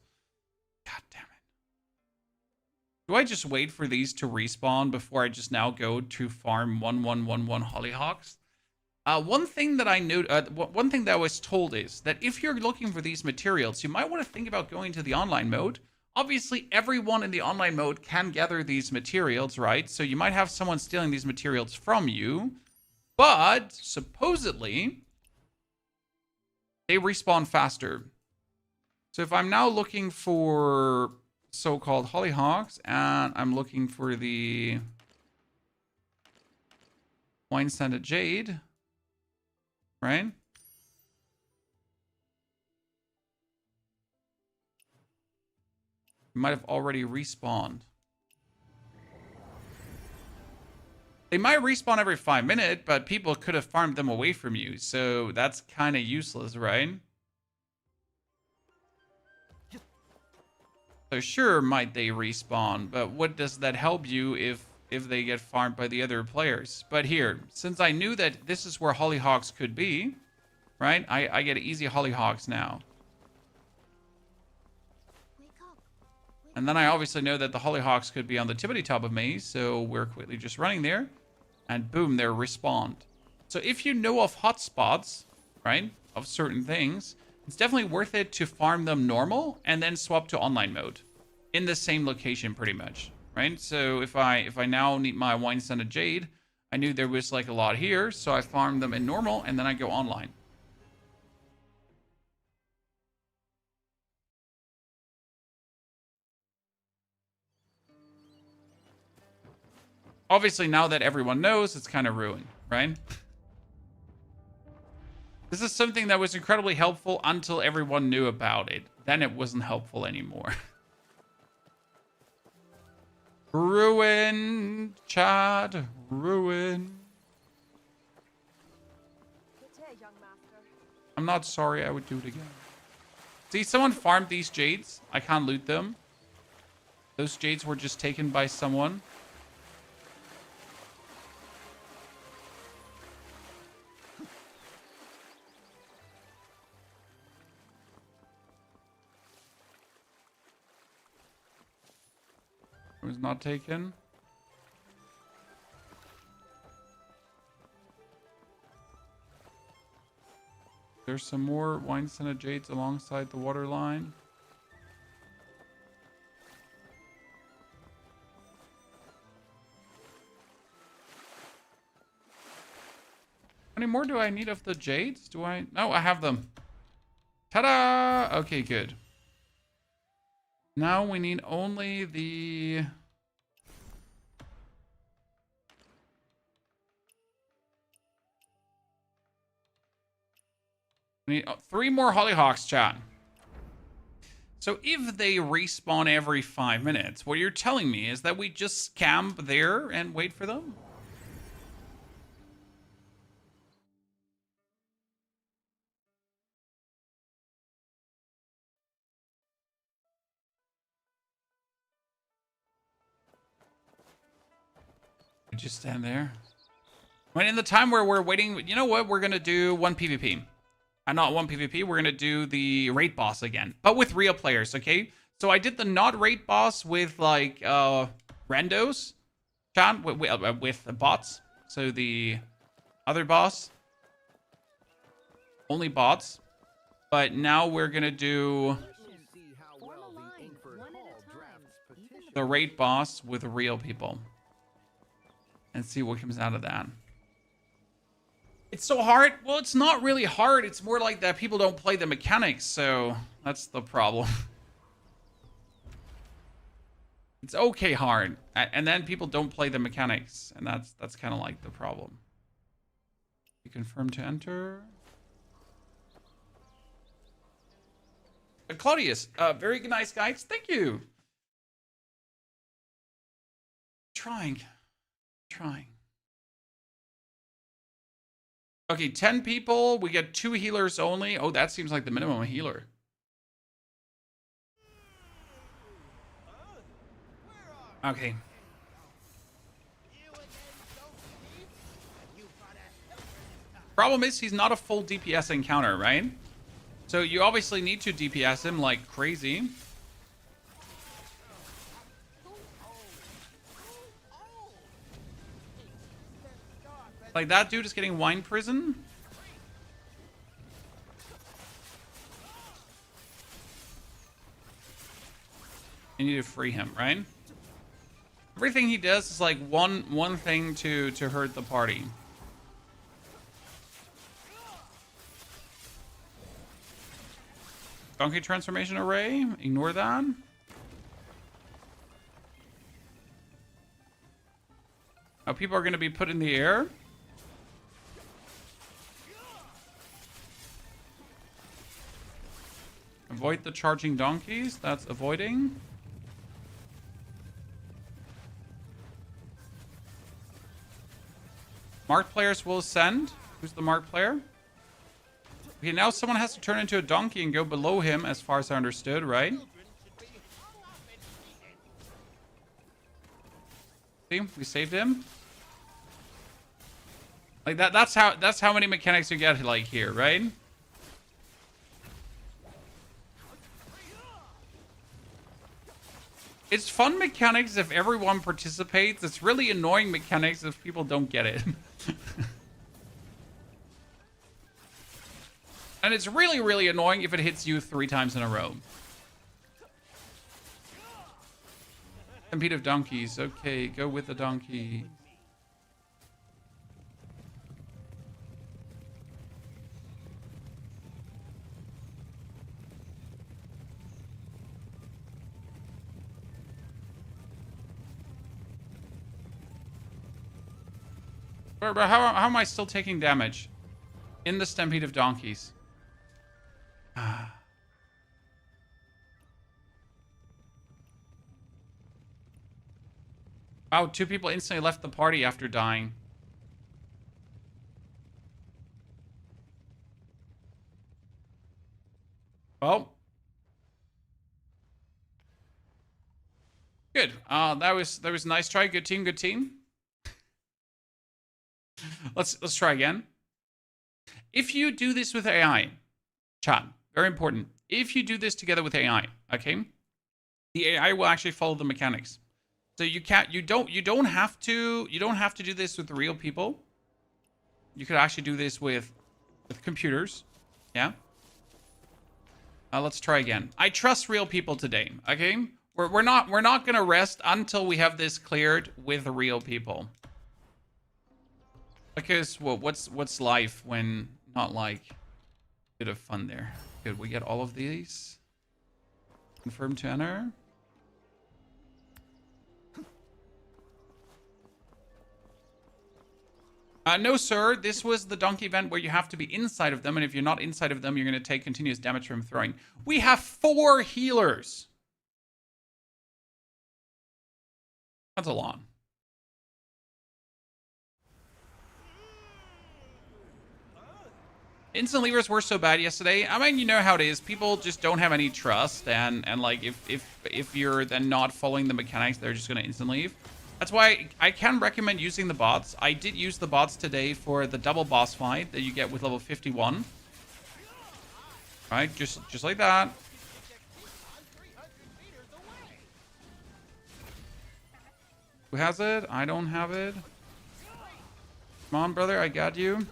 God damn it. Do I just wait for these to respawn before I just now go to farm 1111 hollyhocks? One thing that one thing that I was told is that if you're looking for these materials, you might want to think about going to the online mode. Obviously, everyone in the online mode can gather these materials, right? So you might have someone stealing these materials from you, but supposedly they respawn faster. So if I'm now looking for so-called hollyhocks and I'm looking for the wine-scented jade, right? You might have already respawned. They might respawn every 5 minutes, but people could have farmed them away from you, so that's kind of useless, right? So sure, might they respawn, but what does that help you if they get farmed by the other players? But here, since I knew that this is where hollyhocks could be, right? I get easy hollyhocks now. And then I obviously know that the hollyhocks could be on the tippity top of me, so we're quickly just running there. And boom, they're respawned. So if you know of hotspots, right, of certain things, it's definitely worth it to farm them normal and then swap to online mode in the same location pretty much, right? So if I now need my wine-scented jade, I knew there was like a lot here, so I farmed them in normal and then I go online. Obviously, now that everyone knows, it's kind of ruined, right? This is something that was incredibly helpful until everyone knew about it. Then it wasn't helpful anymore. Ruined, Chad. Ruined. I'm not sorry, I would do it again. See, someone farmed these jades. I can't loot them. Those jades were just taken by someone. It was not taken. There's some more wine scented jades alongside the water line. How many more do I need of the jades? Do I? No, I have them. Ta-da! Okay, good. Now we need only the... We need 3 more hollyhocks, chat. So if they respawn every 5 minutes, what you're telling me is that we just camp there and wait for them? We just stand there. When in the time where we're waiting, you know what? We're gonna do 1 PvP. Not 1 PvP. We're gonna do the raid boss again, but with real players. Okay. So I did the not raid boss with like randos, chat with bots. So the other boss, only bots. But now we're gonna do the raid boss with real people. And see what comes out of that. It's so hard. Well, it's not really hard. It's more like that people don't play the mechanics. So that's the problem. It's okay hard. And then people don't play the mechanics. And that's kind of like the problem. You confirm to enter. Claudius, very nice guys. Thank you. Trying. Okay, 10 people. We get 2 healers only. Oh, that seems like the minimum healer. Okay. Problem is, he's not a full DPS encounter, right? So you obviously need to DPS him like crazy. Like, that dude is getting wine prison. You need to free him, right? Everything he does is like one thing to hurt the party. Donkey transformation array. Ignore that. Now people are going to be put in the air. Avoid the charging donkeys. That's avoiding. Marked players will ascend. Who's the marked player? Okay, now someone has to turn into a donkey and go below him, as far as I understood, right? See, we saved him. Like that's how many mechanics you get like here, right? It's fun mechanics if everyone participates. It's really annoying mechanics if people don't get it. And it's really, really annoying if it hits you 3 times in a row. Stampede of donkeys. Okay, go with the donkey. But how am I still taking damage? In the Stampede of Donkeys. Wow, 2 people instantly left the party after dying. Well. Good. That was a nice try. Good team, good team. Let's try again. If you do this with AI, chat, very important. If you do this together with AI, okay, the AI will actually follow the mechanics. So you don't have to do this with real people. You could actually do this with computers. Yeah. Let's try again. I trust real people today. Okay. We're not gonna rest until we have this cleared with real people. Because well, what's life when not like a bit of fun there? Good. We get all of these. Confirm to enter. No, sir. This was the donkey event where you have to be inside of them, and if you're not inside of them, you're going to take continuous damage from throwing. We have 4 healers. That's a lot. Instant levers were so bad yesterday. I mean, you know how it is. People just don't have any trust, and like if you're then not following the mechanics, they're just going to instant leave. That's why I can recommend using the bots. I did use the bots today for the double boss fight that you get with level 51. Right, just like that. Who has it? I don't have it. Come on, brother, I got you.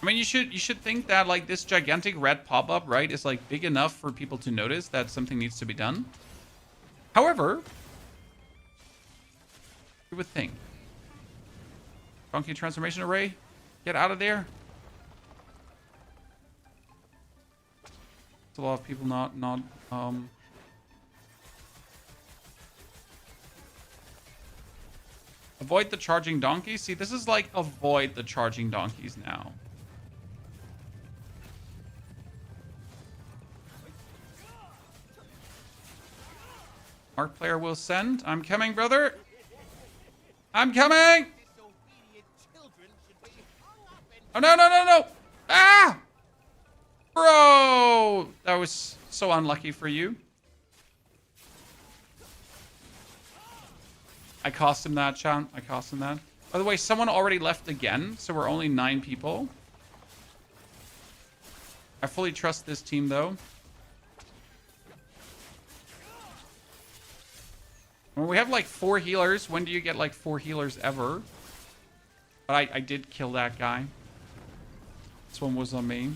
I mean, you should think that like this gigantic red pop-up, right, is like big enough for people to notice that something needs to be done. However, you would think. Donkey transformation array, get out of there. There's a lot of people not avoid the charging donkeys. See, this is like avoid the charging donkeys now. Mark player will send. I'm coming, brother. I'm coming. Oh, no, no, no, no. Ah! Bro! That was so unlucky for you. I cost him that, chat. I cost him that. By the way, someone already left again, so we're only 9 people. I fully trust this team, though. When we have like 4 healers, when do you get like 4 healers ever? But I did kill that guy. This one was on me.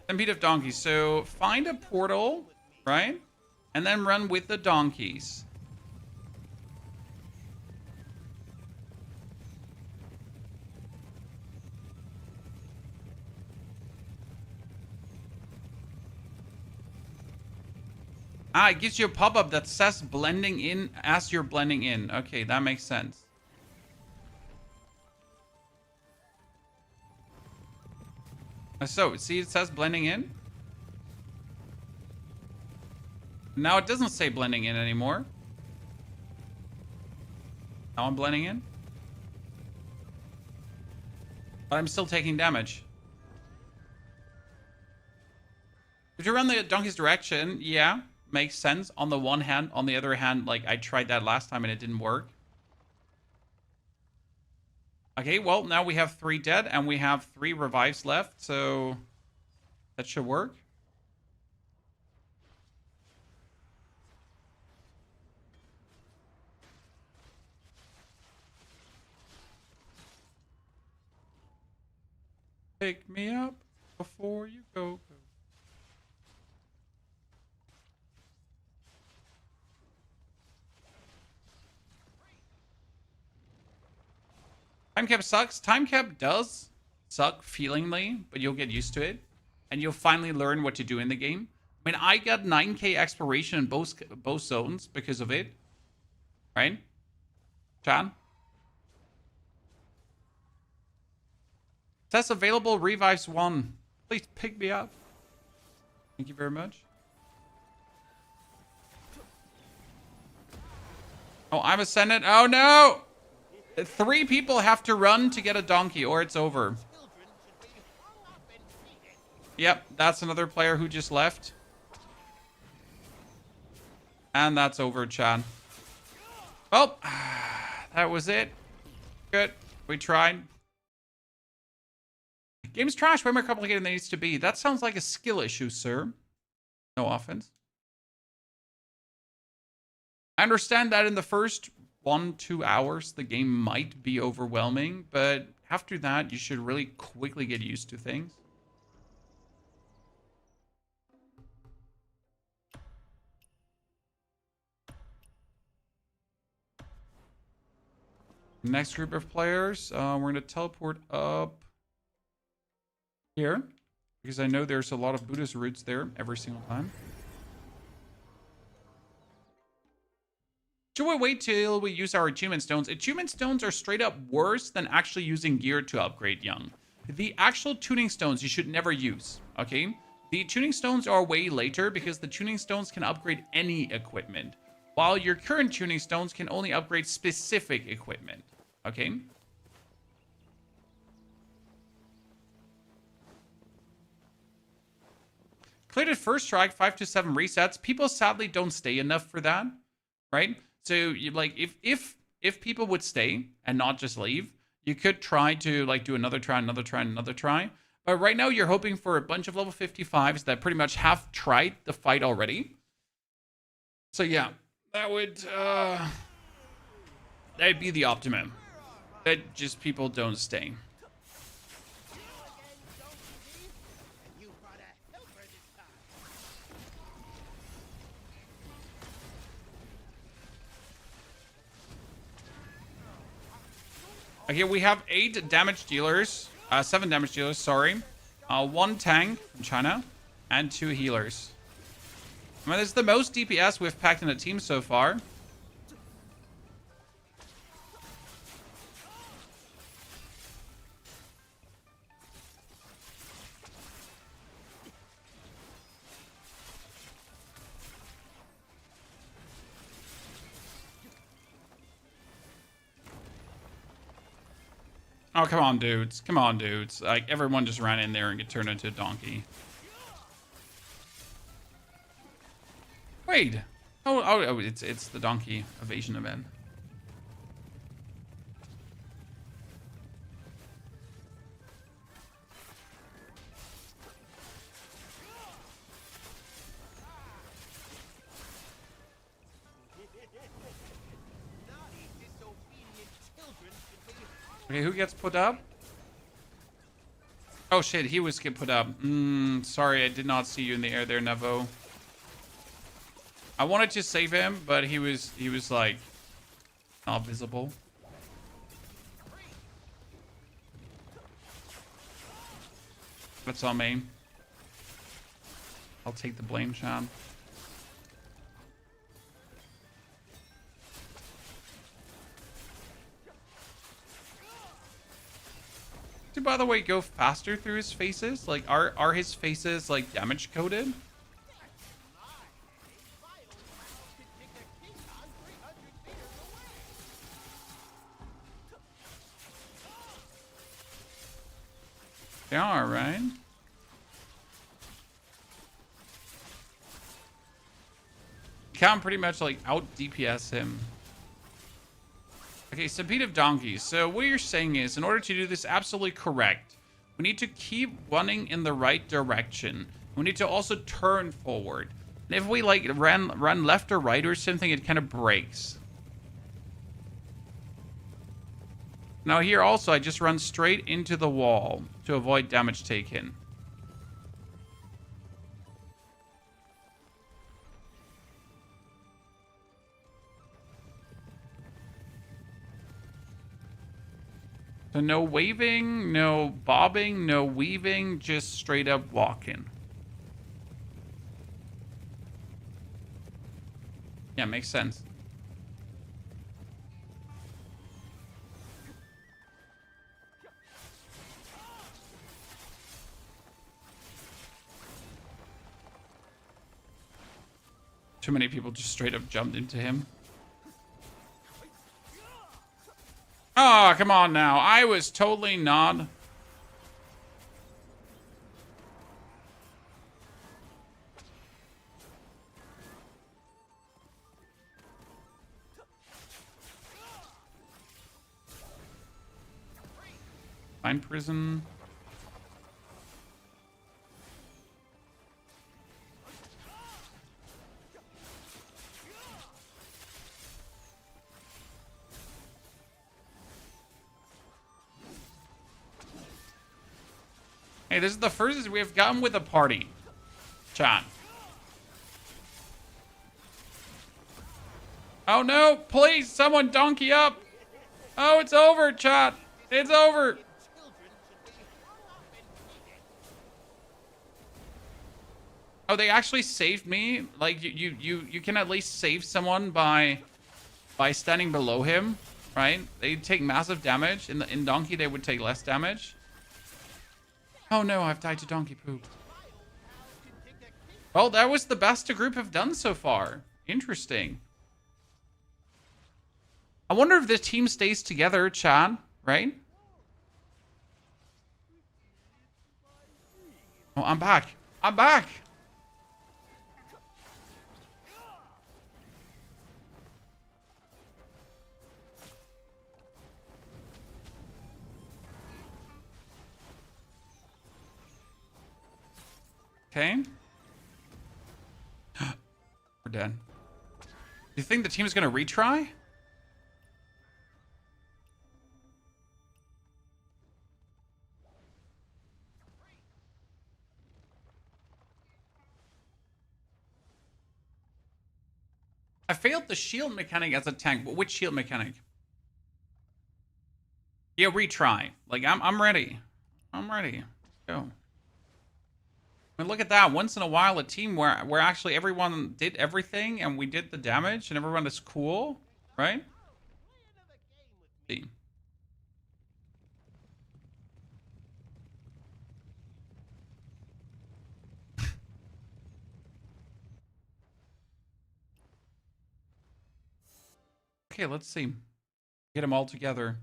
Stampede of donkeys. So find a portal, right? And then run with the donkeys. Ah, it gives you a pop-up that says blending in as you're blending in. Okay, that makes sense. So, see, it says blending in. Now it doesn't say blending in anymore. Now I'm blending in. But I'm still taking damage. If you run the donkey's direction, yeah, makes sense. On the one hand, on the other hand, like I tried that last time and it didn't work. Okay, well, now we have 3 dead and we have 3 revives left, so that should work. Pick me up before you go. Time cap sucks. Time cap does suck feelingly, but you'll get used to it. And you'll finally learn what to do in the game. I mean, I got 9k exploration in both zones because of it. Right? Chan? Says available revives 1. Please pick me up. Thank you very much. Oh, I'm ascendant. Oh, no! 3 people have to run to get a donkey, or it's over. Yep, that's another player who just left. And that's over, Chan. Well, that was it. Good. We tried. Game's trash. Way more complicated than it needs to be. That sounds like a skill issue, sir. No offense. I understand that in the first 1-2 hours, the game might be overwhelming, but after that, you should really quickly get used to things. Next group of players, we're going to teleport up here, because I know there's a lot of Buddhist roots there every single time. Should we wait till we use our achievement stones? Achievement stones are straight up worse than actually using gear to upgrade Young. The actual tuning stones you should never use, okay? The tuning stones are way later because the tuning stones can upgrade any equipment, while your current tuning stones can only upgrade specific equipment, okay? Cleared at first strike, 5 to 7 resets. People sadly don't stay enough for that, right? So you like if people would stay and not just leave, you could try to like do another try, another try, another try. But right now you're hoping for a bunch of level 55s that pretty much have tried the fight already. So yeah, that'd be the optimum. That just people don't stay. Okay, we have 8 damage dealers, 7 damage dealers, sorry. 1 tank from China, and 2 healers. I mean, this is the most DPS we've packed in a team so far. Oh, come on, dudes. Come on, dudes. Like, everyone just ran in there and get turned into a donkey. Wait. Oh, it's the donkey evasion event. Okay, who gets put up? Oh shit, he was get put up. Sorry, I did not see you in the air there, Nevo. I wanted to save him, but he was like not visible. That's on me. I'll take the blame, Sean. To, by the way, go faster through his faces? Like, are his faces, like, damage coded? They are, right? Can pretty much, like, out DPS him. Okay, Stampede of Donkeys. So what you're saying is, in order to do this absolutely correct, we need to keep running in the right direction. We need to also turn forward. And if we like run left or right or something, it kind of breaks. Now here also, I just run straight into the wall to avoid damage taken. So no waving, no bobbing, no weaving, just straight up walking. Yeah, makes sense. Too many people just straight up jumped into him. Oh, come on now. I was totally not. Find prison. Hey, this is the first we have gotten with a party. Chat. Oh no, please, someone donkey up. Oh, it's over, chat. It's over. Oh, they actually saved me. Like you can at least save someone by standing below him, right? They take massive damage. In Donkey, they would take less damage. Oh no, I've died to donkey poop. Well, that was the best the group have done so far. Interesting. I wonder if the team stays together, Chad, right? Oh, I'm back. I'm back. Okay. We're dead. Do you think the team is going to retry? I failed the shield mechanic as a tank, but which shield mechanic? Yeah, retry. Like, I'm ready. I'm ready. Let's go. I mean, look at that. Once in a while, a team where actually everyone did everything and we did the damage and everyone is cool, right? See. Okay, let's see. Get them all together.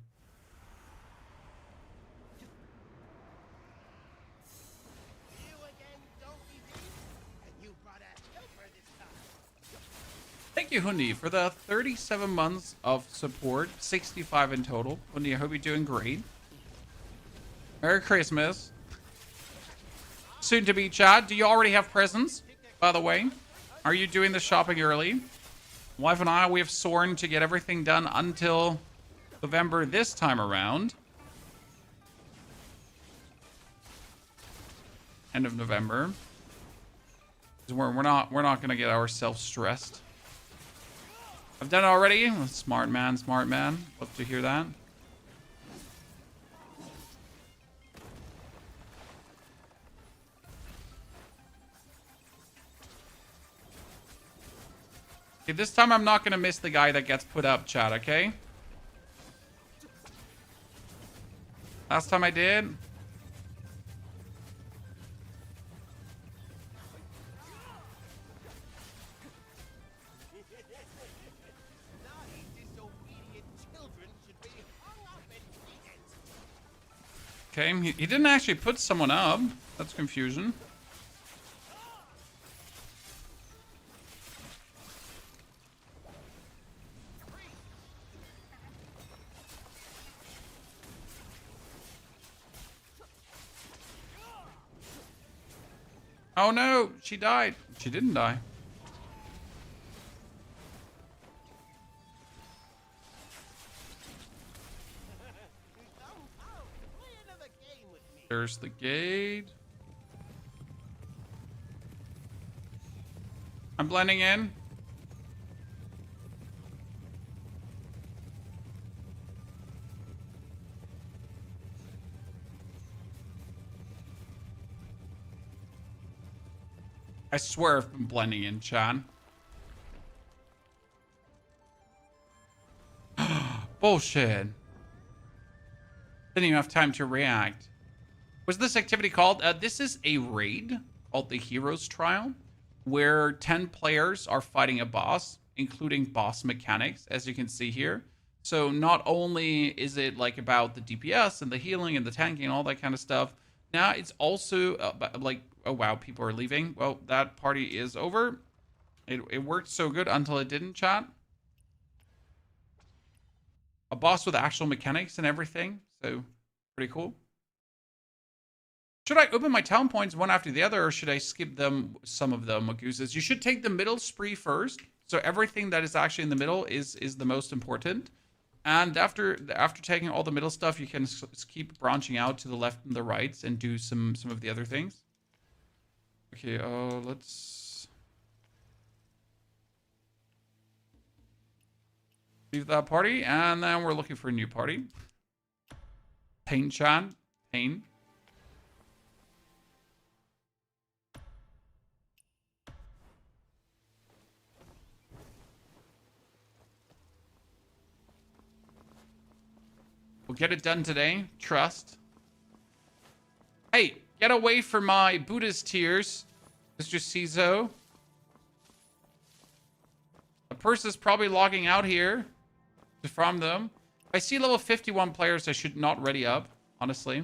Thank you, Hundi, for the 37 months of support. 65 in total. Hundi, I hope you're doing great. Merry Christmas. Soon to be, Chad. Do you already have presents, by the way? Are you doing the shopping early? Wife and I, we have sworn to get everything done until November this time around. End of November. We're not gonna get ourselves stressed. I've done it already. Smart man, smart man. Love to hear that. Okay, this time I'm not gonna miss the guy that gets put up, chat, okay? Last time I did. Okay, he didn't actually put someone up. That's confusion. Oh no, she died. She didn't die. There's the gate. I'm blending in. I swear I've been blending in, Chan. Bullshit. Didn't even have time to react. What's this activity called? This is a raid called the Heroes Trial, where 10 players are fighting a boss, including boss mechanics, as you can see here. So not only is it like about the DPS and the healing and the tanking and all that kind of stuff, now it's also like, oh wow, people are leaving. Well, that party is over. It worked so good until it didn't, chat. A boss with actual mechanics and everything. So pretty cool. Should I open my town points one after the other, or should I skip them, some of them, Magooses? You should take the middle spree first. So everything that is actually in the middle is the most important. And after taking all the middle stuff, you can keep branching out to the left and the right and do some of the other things. Okay, let's leave that party, and then we're looking for a new party. Pain Chan. Pain. We'll get it done today. Trust. Hey, get away from my Buddhist tears, Mr. Cizo. A person is probably logging out here to farm them. I see level 51 players I should not ready up, honestly.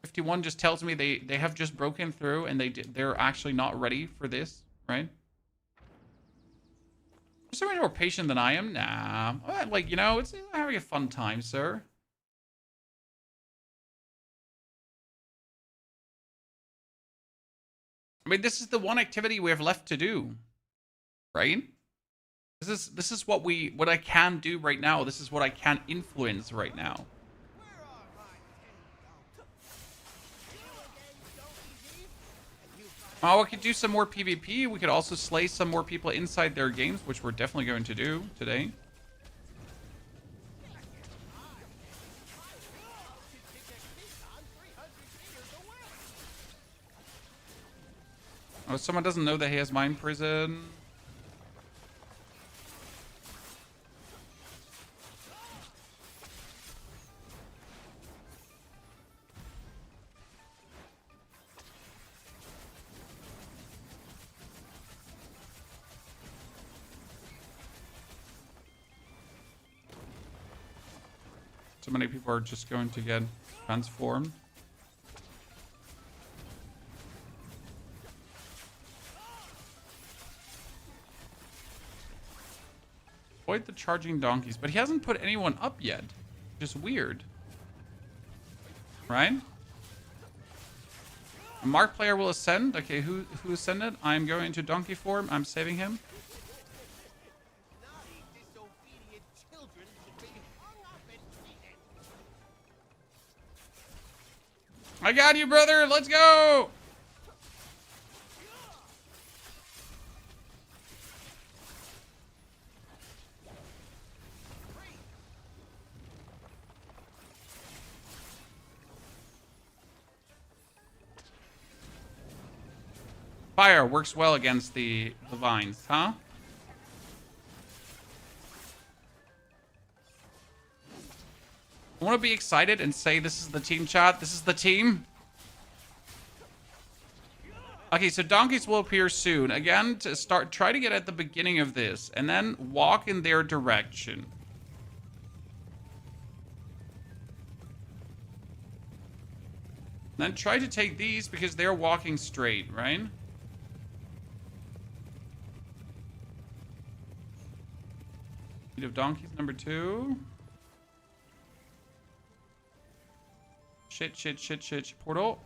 51 just tells me they have just broken through and they're actually not ready for this, right? You're so much more patient than I am? Nah. Like, you know, it's having a fun time, sir. I mean, this is the one activity we have left to do, right? This is what I can do right now. This is what I can influence right now. Oh, we could do some more PvP. We could also slay some more people inside their games, which we're definitely going to do today. Oh, someone doesn't know that he has Mind Prison. So many people are just going to get transformed. Avoid the charging donkeys, but he hasn't put anyone up yet. Just weird. Right? A Mark player will ascend. Okay, who ascended? I'm going into donkey form. I'm saving him. I got you, brother. Let's go. Fire works well against the vines, huh? I want to be excited and say this is the team, chat. This is the team. Okay, so donkeys will appear soon. Again, to start, try to get at the beginning of this and then walk in their direction. Then try to take these because they're walking straight, right? Speed of donkeys, number 2. Shit. Portal.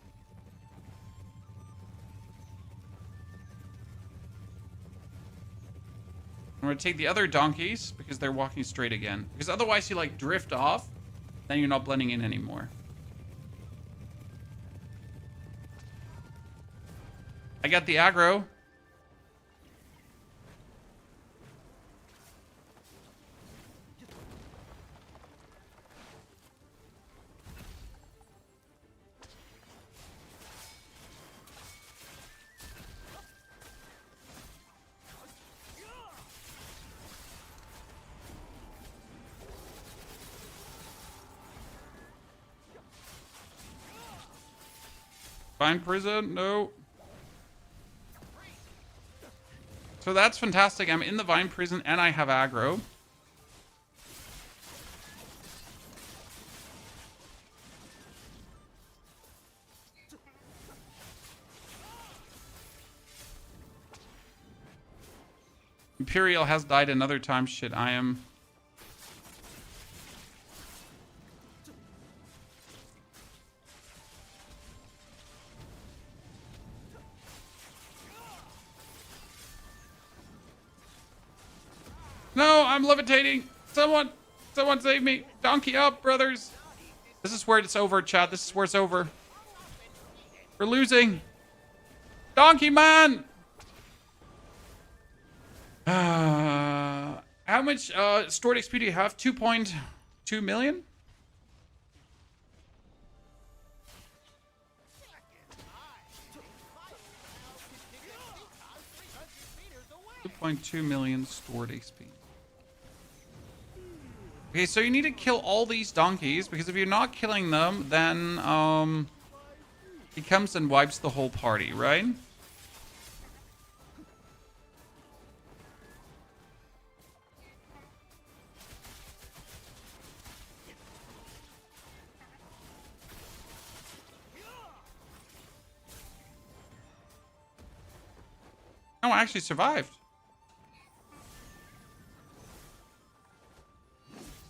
I'm gonna take the other donkeys because they're walking straight again. Because otherwise you like drift off, then you're not blending in anymore. I got the aggro. Find prison? No. So that's fantastic. I'm in the Vine Prison and I have aggro. Imperial has died another time. Shit, I am... No, I'm levitating. Someone save me. Donkey up, brothers. This is where it's over, chat. This is where it's over. We're losing. Donkey man. How much stored XP do you have? 2.2 million? $2.2 million stored XP. Okay, so you need to kill all these donkeys, because if you're not killing them, then he comes and wipes the whole party, right? Oh, I actually survived.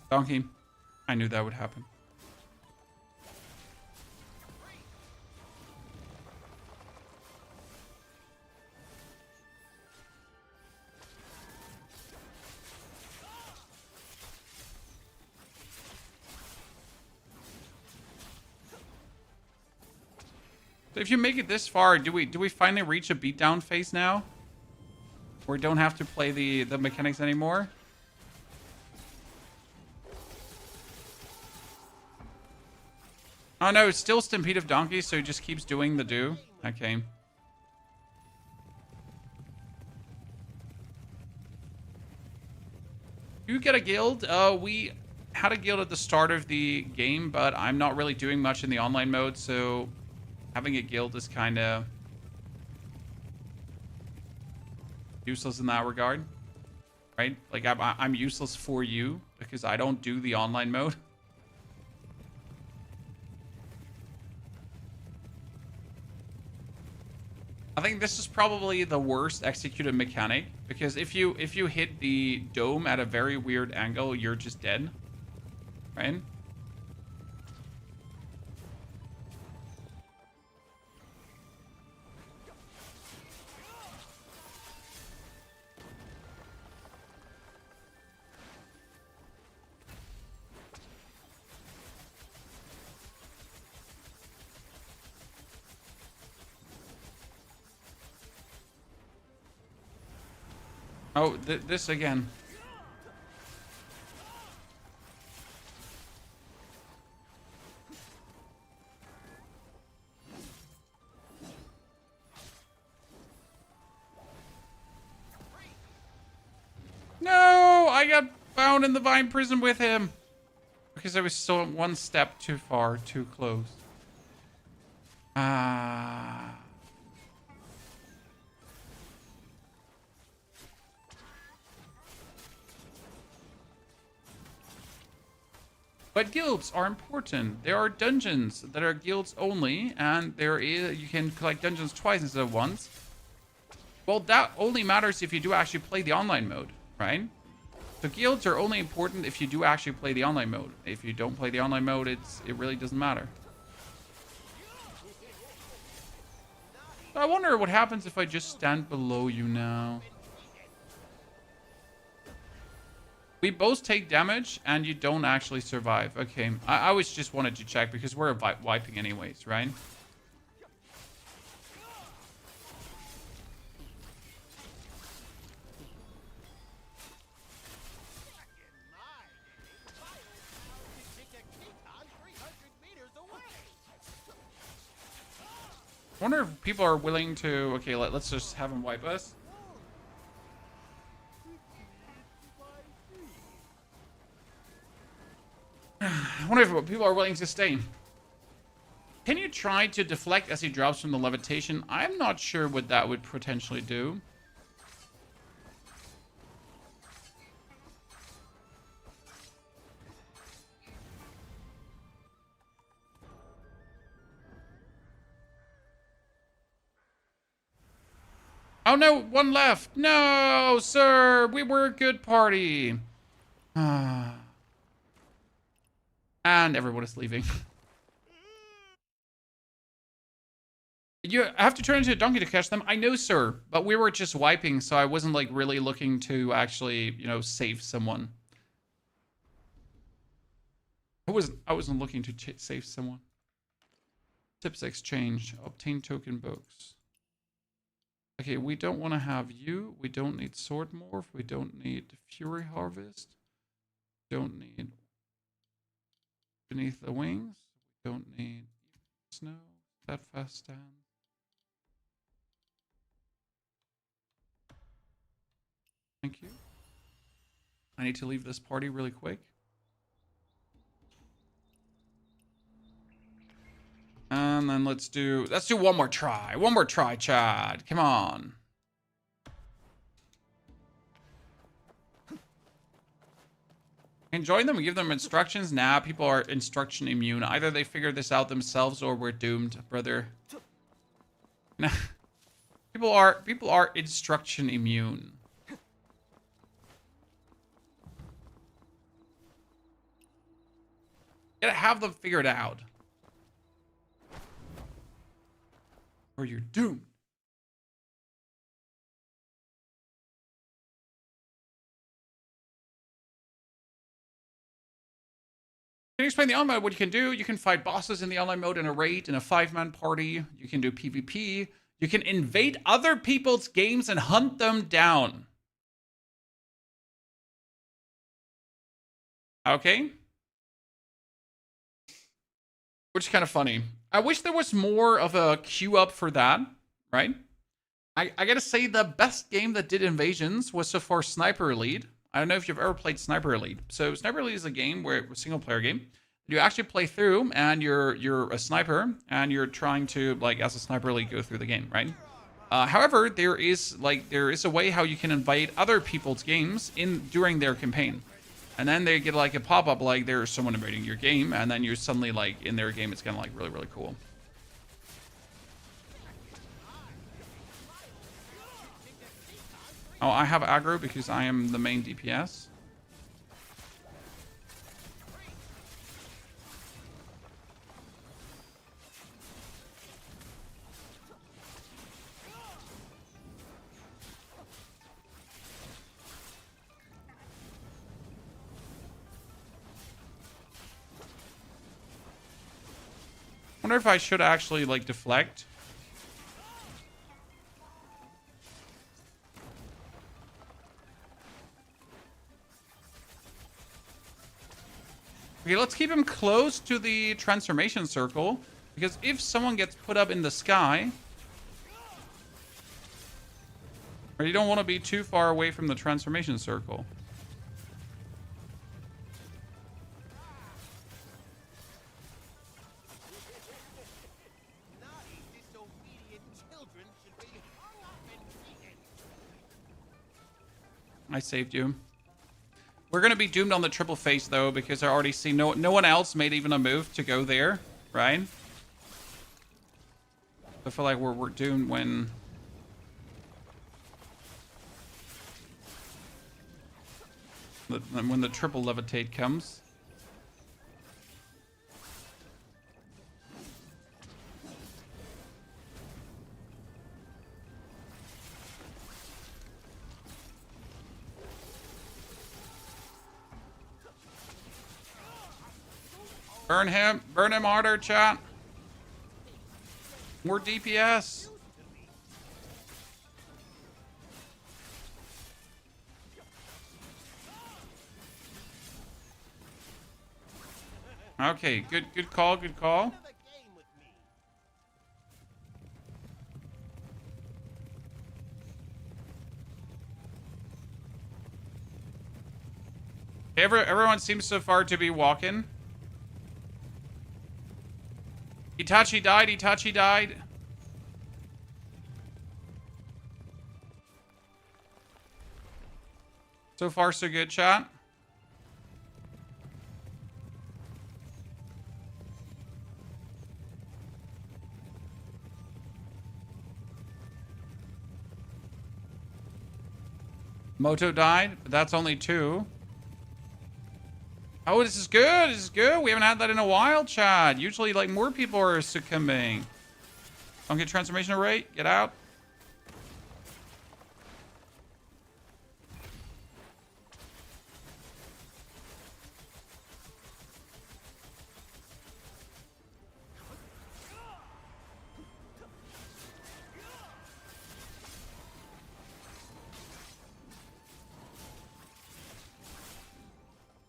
Donkey. I knew that would happen. So if you make it this far, do we finally reach a beatdown phase now? Where we don't have to play the mechanics anymore? Oh no, it's still Stampede of Donkeys, so he just keeps doing the do. Okay. You get a guild. We had a guild at the start of the game, but I'm not really doing much in the online mode, so having a guild is kind of useless in that regard, right? Like I'm useless for you because I don't do the online mode. I think this is probably the worst executed mechanic, because if you hit the dome at a very weird angle, you're just dead, right? Oh, this again. No, I got found in the Vine Prison with him because I was so one step too far, too close. Ah. But guilds are important. There are dungeons that are guilds only, and you can collect dungeons twice instead of once. Well, that only matters if you do actually play the online mode, right? So guilds are only important if you do actually play the online mode. If you don't play the online mode, it really doesn't matter. So I wonder what happens if I just stand below you now. We both take damage, and you don't actually survive. Okay, I always just wanted to check, because we're wiping anyways, right? I wonder if people are willing to... Okay, let's just have them wipe us. I wonder if people are willing to stay. Can you try to deflect as he drops from the levitation? I'm not sure what that would potentially do. Oh no, one left. No, sir. We were a good party. And everyone is leaving. You have to turn into a donkey to catch them. I know, sir, but we were just wiping, so I wasn't like really looking to actually, save someone. I wasn't looking to save someone. Tips exchange. Obtain token books. Okay, we don't want to have you. We don't need sword morph. We don't need fury harvest. Don't need beneath the wings. We don't need snow. That fast stand. Thank you. I need to leave this party really quick. And then let's do one more try. One more try, Chad. Come on. And join them and give them instructions. Nah, people are instruction immune. Either they figure this out themselves or we're doomed, brother. Nah. People are instruction immune. You gotta have them figured out. Or you're doomed. Can you explain the online mode? What you can do? You can fight bosses in the online mode in a raid, in a 5-man party. You can do PvP. You can invade other people's games and hunt them down. Okay. Which is kind of funny. I wish there was more of a queue up for that, right? I gotta say the best game that did invasions was so far Sniper Elite. I don't know if you've ever played Sniper Elite. So Sniper Elite is a game where it's a single player game. You actually play through and you're a sniper and you're trying to, like, as a Sniper Elite, go through the game, right? However, there is a way how you can invade other people's games during their campaign. And then they get like a pop-up like there's someone invading your game, and then you're suddenly like in their game. It's kind of like really, really cool. Oh, I have aggro because I am the main DPS. I wonder if I should actually like deflect. Okay, let's keep him close to the transformation circle, because if someone gets put up in the sky, or you don't want to be too far away from the transformation circle. I saved you. We're going to be doomed on the triple face, though, because I already see no one else made even a move to go there, right? I feel like we're doomed when... when the triple levitate comes. Burn him harder, chat. More DPS. Okay, good call, good call. Everyone seems so far to be walking. Itachi died. So far, so good, chat. Moto died, but that's only 2. Oh, this is good. This is good. We haven't had that in a while, Chad. Usually, like, more people are succumbing. Don't get transformation rate. Get out.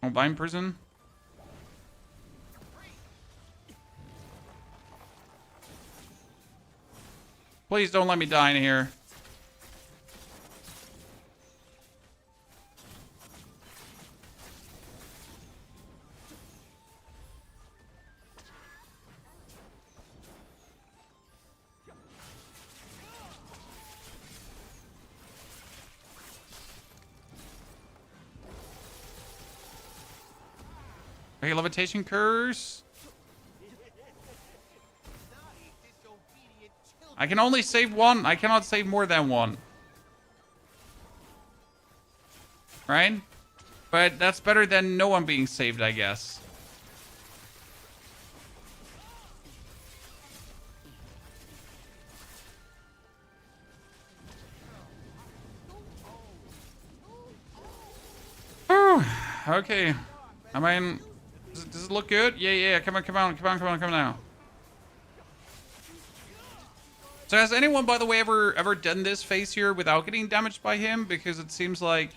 Oh, bind prison. Please don't let me die in here. Okay, levitation curse. I can only save 1. I cannot save more than 1. Right? But that's better than no one being saved, I guess. Whew. Okay. I mean, does it look good? Yeah. Come on now. So has anyone, by the way, ever done this phase here without getting damaged by him? Because it seems like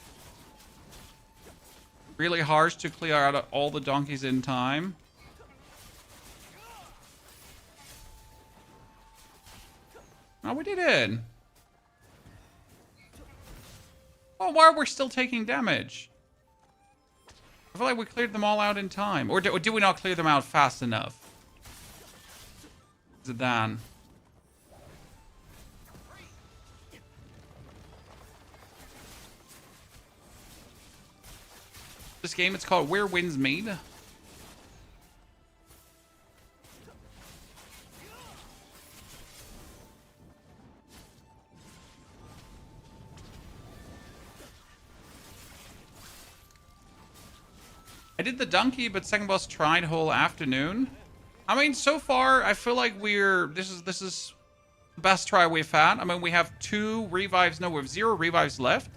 really harsh to clear out all the donkeys in time. Oh, we did it. Well, why are we still taking damage? I feel like we cleared them all out in time. Or did we not clear them out fast enough? Zidane. This game, it's called Where Winds Meet. I did the donkey, but second boss tried whole afternoon. I mean, so far, I feel like this is the best try we've had. I mean, we have 2 revives. No, we have 0 revives left.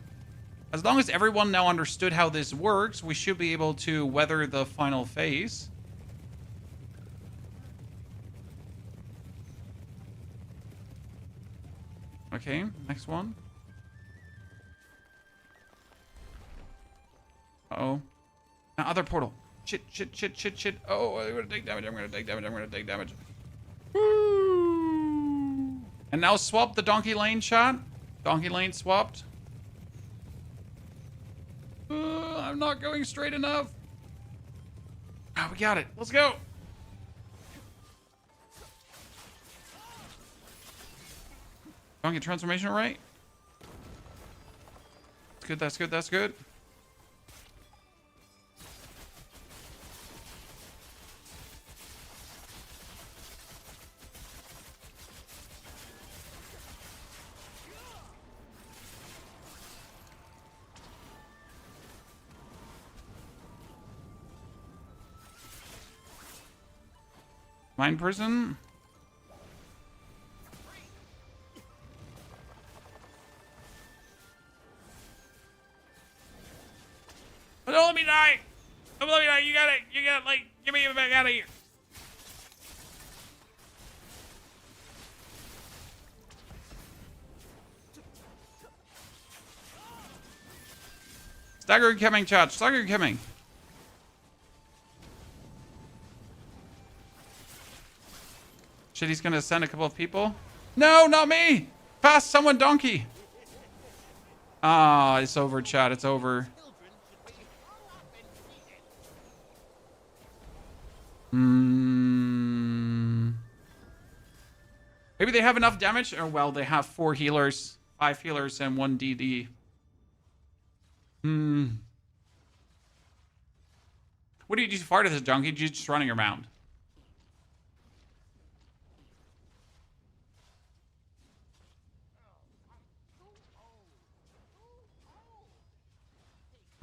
As long as everyone now understood how this works, we should be able to weather the final phase. Okay, next one. Uh-oh. Now, other portal. Shit. Oh, I'm gonna take damage. Woo! And now swap the donkey lane shot. Donkey lane swapped. I'm not going straight enough. Oh, we got it. Let's go. Donkey transformation right. That's good. Mind prison. Oh, don't let me die. Don't let me die. You got it. Like, get me back out of here. Stagger incoming, chat. Stagger incoming. Shit, he's gonna send a couple of people. No, not me! Fast, someone, donkey! Ah, it's over, chat. It's over. Maybe they have enough damage? Or, well, they have 4 healers, 5 healers, and 1 DD. What do you do far to this donkey? You're just running around.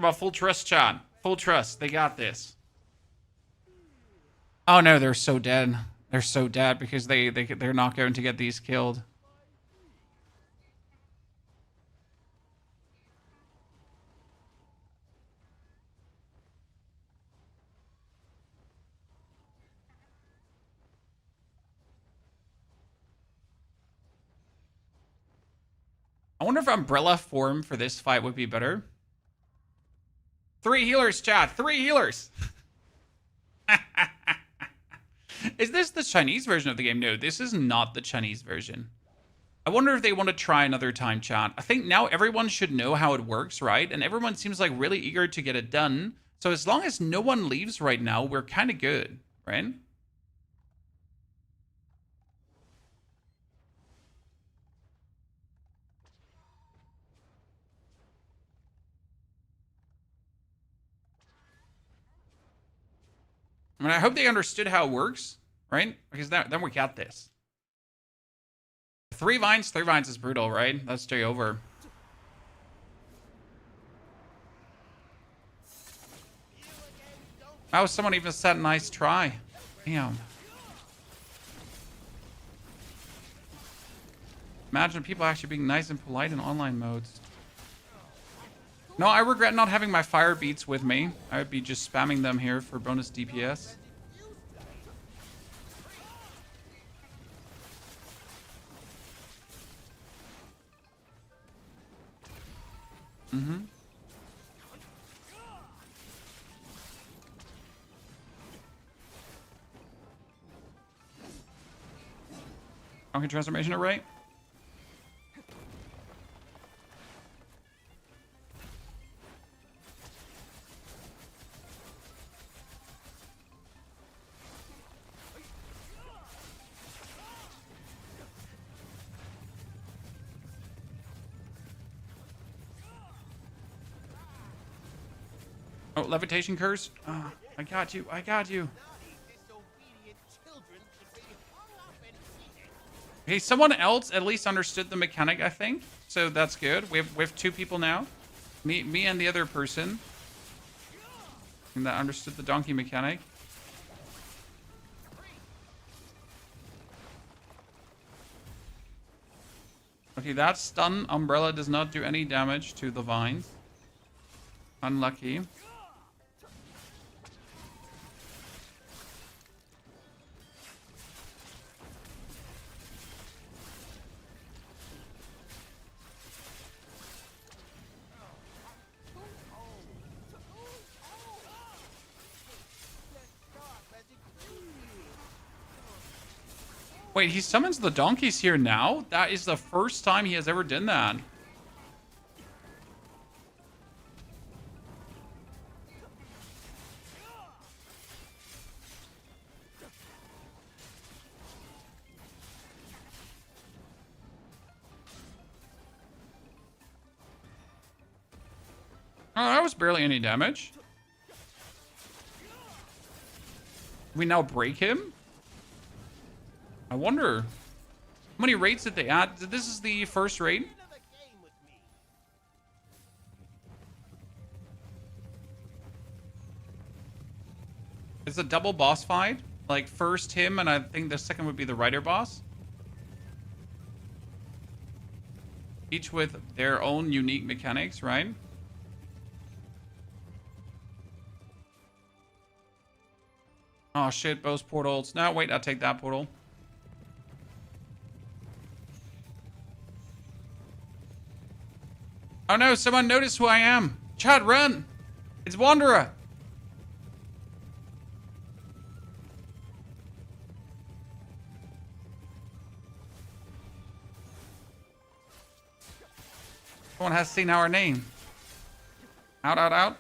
Come on, full trust, chat. Full trust. They got this. Oh no, they're so dead. They're so dead because they're not going to get these killed. I wonder if Umbrella form for this fight would be better. 3 healers, chat. 3 healers. Is this the Chinese version of the game? No, this is not the Chinese version. I wonder if they want to try another time, chat. I think now everyone should know how it works, right? And everyone seems like really eager to get it done. So as long as no one leaves right now, we're kind of good, right? I mean, I hope they understood how it works, right? Because then we got this. 3 vines is brutal, right? Let's stay over. Oh, someone even said nice try. Damn. Imagine people actually being nice and polite in online modes. No, I regret not having my fire beats with me. I would be just spamming them here for bonus DPS. Mm-hmm. Okay, transformation array. Oh, levitation curse. Oh, I got you. I got you. Okay, someone else at least understood the mechanic, I think. So that's good. We have 2 people now. Me and the other person. And that understood the donkey mechanic. Okay, that stun umbrella does not do any damage to the vines. Unlucky. Wait, he summons the donkeys here now? That is the first time he has ever done that. Oh, that was barely any damage. We now break him? I wonder. How many raids did they add? This is the first raid? It's a double boss fight. Like, first him, and I think the second would be the rider boss. Each with their own unique mechanics, right? Oh shit, both portals. No, wait, I'll take that portal. Oh no, someone noticed who I am. Chad, run! It's Wanderer! Someone has seen our name. Out, out, out.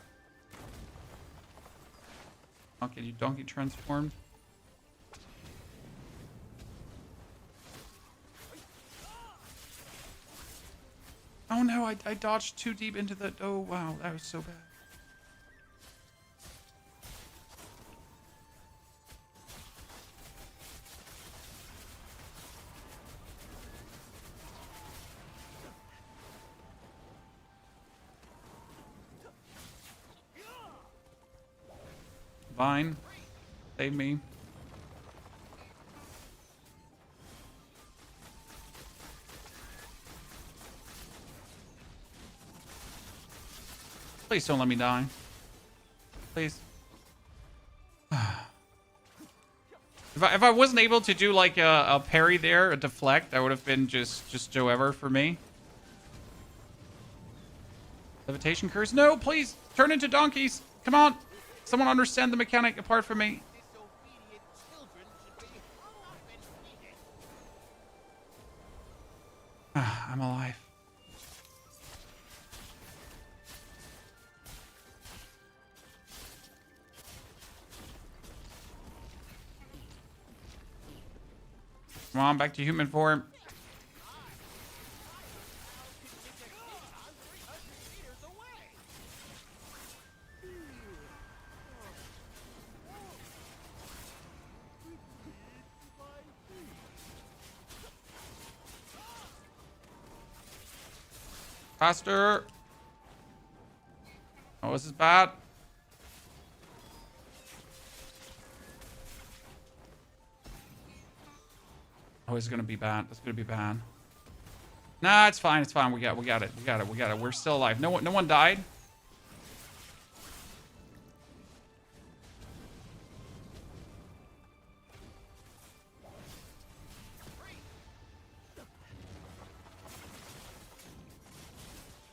Okay, you donkey transformed. Oh no, I dodged too deep into the... Oh wow, that was so bad. Fine. Save me. Please don't let me die. Please. If I wasn't able to do like a parry there, a deflect, that would have been just Joe Ever for me. Levitation curse. No, please turn into donkeys. Come on. Someone understand the mechanic apart from me. I'm alive. Come on, back to human form. Faster. Oh, this is bad. Oh, it's gonna be bad. It's gonna be bad. Nah, it's fine. It's fine. We got it. We got it. We're still alive. No one died.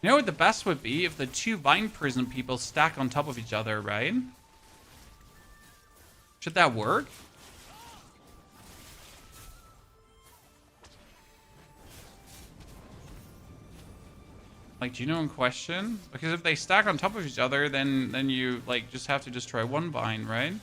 You know what the best would be? If the two Vine Prison people stack on top of each other, right? Should that work? Like, do you know in question? Because if they stack on top of each other, then you, like, just have to destroy one Vine, right?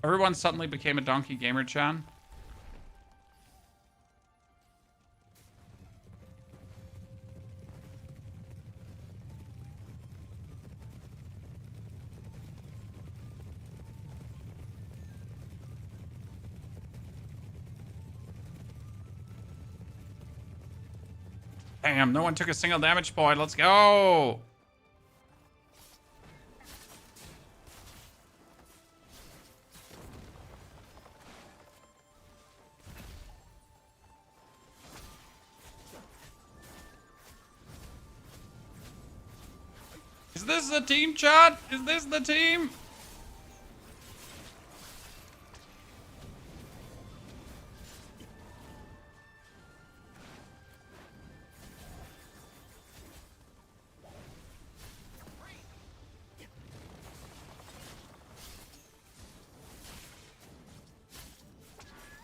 Everyone suddenly became a donkey gamer, Chan. Damn, no one took a single damage point. Let's go. Is this the team, chat? Is this the team?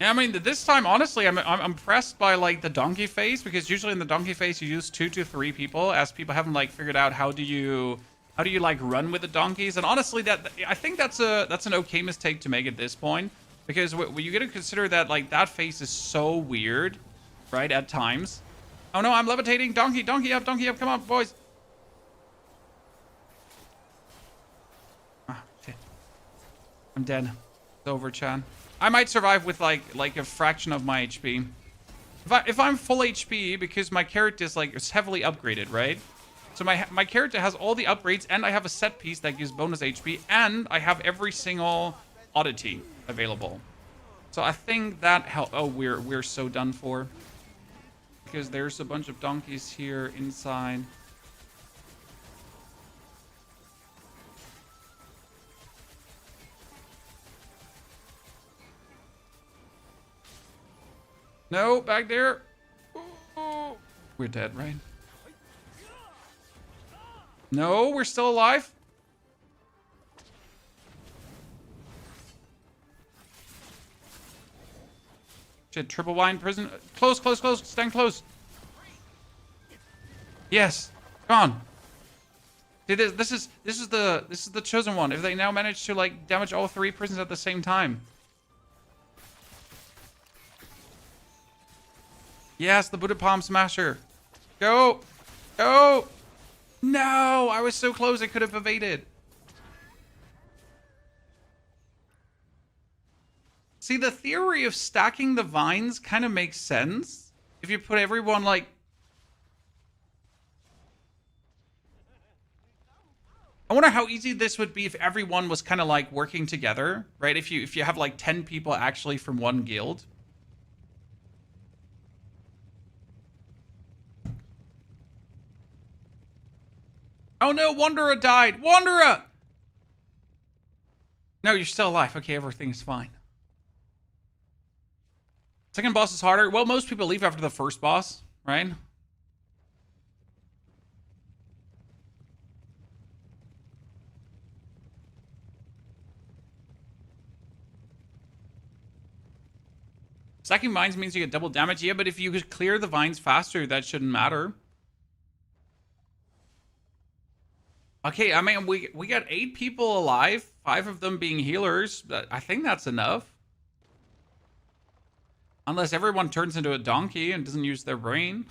Yeah, I mean, this time, honestly, I'm impressed by, like, the donkey face, because usually in the donkey face, you use 2 to 3 people, as people haven't, like, figured out how do you, like, run with the donkeys. And honestly, I think that's an okay mistake to make at this point, because you got to consider that, like, that face is so weird, right, at times. Oh, no, I'm levitating. Donkey up, come on, boys. Ah, shit. I'm dead. It's over, Chan. I might survive with like a fraction of my HP. If I'm full HP, because my character is heavily upgraded, right? So my character has all the upgrades, and I have a set piece that gives bonus HP, and I have every single oddity available. So I think that help. Oh, we're so done for, because there's a bunch of donkeys here inside. No, back there. Ooh. We're dead, right? No, we're still alive. Shit, triple wine prison. Close. Stand close. Yes. Come on. See, this is the chosen one. If they now manage to like damage all 3 prisons at the same time. Yes, the Buddha Palm Smasher. Go. Go. No, I was so close I could have evaded. See, the theory of stacking the vines kind of makes sense. If you put everyone like... I wonder how easy this would be if everyone was kind of like working together, right? If you have like 10 people actually from one guild. Oh no, Wanderer died. Wanderer! No, you're still alive. Okay, everything's fine. Second boss is harder. Well, most people leave after the first boss, right? Stacking vines means you get double damage. Yeah, but if you could clear the vines faster, that shouldn't matter. Okay, I mean, we got 8 people alive, 5 of them being healers. I think that's enough. Unless everyone turns into a donkey and doesn't use their brain.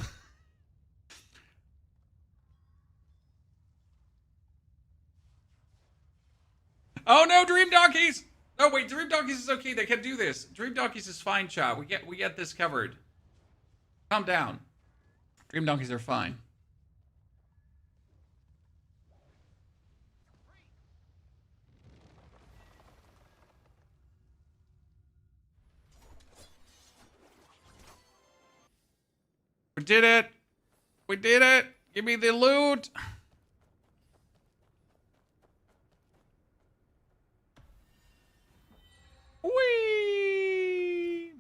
Oh no, Dream Donkeys! Oh wait, Dream Donkeys is okay. They can do this. Dream Donkeys is fine, chat. We get this covered. Calm down. Dream Donkeys are fine. We did it. We did it. Give me the loot. Whee!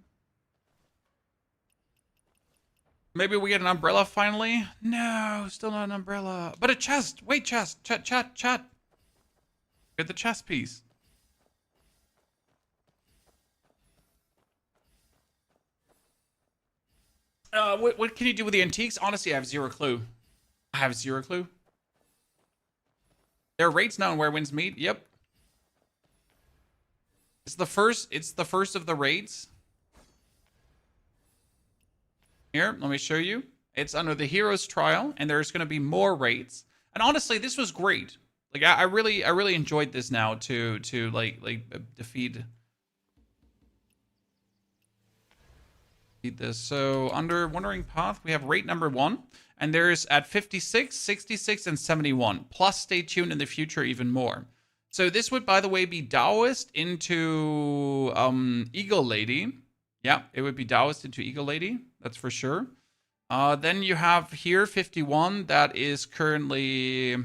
Maybe we get an umbrella finally? No, still not an umbrella. But a chest. Wait, chest. Chat. Get the chest piece. What can you do with the antiques? Honestly, I have zero clue. There are raids now in Where Winds Meet. Yep. It's the first of the raids. Here, let me show you. It's under the Hero's Trial, and there's going to be more raids. And honestly, this was great. Like I really enjoyed this now to defeat this. So under Wandering Path, we have raid number 1, and there's at 56, 66, and 71. Plus, stay tuned in the future even more. So this would, by the way, be Taoist into Eagle Lady. Yeah, it would be Taoist into Eagle Lady. That's for sure. Then you have here 51. That is currently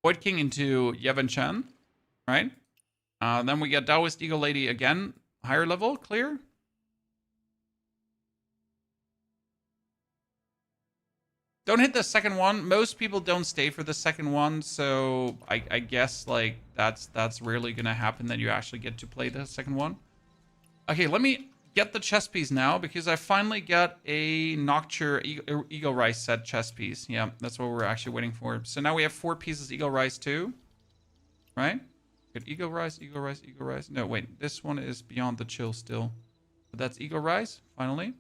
Void King into Yevon Chen, right? Then we get Taoist Eagle Lady again, higher level, clear. Don't hit the second one. Most people don't stay for the second one, so I guess like that's rarely gonna happen that you actually get to play the second one. Okay, let me get the chess piece now because I finally got a Nocture Eagle Rise set chess piece. Yeah, that's what we're actually waiting for. So now we have 4 pieces Eagle Rise 2, right? Good, Eagle Rise. No, wait, this one is Beyond the Chill still. But that's Eagle Rise, finally.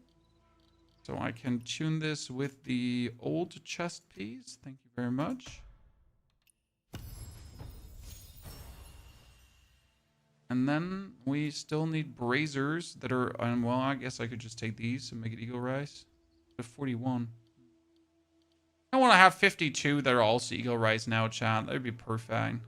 So I can tune this with the old chest piece. Thank you very much. And then we still need braziers that are, well, I guess I could just take these and make it Eagle Rise. 41. I want to have 52 that are also Eagle Rise now, chat. That would be perfect.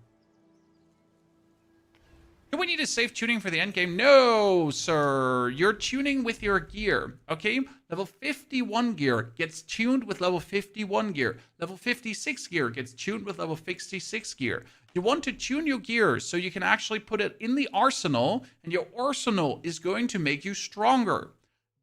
Do we need a safe tuning for the end game? No, sir. You're tuning with your gear, okay? Level 51 gear gets tuned with level 51 gear. Level 56 gear gets tuned with level 56 gear. You want to tune your gear so you can actually put it in the arsenal, and your arsenal is going to make you stronger.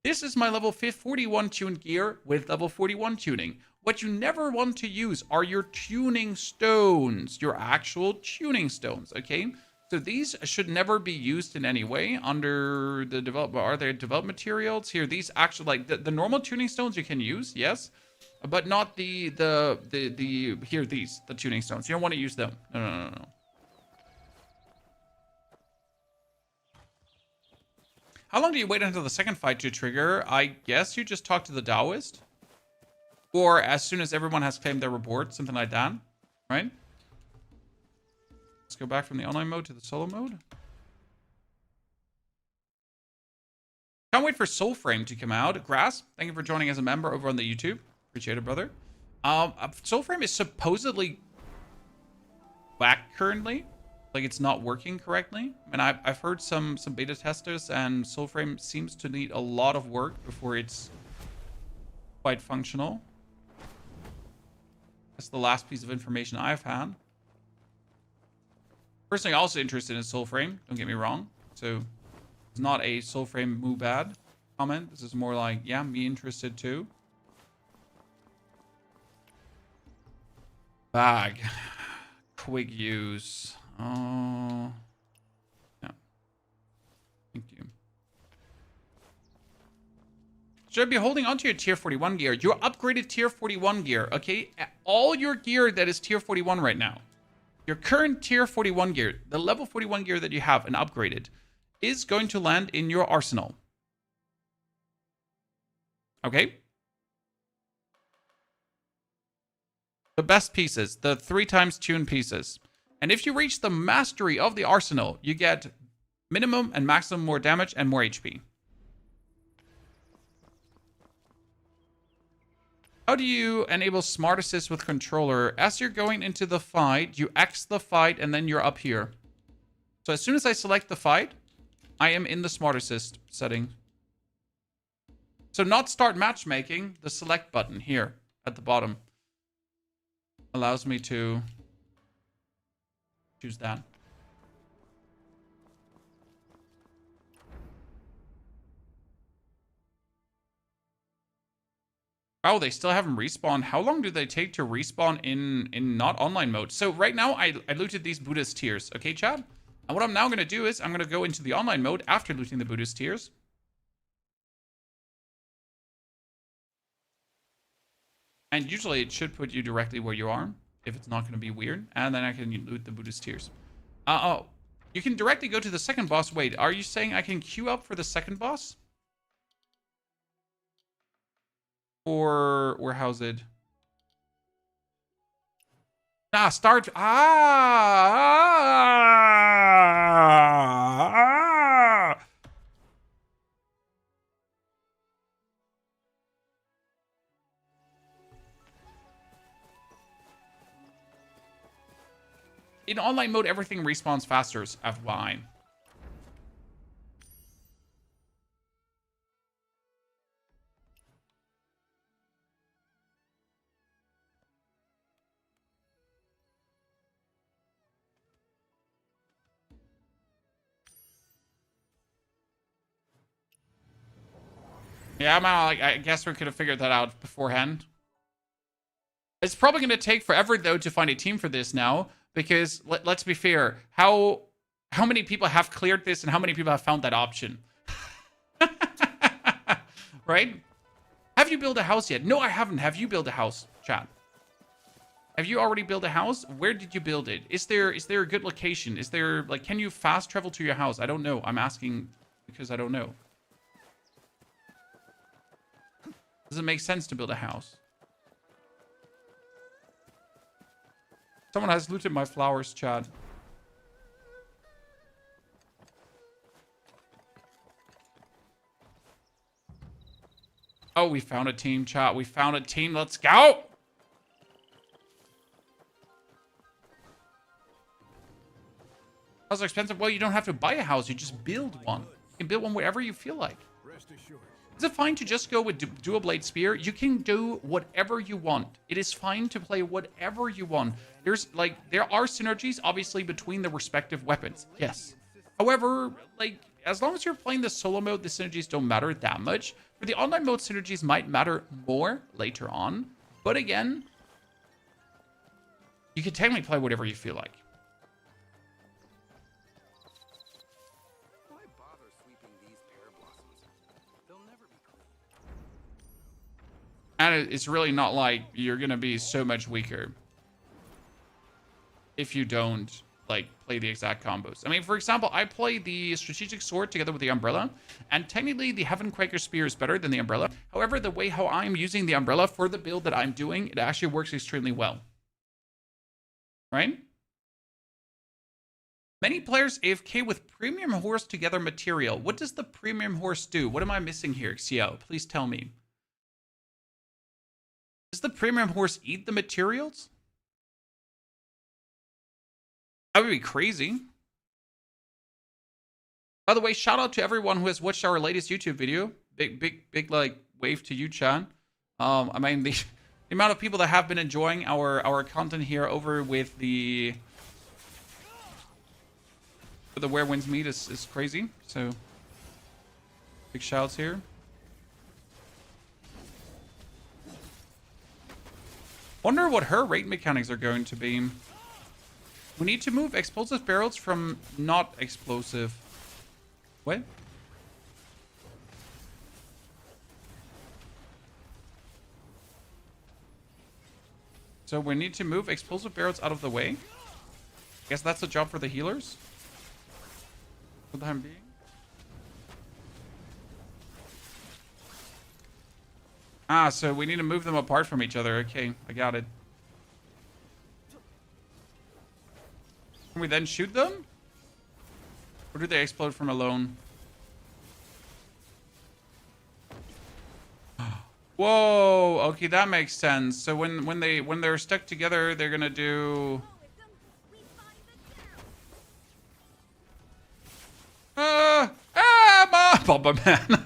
This is my level 41 tuned gear with level 41 tuning. What you never want to use are your tuning stones, your actual tuning stones, okay? So these should never be used in any way under the development. Are there development materials here? These actually, like the normal tuning stones you can use, yes, but not the tuning stones. You don't want to use them. No. How long do you wait until the second fight to trigger? I guess you just talk to the Taoist. Or as soon as everyone has claimed their reward, something like that. Right? Let's go back from the online mode to the solo mode. Can't wait for Soulframe to come out. Grass, thank you for joining as a member over on the YouTube. Appreciate it, brother. Soulframe is supposedly back currently. Like it's not working correctly. I mean, I've heard some beta testers, and Soulframe seems to need a lot of work before it's quite functional. That's the last piece of information I've had. Personally, also interested in Soulframe. Don't get me wrong. So it's not a Soulframe moo bad comment. This is more like, yeah, me interested too. Bag. Quick use. Oh. Yeah. Thank you. Should I be holding onto your tier 41 gear? Your upgraded tier 41 gear, okay? All your gear that is tier 41 right now. Your current tier 41 gear, the level 41 gear that you have and upgraded, is going to land in your arsenal. Okay? The best pieces, the 3 times tune pieces. And if you reach the mastery of the arsenal, you get minimum and maximum more damage and more HP. How do you enable smart assist with controller? As you're going into the fight, you X the fight and then you're up here. So as soon as I select the fight, I am in the smart assist setting. So not start matchmaking, the select button here at the bottom allows me to choose that. Oh, they still haven't respawned. How long do they take to respawn in not online mode? So right now, I looted these Buddhist tears. Okay, chat? And what I'm now going to do is I'm going to go into the online mode after looting the Buddhist tears. And usually it should put you directly where you are, if it's not going to be weird. And then I can loot the Buddhist tears. Oh, you can directly go to the second boss. Wait, are you saying I can queue up for the second boss? Or how's it? Ah, start. In online mode, everything respawns faster, FYI. Yeah, I guess we could have figured that out beforehand. It's probably going to take forever, though, to find a team for this now. Because, let's be fair, how many people have cleared this and how many people have found that option? Right? Have you built a house yet? No, I haven't. Have you built a house, chat? Have you already built a house? Where did you build it? Is there a good location? Is there, like, can you fast travel to your house? I don't know. I'm asking because I don't know. Does it make sense to build a house? Someone has looted my flowers, chat. Oh, we found a team, chat. We found a team. Let's go! How's it expensive? Well, you don't have to buy a house. You just build one. You can build one wherever you feel like. Rest assured. Is it fine to just go with dual blade spear? You can do whatever you want. It is fine to play whatever you want. There are synergies, obviously, between the respective weapons. Yes. However, like, as long as you're playing the solo mode, the synergies don't matter that much. For the online mode, synergies might matter more later on. But again, you can technically play whatever you feel like. Why bother sweeping these pear blossoms? They'll never be clean. And it's really not like you're going to be so much weaker if you don't like play the exact combos. I mean, for example, I play the strategic sword together with the umbrella, and technically the Heaven Quaker spear is better than the umbrella. However, the way how I'm using the umbrella for the build that I'm doing, it actually works extremely well. Right? Many players AFK with premium horse to gather material. What does the premium horse do? What am I missing here, Xiao? Please tell me. Does the premium horse eat the materials? That would be crazy. By the way, shout out to everyone who has watched our latest YouTube video. Big like wave to you, Chan. I mean the amount of people that have been enjoying our content here over with the Where Winds Meet is crazy. So big shouts here. Wonder what her rate mechanics are going to be. We need to move explosive barrels from not explosive. What? So we need to move explosive barrels out of the way. Guess that's a job for the healers. For the time being. Ah, so we need to move them apart from each other. Okay, I got it. Can we then shoot them? Or do they explode from alone? Whoa, okay, that makes sense. So when they're stuck together, they're gonna do Bomba Man.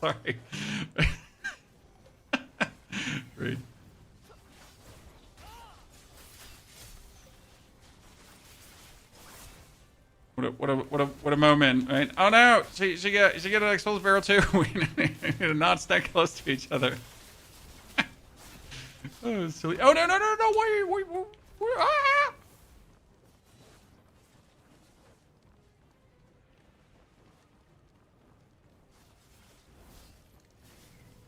Sorry. Right. What a moment, right? Oh no, she get an explosive barrel too. We need to not stand close to each other. Oh, silly. Oh no, why ah!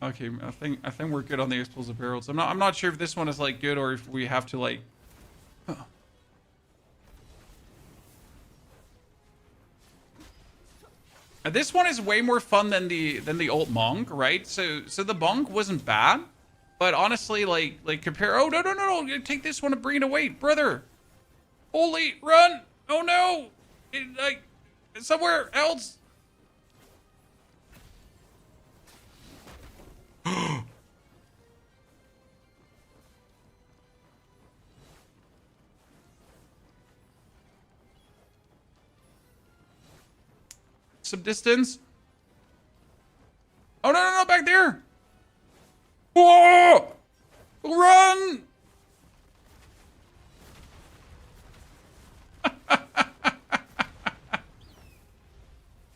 Okay, I think we're good on the explosive barrels. I'm not sure if this one is like good or if we have to like. This one is way more fun than the old monk, right? So the monk wasn't bad, but honestly, like compare. Oh no! Take this one and bring it away, brother. Holy, run! Oh no! Like somewhere else. Some distance. Oh no, back there. Whoa! Run!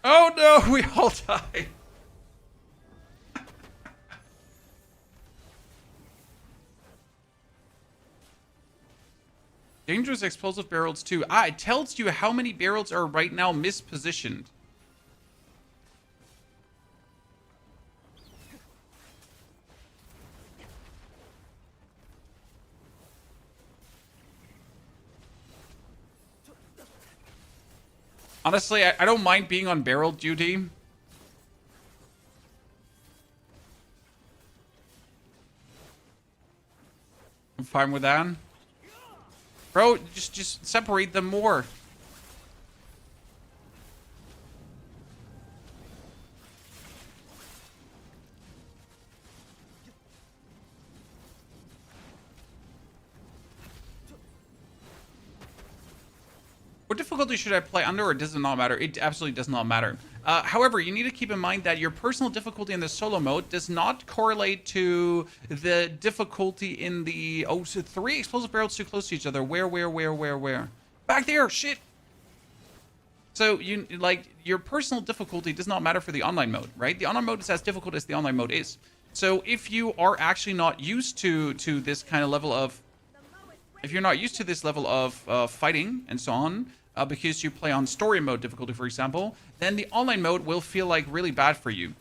Oh no, we all died. Dangerous explosive barrels too. Ah, it tells you how many barrels are right now mispositioned. Honestly, I don't mind being on barrel duty. I'm fine with that. Bro, just separate them more. What difficulty should I play under, or does it not matter? It absolutely does not matter. However, you need to keep in mind that your personal difficulty in the solo mode does not correlate to the difficulty in the... Oh, so 3 explosive barrels too close to each other. Where? Back there, shit! So, your personal difficulty does not matter for the online mode, right? The online mode is as difficult as the online mode is. So, if you are actually not used to this kind of level of... If you're not used to this level of fighting and so on, because you play on story mode difficulty, for example, then the online mode will feel like really bad for you.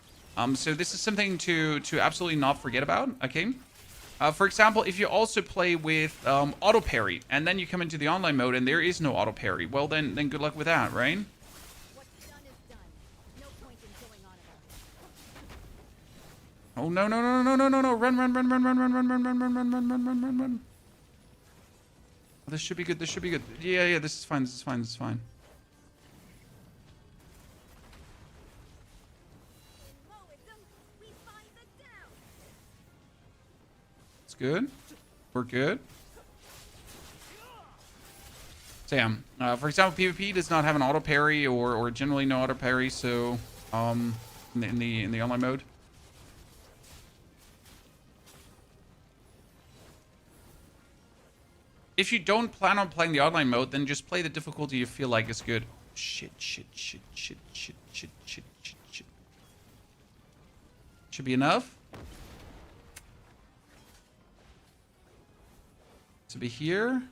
So this is something to absolutely not forget about, okay? For example, if you also play with auto parry, and then you come into the online mode and there is no auto parry, well then good luck with that, right? What's done is done. No point in going on about it. Oh no no no no no no no! Run run run run run run run run run run run run run run run run! This should be good. This should be good. Yeah yeah. This is fine. This is fine. This is fine. It's good. We're good. So yeah, for example, PvP does not have an auto parry or generally no auto parry. So in the online mode. If you don't plan on playing the online mode, then just play the difficulty you feel like is good. Shit, shit, shit, shit, shit, shit, shit, shit, shit. Should be enough. To be here.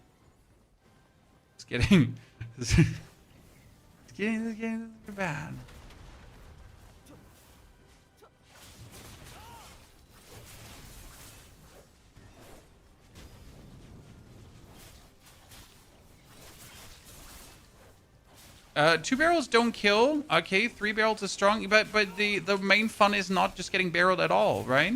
It's getting... it's getting bad. Two barrels don't kill. Okay, 3 barrels is strong, but the main fun is not just getting barreled at all, right?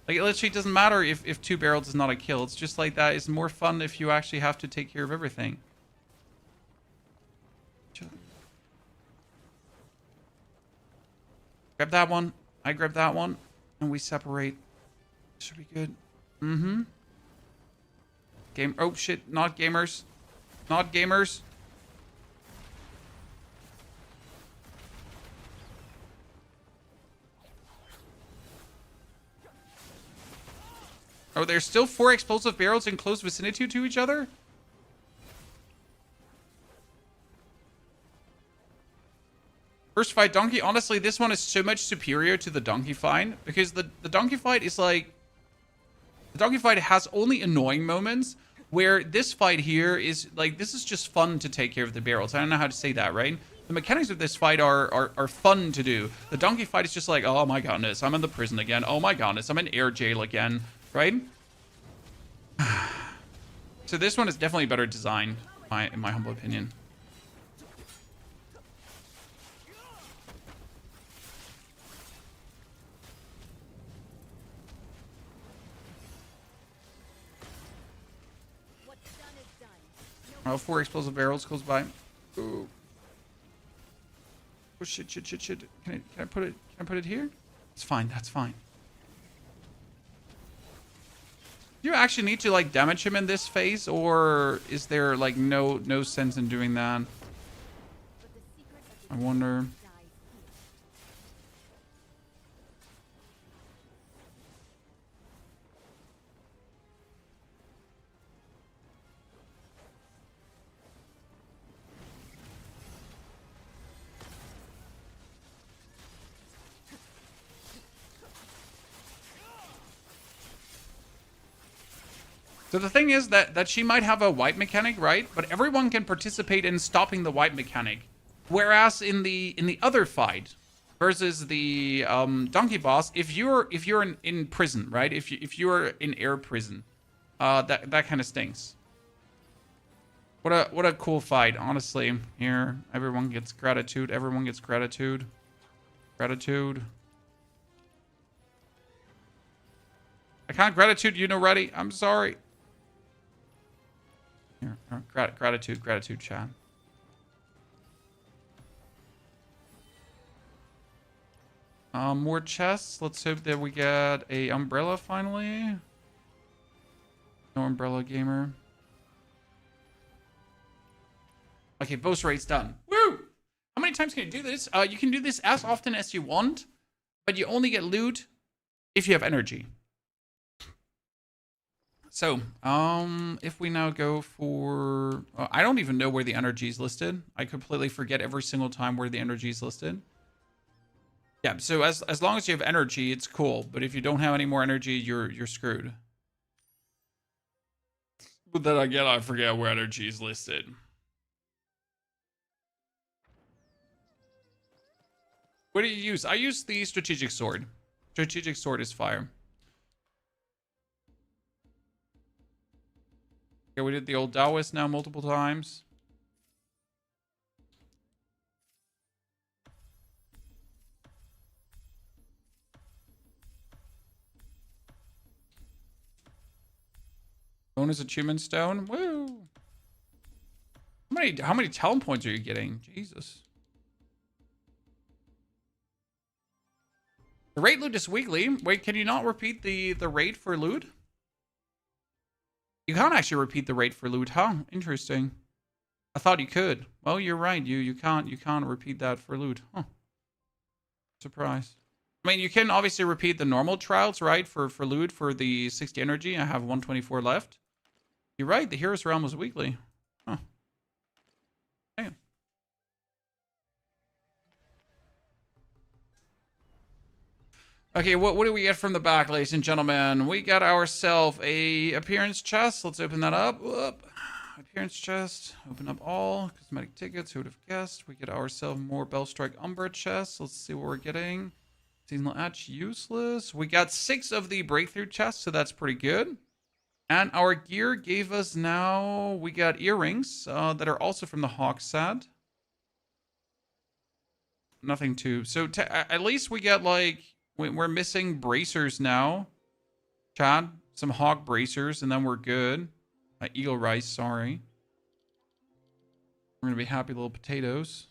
Like, it literally doesn't matter if 2 barrels is not a kill. It's just like that. It's more fun if you actually have to take care of everything. Grab that one. I grab that one. And we separate. Should be good. Mm-hmm. Game. Oh, shit. Not gamers. Not gamers. Oh, there's still 4 explosive barrels in close vicinity to each other? First fight, donkey. Honestly, this one is so much superior to the donkey fight. Because the donkey fight is like... The donkey fight has only annoying moments. Where this fight here is like... This is just fun to take care of the barrels. I don't know how to say that, right? The mechanics of this fight are fun to do. The donkey fight is just like... Oh my goodness, I'm in the prison again. Oh my goodness, I'm in air jail again. Right? So this one is definitely better designed, in my humble opinion. What's done is done. No Oh, 4 explosive barrels close by. Ooh. Oh shit, shit, shit, shit. Can I put it? Can I put it here? It's fine. That's fine. Do you actually need to like damage him in this phase, or is there like no sense in doing that? but the secret of I the wonder. dies here. So the thing is that she might have a wipe mechanic, right? But everyone can participate in stopping the wipe mechanic. Whereas in the other fight versus the donkey boss, if you're in prison, right? If you're in air prison, that kind of stinks. What a cool fight, honestly. Here, everyone gets gratitude. Everyone gets gratitude. Gratitude. I can't gratitude you, no ready. I'm sorry. Here, gratitude, chat. More chests. Let's hope that we get a umbrella finally. No umbrella gamer. Okay, boss rate's done. Woo! How many times can you do this? You can do this as often as you want, but you only get loot if you have energy. So, if we now go for... I don't even know where the energy is listed. I completely forget every single time where the energy is listed. Yeah, so as long as you have energy, it's cool. But if you don't have any more energy, you're screwed. But then again, I forget where energy is listed. What do you use? I use the strategic sword. Strategic sword is fire. Okay, we did the old Taoist now multiple times. Bonus achievement stone. Woo! How many talent points are you getting? Jesus. The raid loot is weekly. Wait, can you not repeat the raid for loot? You can't actually repeat the raid for loot, huh? Interesting. I thought you could. Well, you're right. You can't repeat that for loot. Huh. Surprise. I mean, you can obviously repeat the normal trials, right? For loot for the 60 energy. I have 124 left. You're right. The Hero's Realm was weekly. Huh. Damn. Okay, what do we get from the back, ladies and gentlemen? We got ourselves a appearance chest. Let's open that up. Whoop. Appearance chest. Open up all. Cosmetic tickets. Who would have guessed? We get ourselves more Bellstrike Umbra chests. Let's see what we're getting. Seasonal Etch. Useless. We got 6 of the breakthrough chests, so that's pretty good. And our gear gave us now... We got earrings that are also from the Hawk set. Nothing too... So at least we get like... We're missing bracers now. Chad, some hawk bracers, and then we're good. Eagle rice, sorry. We're gonna be happy little potatoes.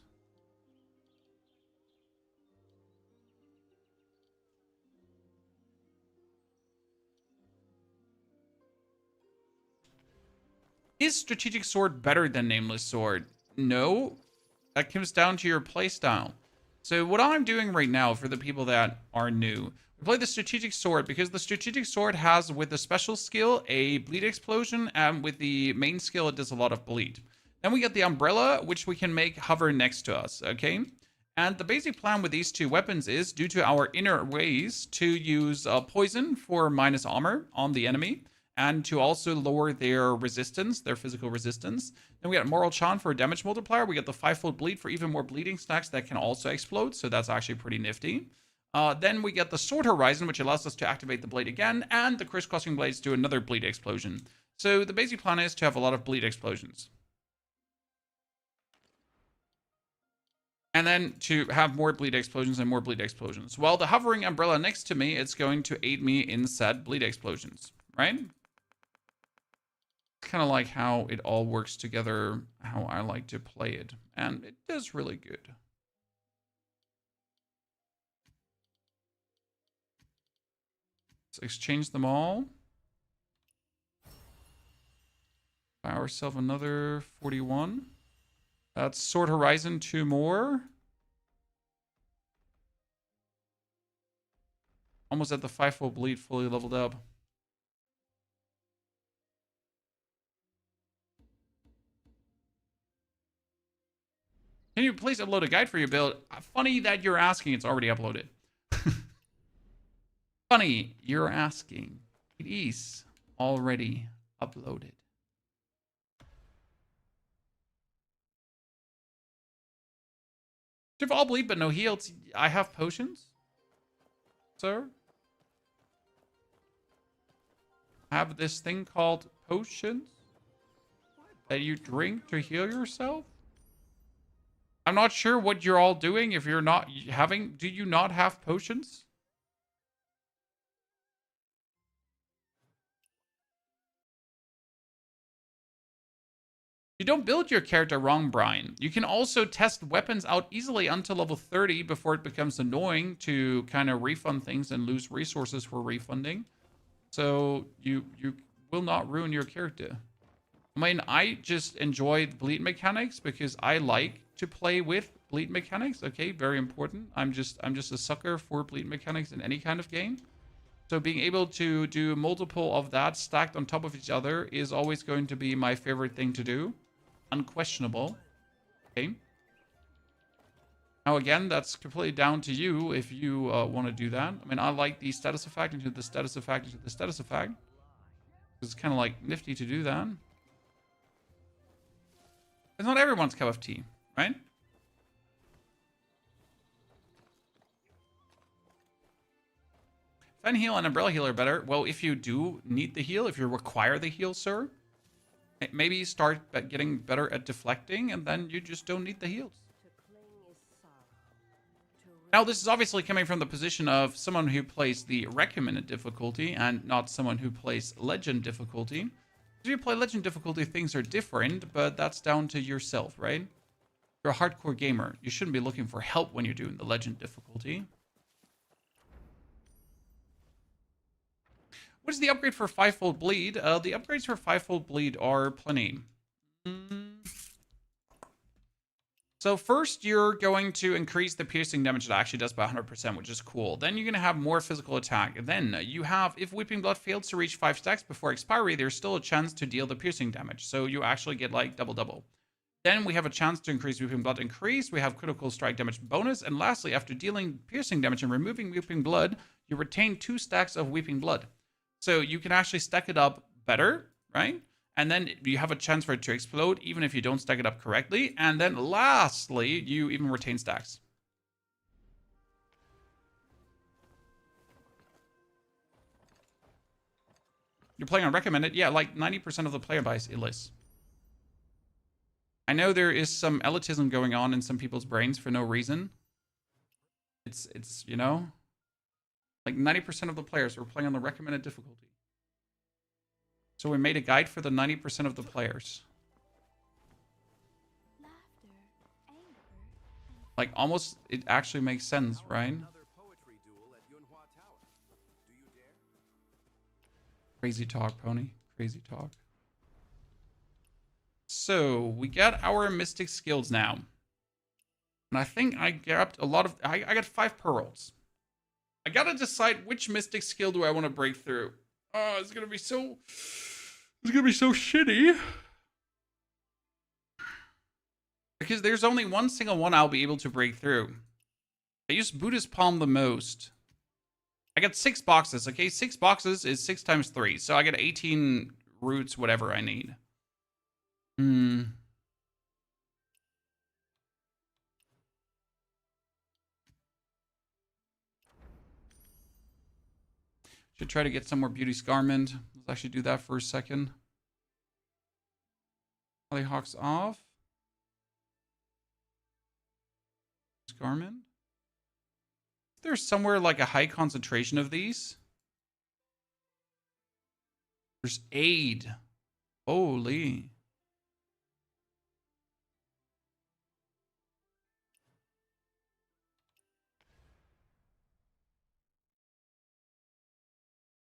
Is strategic sword better than nameless sword? No. That comes down to your playstyle. So what I'm doing right now for the people that are new, we play the strategic sword because the strategic sword has with the special skill a bleed explosion, and with the main skill it does a lot of bleed. Then we get the umbrella, which we can make hover next to us, okay? And the basic plan with these two weapons is, due to our inner ways, to use poison for minus armor on the enemy, and to also lower their resistance, their physical resistance. Then we got Moral Charm for a damage multiplier. We got the 5-fold bleed for even more bleeding stacks that can also explode, so that's actually pretty nifty. Then we get the Sword Horizon, which allows us to activate the blade again, and the crisscrossing blades do another bleed explosion. So the basic plan is to have a lot of bleed explosions. And then to have more bleed explosions and more bleed explosions. While the hovering umbrella next to me, it's going to aid me in said bleed explosions, right? Kind of like how it all works together, how I like to play it, and it does really good. Let's exchange them all. Buy ourselves another 41. That's Sword Horizon, 2 more. Almost at the 5-fold bleed, fully leveled up. Can you please upload a guide for your build? Funny that you're asking. It's already uploaded. Funny you're asking. It is already uploaded. You have all bleed but no heals. I have potions, sir. I have this thing called potions that you drink to heal yourself. I'm not sure what you're all doing if you're not having... Do you not have potions? You don't build your character wrong, Brian. You can also test weapons out easily until level 30 before it becomes annoying to kind of refund things and lose resources for refunding. So you will not ruin your character. I mean, I just enjoy bleed mechanics because I like to play with bleed mechanics. Okay, very important. I'm just a sucker for bleed mechanics in any kind of game. So being able to do multiple of that stacked on top of each other is always going to be my favorite thing to do. Unquestionable. Okay. Now again, that's completely down to you if you want to do that. I mean, I like the status effect into the status effect into the status effect. It's kind of like nifty to do that. It's not everyone's cup of tea, right? Fen heal and umbrella heal are better. Well, if you do need the heal, if you require the heal, sir, Maybe start getting better at deflecting, and then you just don't need the heals. Now, this is obviously coming from the position of someone who plays the recommended difficulty and not someone who plays legend difficulty. If you play legend difficulty, things are different, but that's down to yourself, right? You're a hardcore gamer. You shouldn't be looking for help when you're doing the legend difficulty. What is the upgrade for 5-fold bleed? The upgrades for 5-fold bleed are plenty. So first, you're going to increase the piercing damage that actually does by 100%, which is cool. Then you're going to have more physical attack. Then you have, if Weeping Blood fails to reach 5 stacks before expiry, there's still a chance to deal the piercing damage. So you actually get like double. Then we have a chance to increase Weeping Blood increase. We have critical strike damage bonus. And lastly, after dealing piercing damage and removing Weeping Blood, you retain 2 stacks of Weeping Blood. So you can actually stack it up better, right? And then you have a chance for it to explode, even if you don't stack it up correctly. And then lastly, you even retain stacks. You're playing on recommended? Yeah, like 90% of the player buys Illis. I know there is some elitism going on in some people's brains for no reason. It's you know, like 90% of the players were playing on the recommended difficulty. So we made a guide for the 90% of the players. Laughter, anger, and Like almost, it actually makes sense, right? Another poetry duel at Yunhua Tower. Do you dare? Crazy talk, Pony. Crazy talk. So we got our mystic skills now. And I think I grabbed a lot of, I got 5 pearls. I gotta decide which mystic skill do I want to break through. Oh, it's gonna be so shitty. Because there's only one single one I'll be able to break through. I use Buddhist Palm the most. I got 6 boxes, okay? 6 boxes is 6 times 3. So I get 18 roots, whatever I need. Should try to get some more Beauty Scarmond. Let's actually do that for a second. Hollyhock's off. Scarmond. There's somewhere like a high concentration of these. There's Aid. Holy.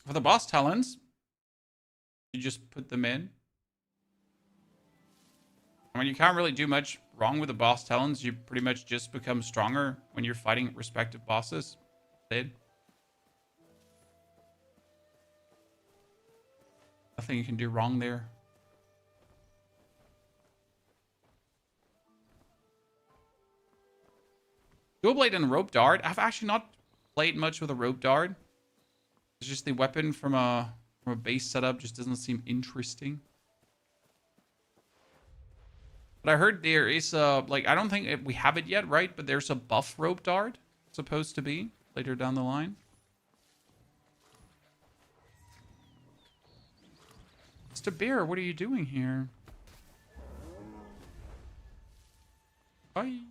For the boss talents, you just put them in. I mean, you can't really do much wrong with the boss talents. You pretty much just become stronger when you're fighting respective bosses. Nothing you can do wrong there. Dual Blade and Rope Dart. I've actually not played much with a Rope Dart. It's just the weapon from a base setup just doesn't seem interesting. But I heard there is a, like, I don't think we have it yet, right? But there's a buff Rope Dart, supposed to be, later down the line. Mr. Bear, what are you doing here? Bye.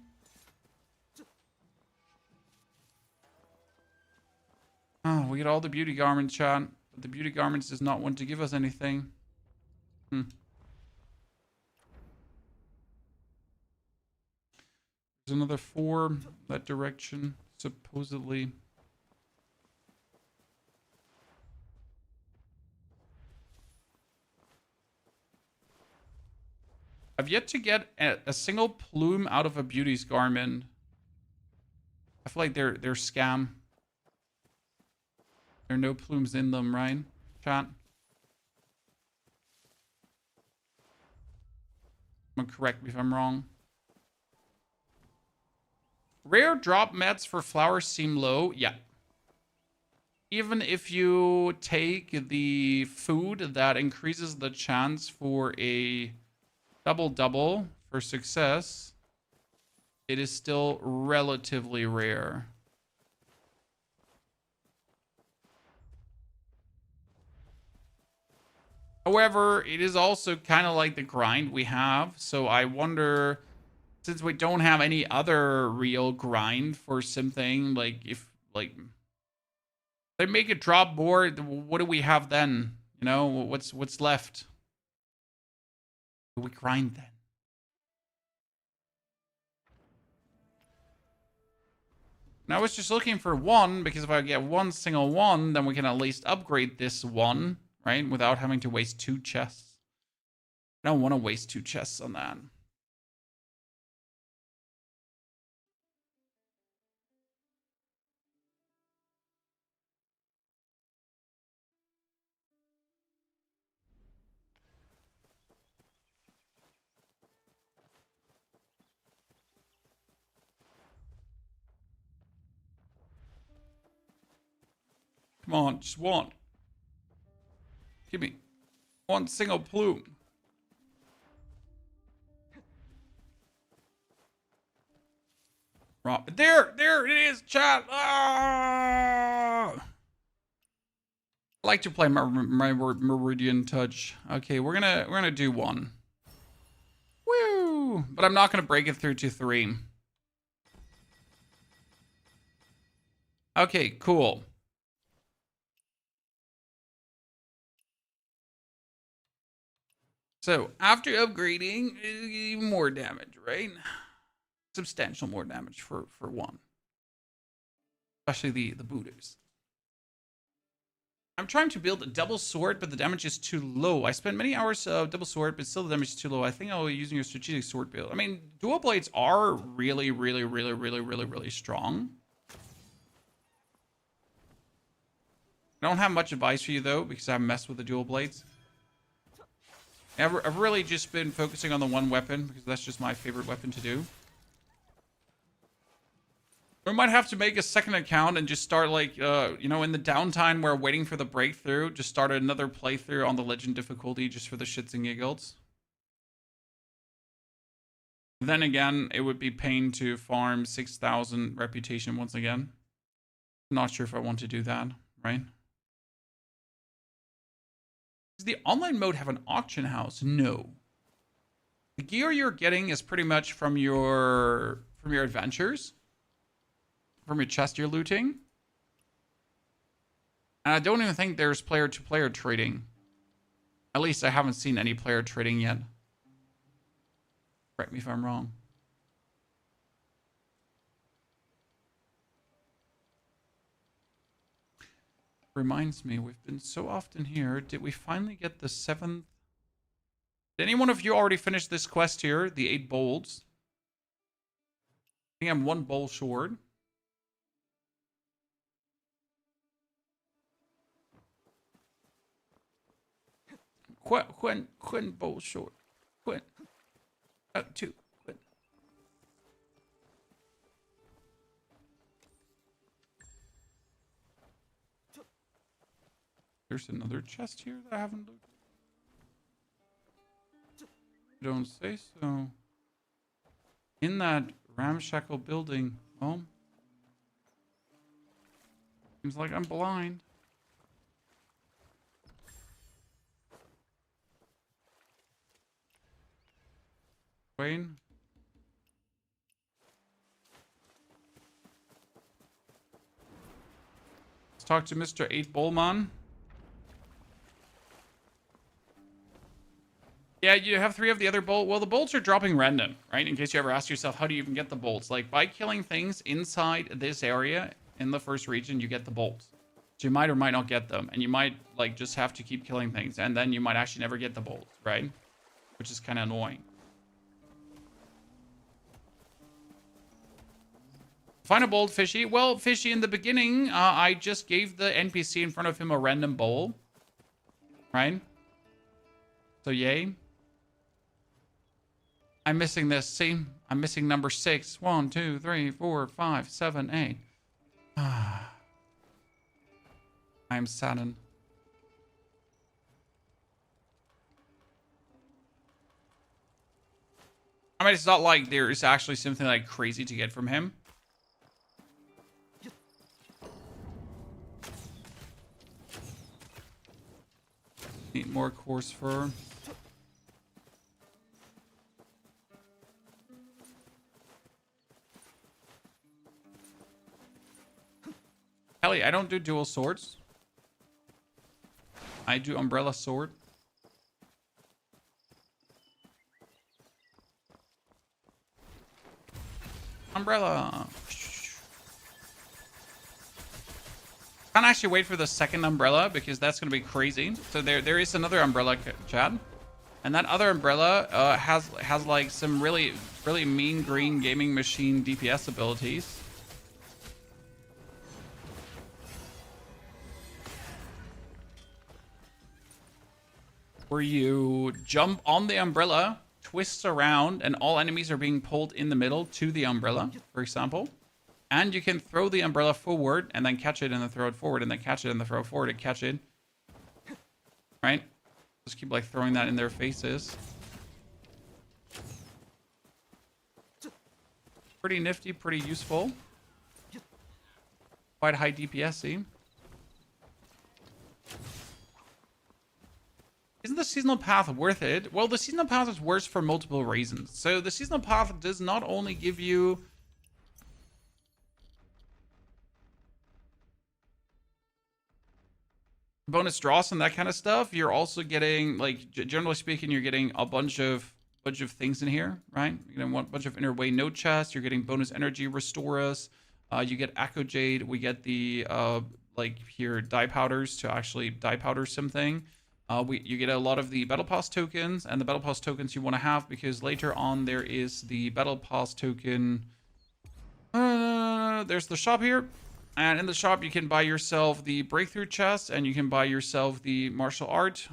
Oh, we get all the beauty garments, chat. But the beauty garments does not want to give us anything. There's another 4 that direction, supposedly. I've yet to get a single plume out of a beauty's garment. I feel like they're scam. There are no plumes in them, right? Chat. Correct me if I'm wrong. Rare drop mets for flowers seem low. Yeah. Even if you take the food that increases the chance for a double for success, it is still relatively rare. However, it is also kind of like the grind we have. So I wonder, since we don't have any other real grind for something, like if like they make it drop more, what do we have then? You know, what's left? Do we grind then? And I was just looking for one, because if I get one single one, then we can at least upgrade this one, right? Without having to waste 2 chests. I don't want to waste 2 chests on that. Come on, just one. Give me one single plume. There it is, chat. Ah! I like to play my Meridian Touch. Okay, we're gonna do one. Woo! But I'm not gonna break it through to 3. Okay, cool. So after upgrading, more damage, right? Substantial more damage for one, especially the booters. I'm trying to build a double sword, but the damage is too low. I spent many hours of double sword, but still the damage is too low. I think I'll be using a strategic sword build. I mean, dual blades are really, really, really, really, really, really strong. I don't have much advice for you though, because I haven't messed with the dual blades. I've really just been focusing on the one weapon, because that's just my favorite weapon to do. We might have to make a second account and just start like, you know, in the downtime we're waiting for the breakthrough, just start another playthrough on the legend difficulty just for the shits and giggles. Then again, it would be pain to farm 6,000 reputation once again. Not sure if I want to do that, right? Does the online mode have an auction house? No. The gear you're getting is pretty much from your adventures. From your chest you're looting. And I don't even think there's player-to-player trading. At least I haven't seen any player trading yet. Correct me if I'm wrong. Reminds me, we've been so often here. Did we finally get the 7th? Did any one of you already finish this quest here? The 8 bowls. I think I'm 1 bowl short. Quinn bowl short. Quinn. 2. Quinn. There's another chest here that I haven't looked at. Don't say so. In that ramshackle building. Well, seems like I'm blind. Wayne. Let's talk to Mr. 8 Bullman. Yeah, you have 3 of the other bolt. Well, the bolts are dropping random, right? In case you ever ask yourself, how do you even get the bolts? Like, by killing things inside this area, in the first region, you get the bolts. So you might or might not get them. And you might, like, just have to keep killing things. And then you might actually never get the bolts, right? Which is kind of annoying. Find a bolt, Fishy. Well, Fishy, in the beginning, I just gave the NPC in front of him a random bowl. Right? So, yay. I'm missing this. See? I'm missing number 6. 1, 2, 3, 4, 5, 7, 8. I'm saddened. I mean, it's not like there is actually something like crazy to get from him. Need more coarse fur. Kelly, I don't do dual swords. I do umbrella sword. Umbrella. Can't actually wait for the second umbrella because that's going to be crazy. So there is another umbrella, Chad. And that other umbrella has like some really mean green gaming machine DPS abilities. Where you jump on the umbrella, twists around, and all enemies are being pulled in the middle to the umbrella, for example. And you can throw the umbrella forward and then catch it and then throw it forward and then catch it and then throw it forward and catch it. Right? Just keep like throwing that in their faces. Pretty nifty, pretty useful. Quite high DPS, see? Isn't the seasonal path worth it? Well, the seasonal path is worse for multiple reasons. So the seasonal path does not only give you bonus draws and that kind of stuff, you're also getting, like, generally speaking, you're getting a bunch of things in here, right? You're getting a bunch of inner way node chests. You're getting bonus energy restore us. You get Echo Jade. We get the like here dye powders to actually dye powder something. You get a lot of the battle pass tokens, and the battle pass tokens you want to have because later on there is the battle pass token. There's the shop here, and in the shop you can buy yourself the breakthrough chest, and you can buy yourself the martial art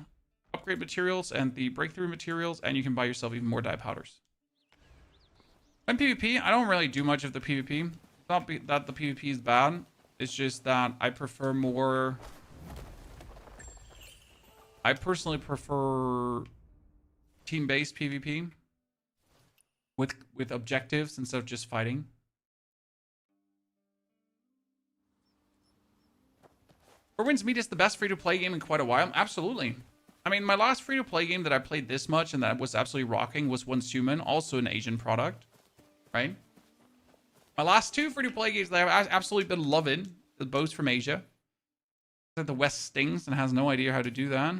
upgrade materials and the breakthrough materials, and you can buy yourself even more dye powders. And PvP, I don't really do much of the PvP. It's not that the PvP is bad. It's just that I prefer more. I personally prefer team-based PvP with objectives instead of just fighting. Wind's Meat is the best free-to-play game in quite a while. Absolutely. I mean, my last free-to-play game that I played this much and that was absolutely rocking was Once Human, also an Asian product, right? My last two free-to-play games that I've absolutely been loving, both from Asia. The West stings and has no idea how to do that.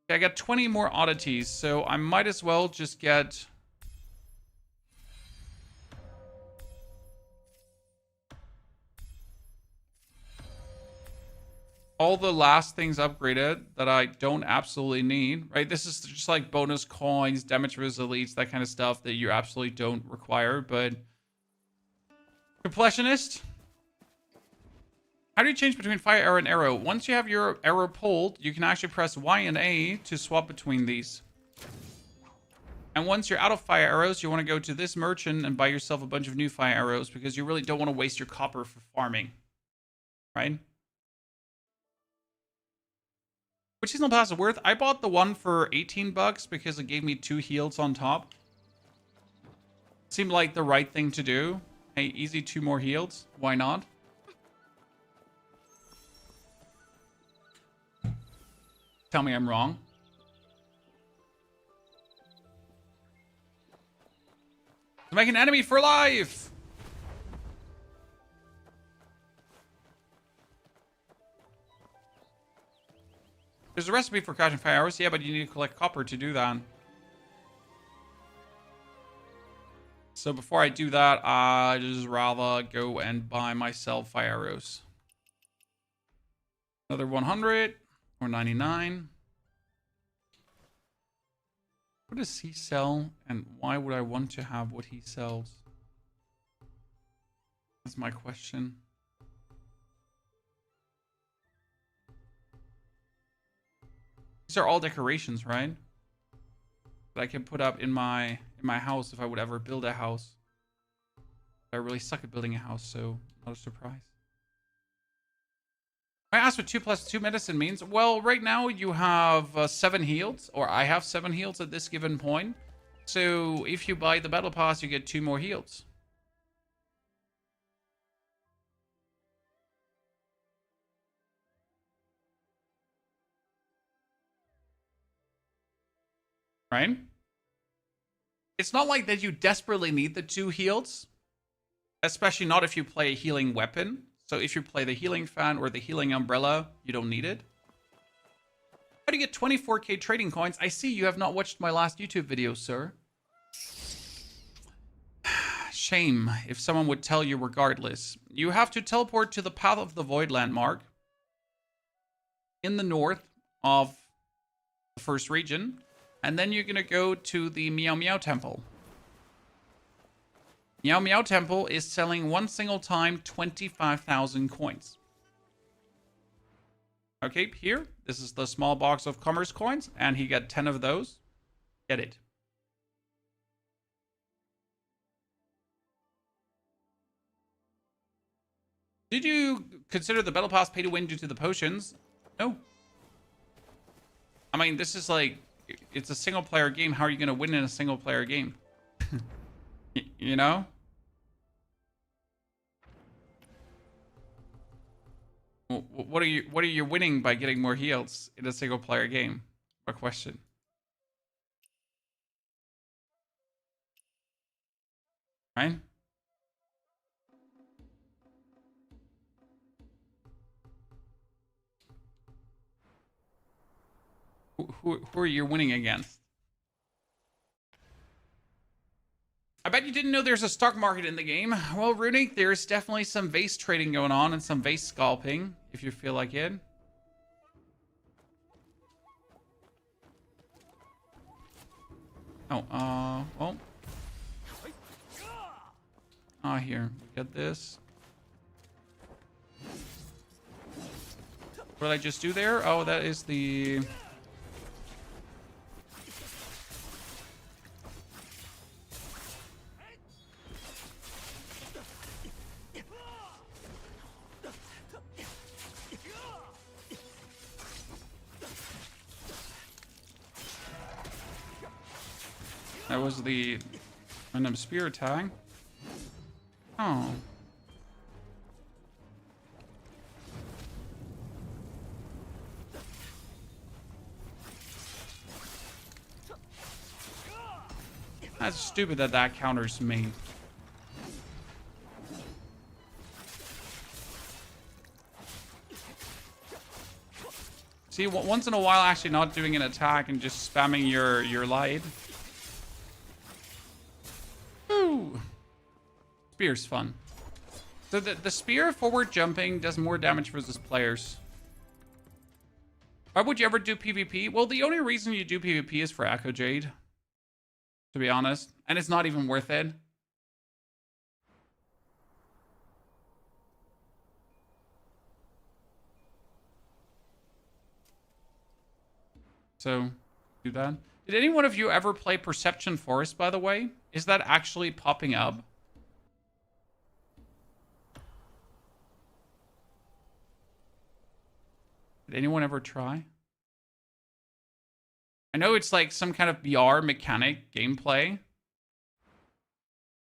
Okay, I got 20 more oddities, so I might as well just get all the last things upgraded that I don't absolutely need, right? This is just like bonus coins, damage elites, that kind of stuff that you absolutely don't require, but Completionist. How do you change between fire arrow and arrow? Once you have your arrow pulled, you can actually press Y and A to swap between these. And once you're out of fire arrows, you want to go to this merchant and buy yourself a bunch of new fire arrows because you really don't want to waste your copper for farming, right? Which seasonal pass is worth? I bought the one for 18 bucks because it gave me 2 heals on top. Seemed like the right thing to do. Hey, easy 2 more heals. Why not? Tell me I'm wrong. To make an enemy for life! There's a recipe for catching fire arrows. Yeah, but you need to collect copper to do that. So before I do that, I just rather go and buy myself fire arrows. Another 100 or 99. What does he sell, and why would I want to have what he sells? That's my question. These are all decorations, right? That I can put up in my house if I would ever build a house. I really suck at building a house, so not a surprise. I asked what 2 + 2 medicine means. Well, right now you have 7 heals, or I have 7 heals at this given point. So if you buy the battle pass, you get 2 more heals. right? It's not like that you desperately need the 2 heals, especially not if you play a healing weapon. So if you play the healing fan or the healing umbrella, you don't need it. How do you get 24k trading coins? I see you have not watched my last YouTube video, sir. Shame if someone would tell you regardless. You have to teleport to the Path of the Void landmark in the north of the first region. And then you're going to go to the Meow Meow Temple. Meow Meow Temple is selling one single time 25,000 coins. Okay, here, this is the small box of commerce coins, and he got 10 of those. Get it. Did you consider the Battle Pass pay to win due to the potions? No. I mean, this is like, it's a single player game. How are you going to win in a single player game? You know? What are you winning by getting more heals in a single player game? What question? Right? Who are you winning against? I bet you didn't know there's a stock market in the game. Well, Runic, there's definitely some vase trading going on and some vase scalping, if you feel like it. Oh, well. Here, we got this. What did I just do there? Oh, that is the... That was the random spear attack. Oh. That's stupid that that counters me. See, once in a while actually not doing an attack and just spamming your light. Ooh. Spear's fun. So the spear forward jumping does more damage versus players. Why would you ever do PvP? Well, the only reason you do PvP is for Echo Jade, to be honest. And it's not even worth it. So, do that. Did any one of you ever play Perception Forest, by the way? Is that actually popping up? Did anyone ever try? I know it's like some kind of VR mechanic gameplay.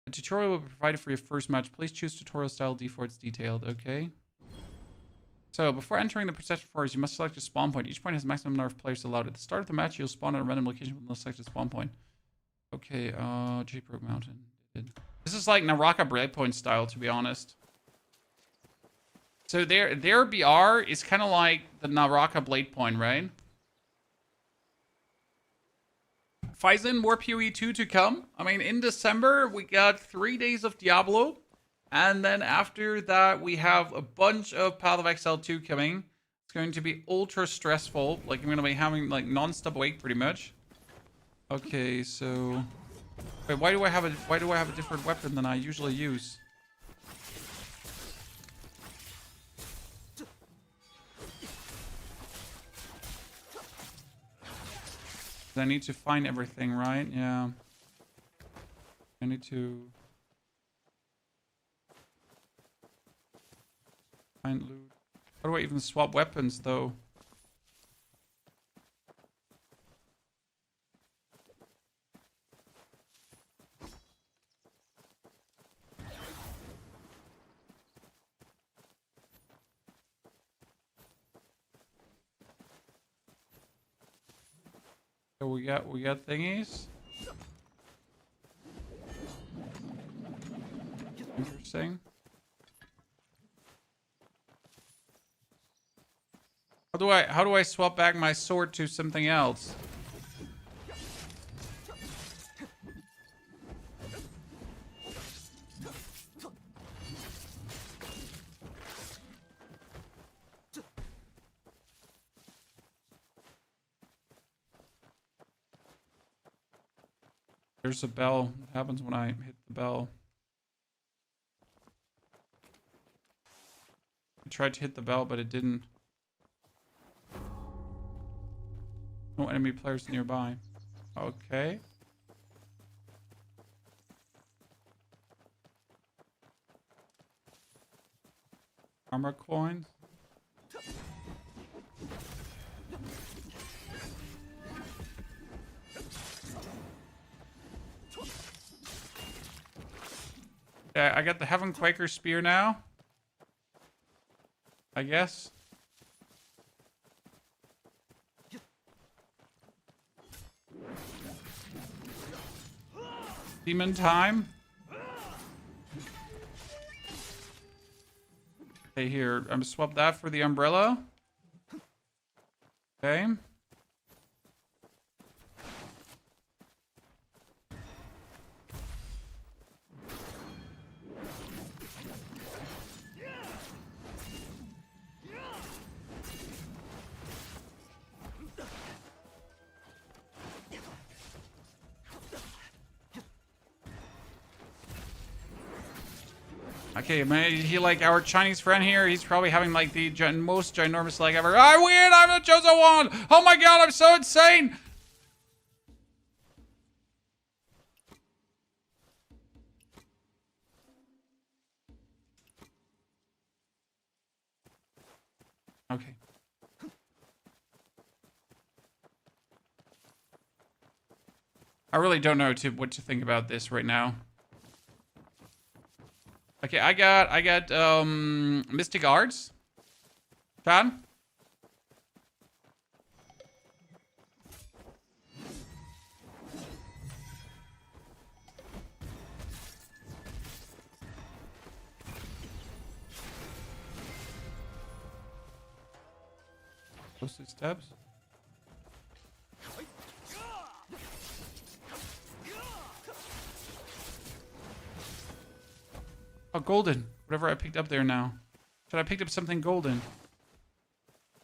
A tutorial will be provided for your first match. Please choose tutorial style default. It's detailed. Okay. So, before entering the Perception Forest, you must select a spawn point. Each point has a maximum number of players allowed. At the start of the match, you'll spawn at a random location with no selected spawn point. Okay, Jade Broke Mountain. This is like Naraka Breakpoint style, to be honest. So their BR is kind of like the Naraka Blade Point, right? Phison, more PoE 2 to come. I mean, in December, we got 3 days of Diablo. And then after that, we have a bunch of Path of Exile 2 coming. It's going to be ultra stressful. Like, I'm going to be having, like, non-stop wait, pretty much. Okay, so... Wait, why do I have a different weapon than I usually use? I need to find everything, right? Yeah. I need to... find loot. How do I even swap weapons, though? So we got thingies. Interesting. How do I swap back my sword to something else? There's a bell. What happens when I hit the bell? I tried to hit the bell, but it didn't. No enemy players nearby. Okay. Armor coins. Yeah, I got the Heaven Quaker Spear now. I guess. Demon time. Okay, here. I'm gonna swap that for the umbrella. Okay. Okay, man, he like our Chinese friend here. He's probably having like the most ginormous leg ever. I win! I'm the chosen one! Oh my god, I'm so insane! Okay. I really don't know what to think about this right now. Okay, I got Mystic Arts. Chad? Posted steps. Oh, golden. Whatever I picked up there now. Should I picked up something golden?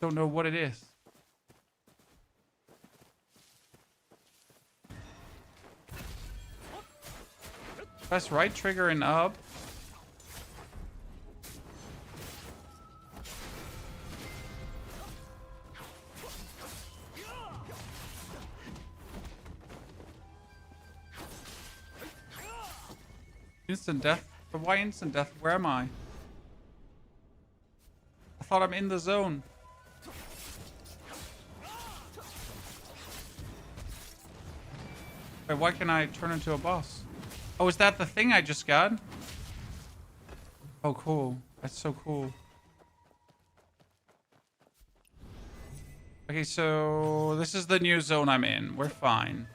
Don't know what it is. Press right trigger and up. Instant death? But why instant death? Where am I? I thought I'm in the zone. Wait, why can I turn into a boss? Oh, is that the thing I just got? Oh, cool. That's so cool. Okay, so this is the new zone I'm in. We're fine.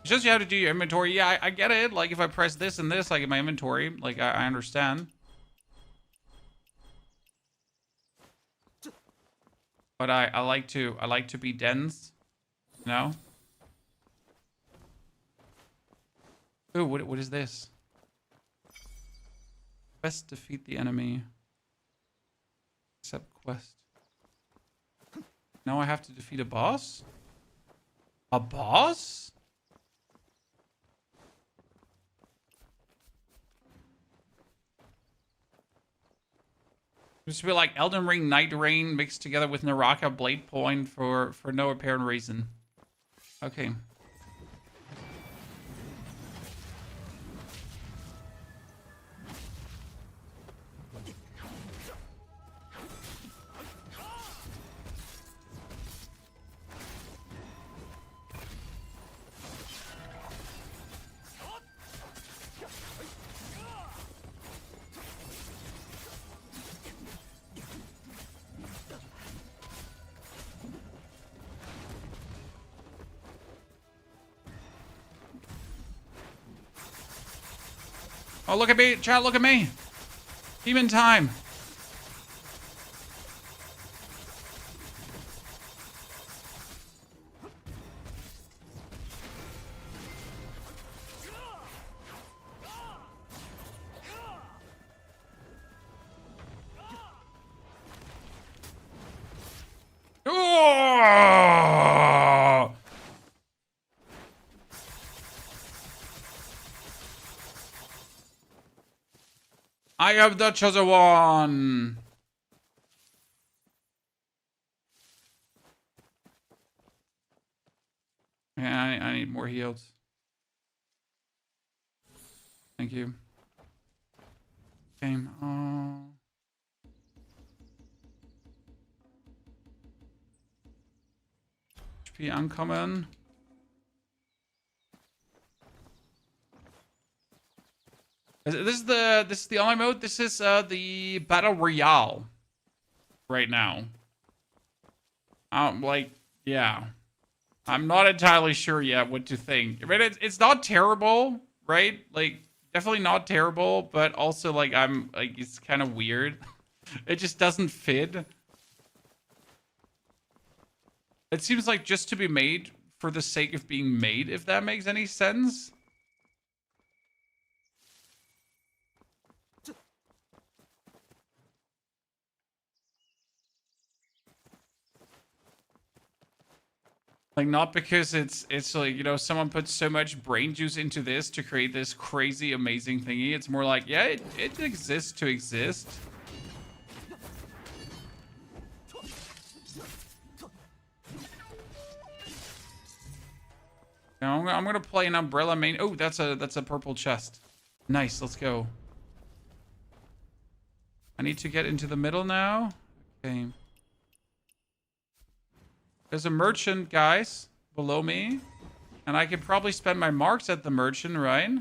It's just you have to do your inventory. Yeah, I get it. Like if I press this and this, like in my inventory, like I understand. But I like to be dense. You know? Ooh, what is this? Quest defeat the enemy. Accept quest. Now I have to defeat a boss? A boss? This would be like Elden Ring Night Rain mixed together with Naraka Blade Point for no apparent reason. Okay. Oh, look at me. Chat, look at me. Demon time. Oh! I am the chosen one. Yeah, I need more heals. Thank you. Game. Oh. HP uncommon. This is the online mode. This is the battle royale right now. Like, yeah. I'm not entirely sure yet what to think. I mean, it's not terrible, right? Like, definitely not terrible, but also like I'm like it's kind of weird. It just doesn't fit. It seems like just to be made for the sake of being made, if that makes any sense. Like, not because it's like, you know, someone put so much brain juice into this to create this crazy amazing thingy. It's more like, yeah, it exists to exist. Now I'm gonna play an umbrella main. Oh, that's a purple chest. Nice, let's go. I need to get into the middle now. Okay. There's a merchant, guys, below me. And I can probably spend my marks at the merchant, right?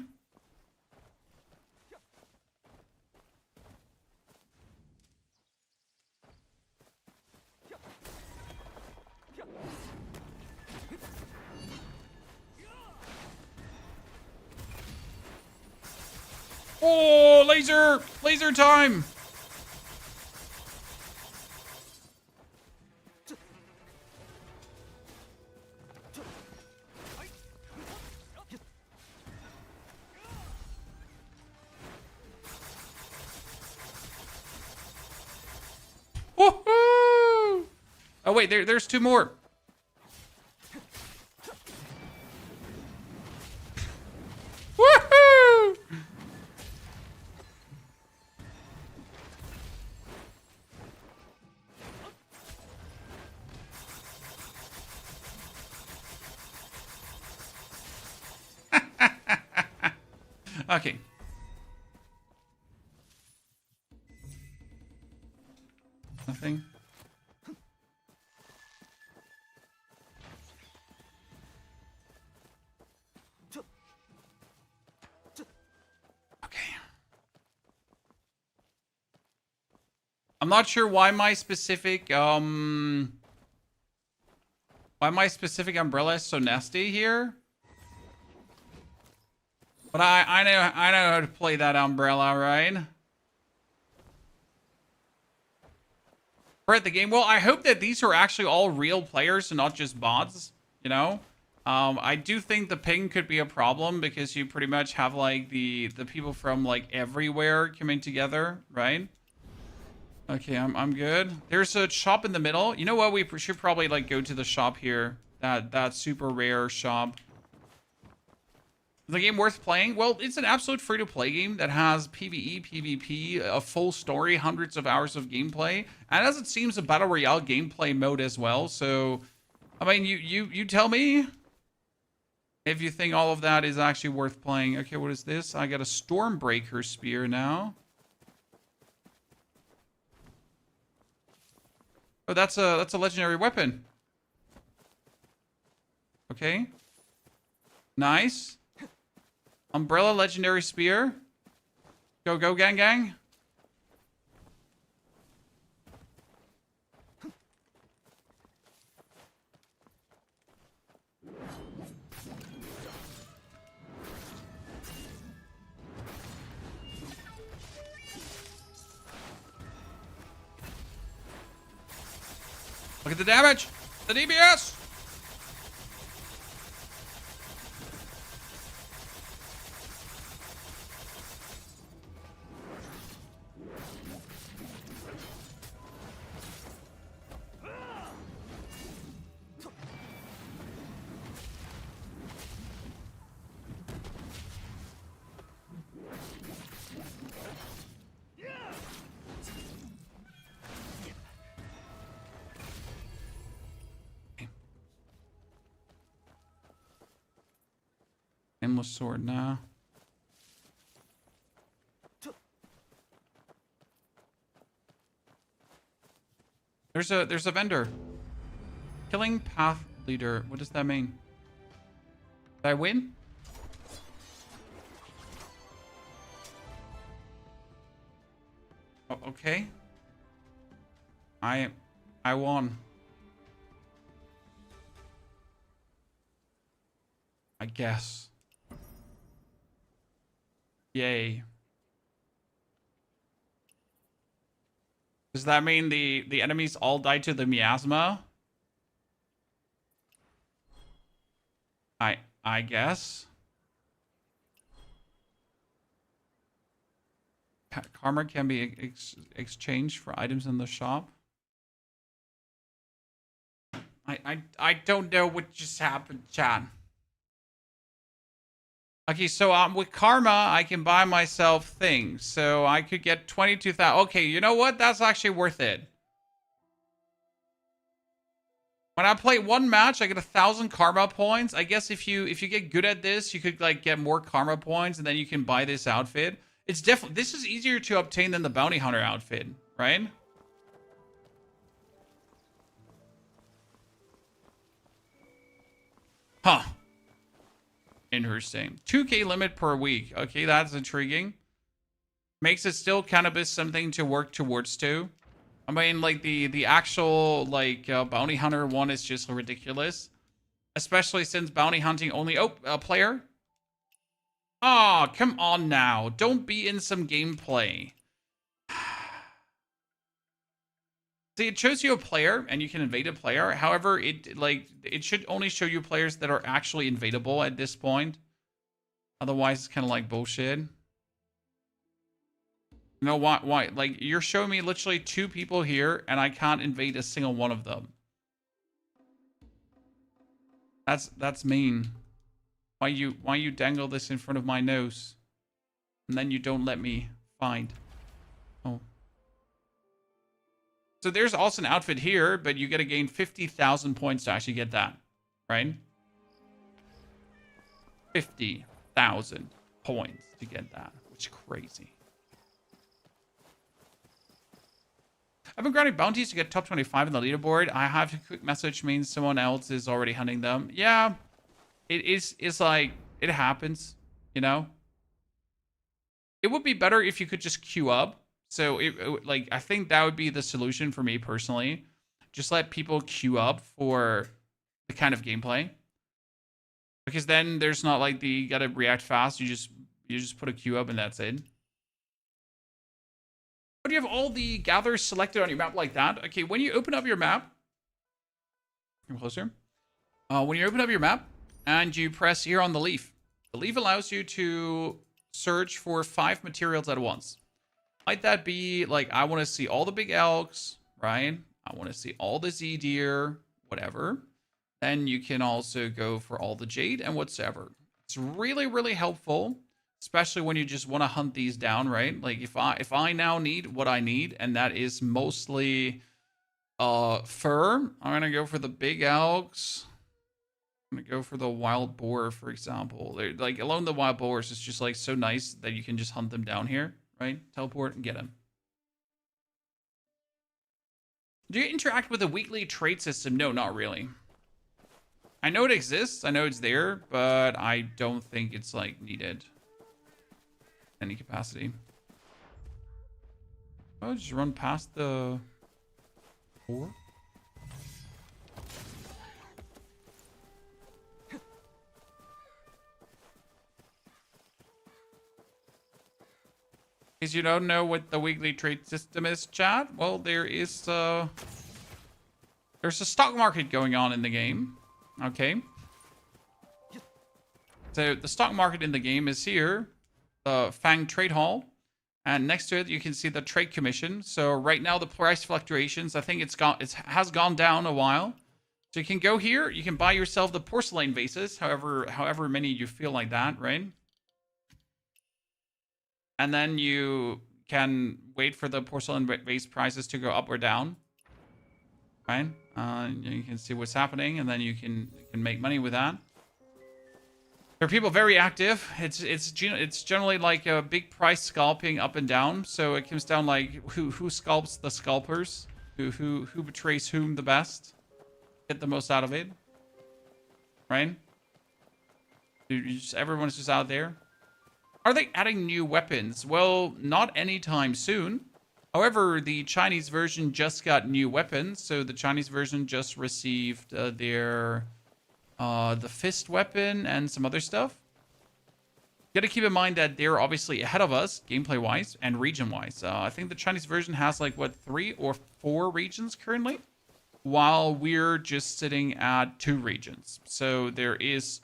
Oh, laser! Laser time! Woohoo! Oh wait, there's two more. Woohoo! Okay. Nothing. Okay. I'm not sure why my specific umbrella is so nasty here. But I know how to play that umbrella, right? We're at the game. Well, I hope that these are actually all real players and not just bots, you know? I do think the ping could be a problem because you pretty much have like the people from like everywhere coming together, right? Okay, I'm good. There's a shop in the middle. You know what? We should probably like go to the shop here. That super rare shop. Is the game worth playing? Well, it's an absolute free-to-play game that has PvE, PvP, a full story, hundreds of hours of gameplay, and as it seems, a battle royale gameplay mode as well. So, I mean, you tell me if you think all of that is actually worth playing. Okay, what is this? I got a Stormbreaker spear now. Oh, that's a legendary weapon. Okay. Nice. Umbrella legendary spear. Go, go, gang, gang. Look at the damage. The DPS. Endless sword now. There's a vendor. Killing path leader. What does that mean? Did I win? Oh, okay. I won. I guess. Yay. Does that mean the enemies all died to the miasma? I guess. Karma can be exchanged for items in the shop. I don't know what just happened, chat. Okay, so with karma, I can buy myself things. So I could get 22,000. Okay, you know what? That's actually worth it. When I play one match, I get 1,000 karma points. I guess if you get good at this, you could like get more karma points, and then you can buy this outfit. It's definitely, this is easier to obtain than the bounty hunter outfit, right? Huh. Interesting. 2K limit per week. Okay, that's intriguing. Makes it still cannabis something to work towards too. I mean, like the actual like bounty hunter one is just ridiculous, especially since bounty hunting only a player. Oh, come on now! Don't be in some gameplay. See, it shows you a player, and you can invade a player. However, it should only show you players that are actually invadable at this point. Otherwise, it's kind of like bullshit. You know why? Why? Like, you're showing me literally 2 people here, and I can't invade a single one of them. That's mean. Why you dangle this in front of my nose, and then you don't let me find? Oh. So there's also an outfit here, but you got to gain 50,000 points to actually get that, right? 50,000 points to get that, which is crazy. I've been grinding bounties to get top 25 in the leaderboard. I have a quick message means someone else is already hunting them. Yeah, it's like, it happens, you know? It would be better if you could just queue up. So, like, I think that would be the solution for me personally. Just let people queue up for the kind of gameplay. Because then there's not like you gotta react fast. You just put a queue up and that's it. But you have all the gatherers selected on your map like that. Okay, when you open up your map, come closer. When you open up your map and you press here on the leaf allows you to search for 5 materials at once. Might that be like, I want to see all the big elks, right? I want to see all the Z deer, whatever. Then you can also go for all the jade and whatsoever. It's really, really helpful, especially when you just want to hunt these down, right? Like if I now need what I need, and that is mostly fur, I'm gonna go for the big elks. I'm gonna go for the wild boar, for example. They're like, alone the wild boars is just like so nice that you can just hunt them down here. Right? Teleport and get him. Do you interact with a weekly trade system? No, not really. I know it exists. I know it's there, but I don't think it's like needed in any capacity. Oh, just run past the door. Because you don't know what the weekly trade system is, chat? Well, there is There's a stock market going on in the game. Okay. So the stock market in the game is here. The Fang Trade Hall. And next to it, you can see the Trade Commission. So right now, the price fluctuations, I think it has gone down a while. So you can go here. You can buy yourself the porcelain vases, however many you feel like that, right? And then you can wait for the porcelain vase prices to go up or down, right? You can see what's happening, and then you can make money with that. There are people very active. It's generally like a big price scalping up and down. So it comes down like who scalps the scalpers, who betrays whom the best, get the most out of it, right? Everyone's just out there. Are they adding new weapons? Well, not anytime soon. However, the Chinese version just got new weapons. So the Chinese version just received the fist weapon and some other stuff. You gotta keep in mind that they're obviously ahead of us, gameplay-wise and region-wise. I think the Chinese version has like, what, 3 or 4 regions currently? While we're just sitting at 2 regions. So there is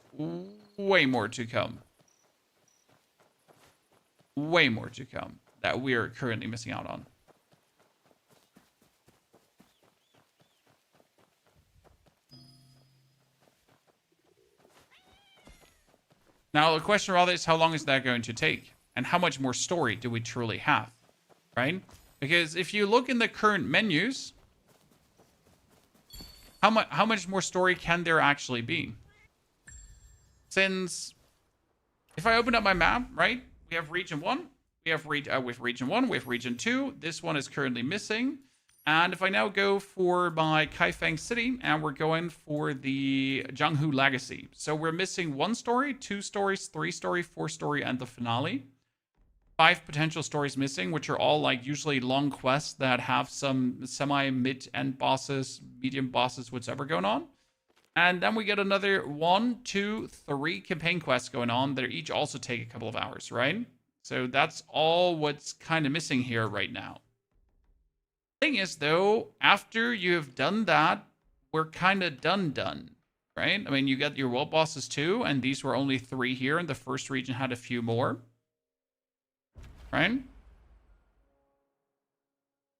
way more to come. Way more to come that we're currently missing out on. Now, the question rather is, how long is that going to take? And how much more story do we truly have? Right? Because if you look in the current menus, how much more story can there actually be? Since if I open up my map, right? We have region 1. We have with region 1, we have region 2. This one is currently missing. And if I now go for my Kaifeng City, and we're going for the Jianghu Legacy. So we're missing 1 story, 2 stories, 3 story, 4 story, and the finale. 5 potential stories missing, which are all like usually long quests that have some semi-mid-end bosses, medium bosses, whatever going on. And then we get another 1, 2, 3 campaign quests going on that each also take a couple of hours, right? So that's all what's kind of missing here right now. Thing is, though, after you have done that, we're kind of done, right? I mean, you got your world bosses too, and these were only 3 here, and the first region had a few more, right?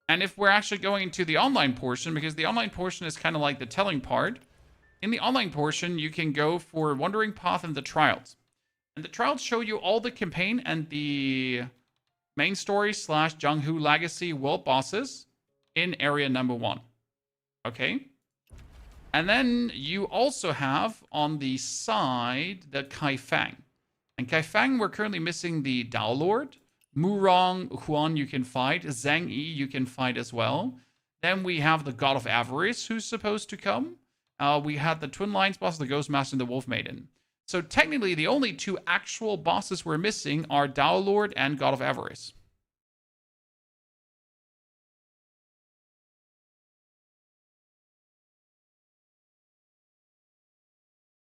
And if we're actually going into the online portion, because the online portion is kind of like the telling part, in the online portion, you can go for Wandering Path and the Trials. And the Trials show you all the campaign and the main story / Jianghu Legacy world bosses in area number 1. Okay? And then you also have on the side the Kaifeng. And Kaifeng, we're currently missing the Dao Lord. Murong Huan you can fight. Zhang Yi you can fight as well. Then we have the God of Avarice who's supposed to come. We had the Twin Lions boss, the Ghost Master, and the Wolf Maiden. So technically, the only 2 actual bosses we're missing are Dao Lord and God of Avarice.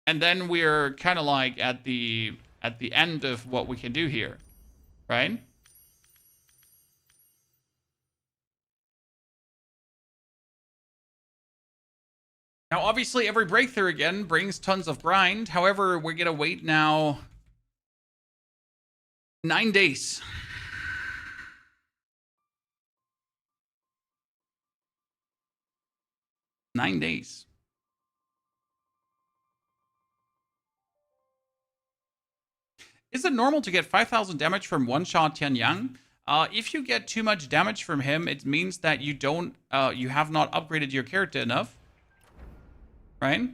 And then we're kind of like at the end of what we can do here, right? Now, obviously, every breakthrough again brings tons of grind. However, we're gonna wait now 9 days. 9 days. Is it normal to get 5,000 damage from one-shot Tianyang? If you get too much damage from him, it means that you have not upgraded your character enough. Right?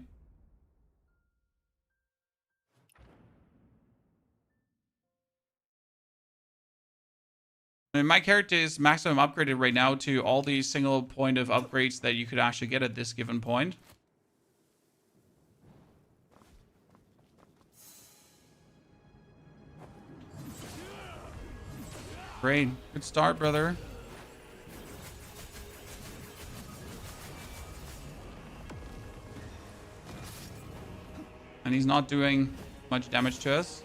I mean, my character is maximum upgraded right now to all the single point of upgrades that you could actually get at this given point. Great. Good start, brother. And he's not doing much damage to us.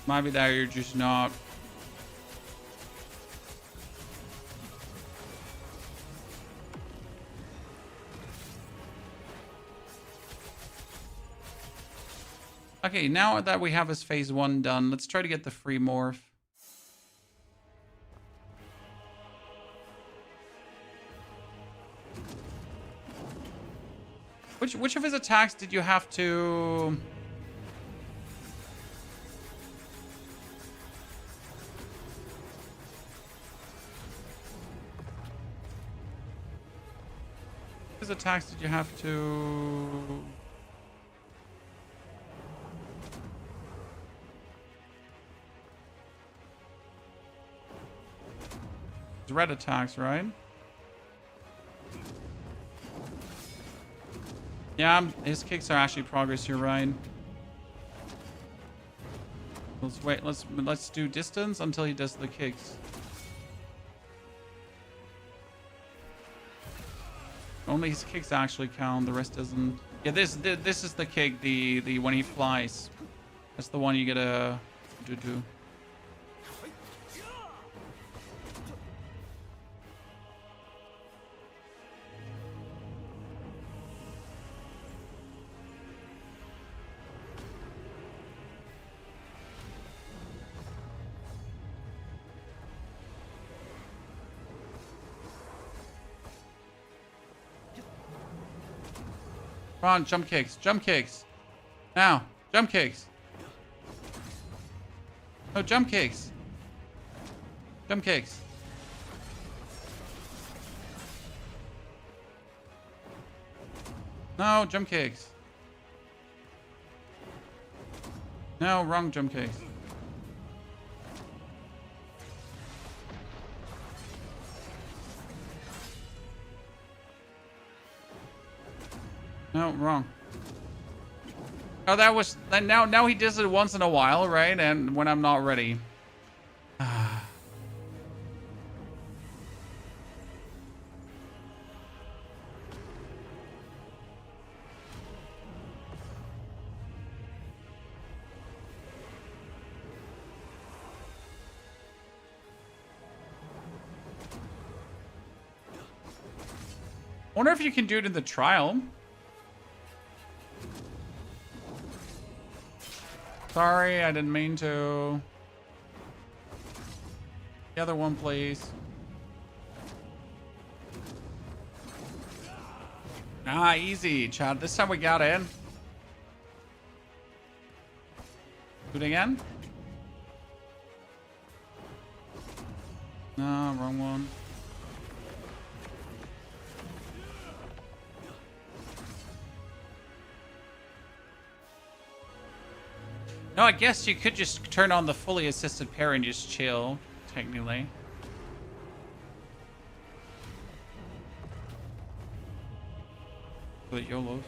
Might be that you're just not. Okay, now that we have his phase 1 done, let's try to get the free morph. Which of his attacks did you have to... His attacks did you have to... His red attacks, right? Yeah, his kicks are actually progress, you're right. Let's wait, let's do distance until he does the kicks. Only his kicks actually count, the rest doesn't. Yeah, this is the kick, the when he flies. That's the one you gotta do. Come on, jump kicks, jump kicks. Now, jump kicks. No, jump kicks. Jump kicks. No, jump kicks. No, wrong jump kicks. No, wrong. Oh, that was... Now he does it once in a while, right? And when I'm not ready. Wonder if you can do it in the trial. Sorry, I didn't mean to. The other one, please. Ah, easy, Chad. This time we got in. Do it again. No, wrong one. No, I guess you could just turn on the fully assisted parry and just chill, technically. But YOLO.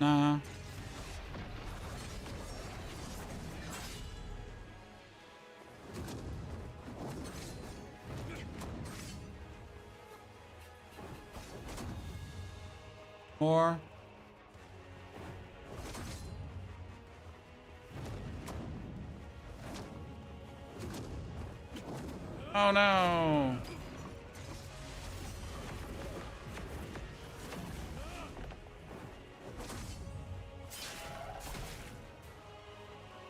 Nah. More. Oh no.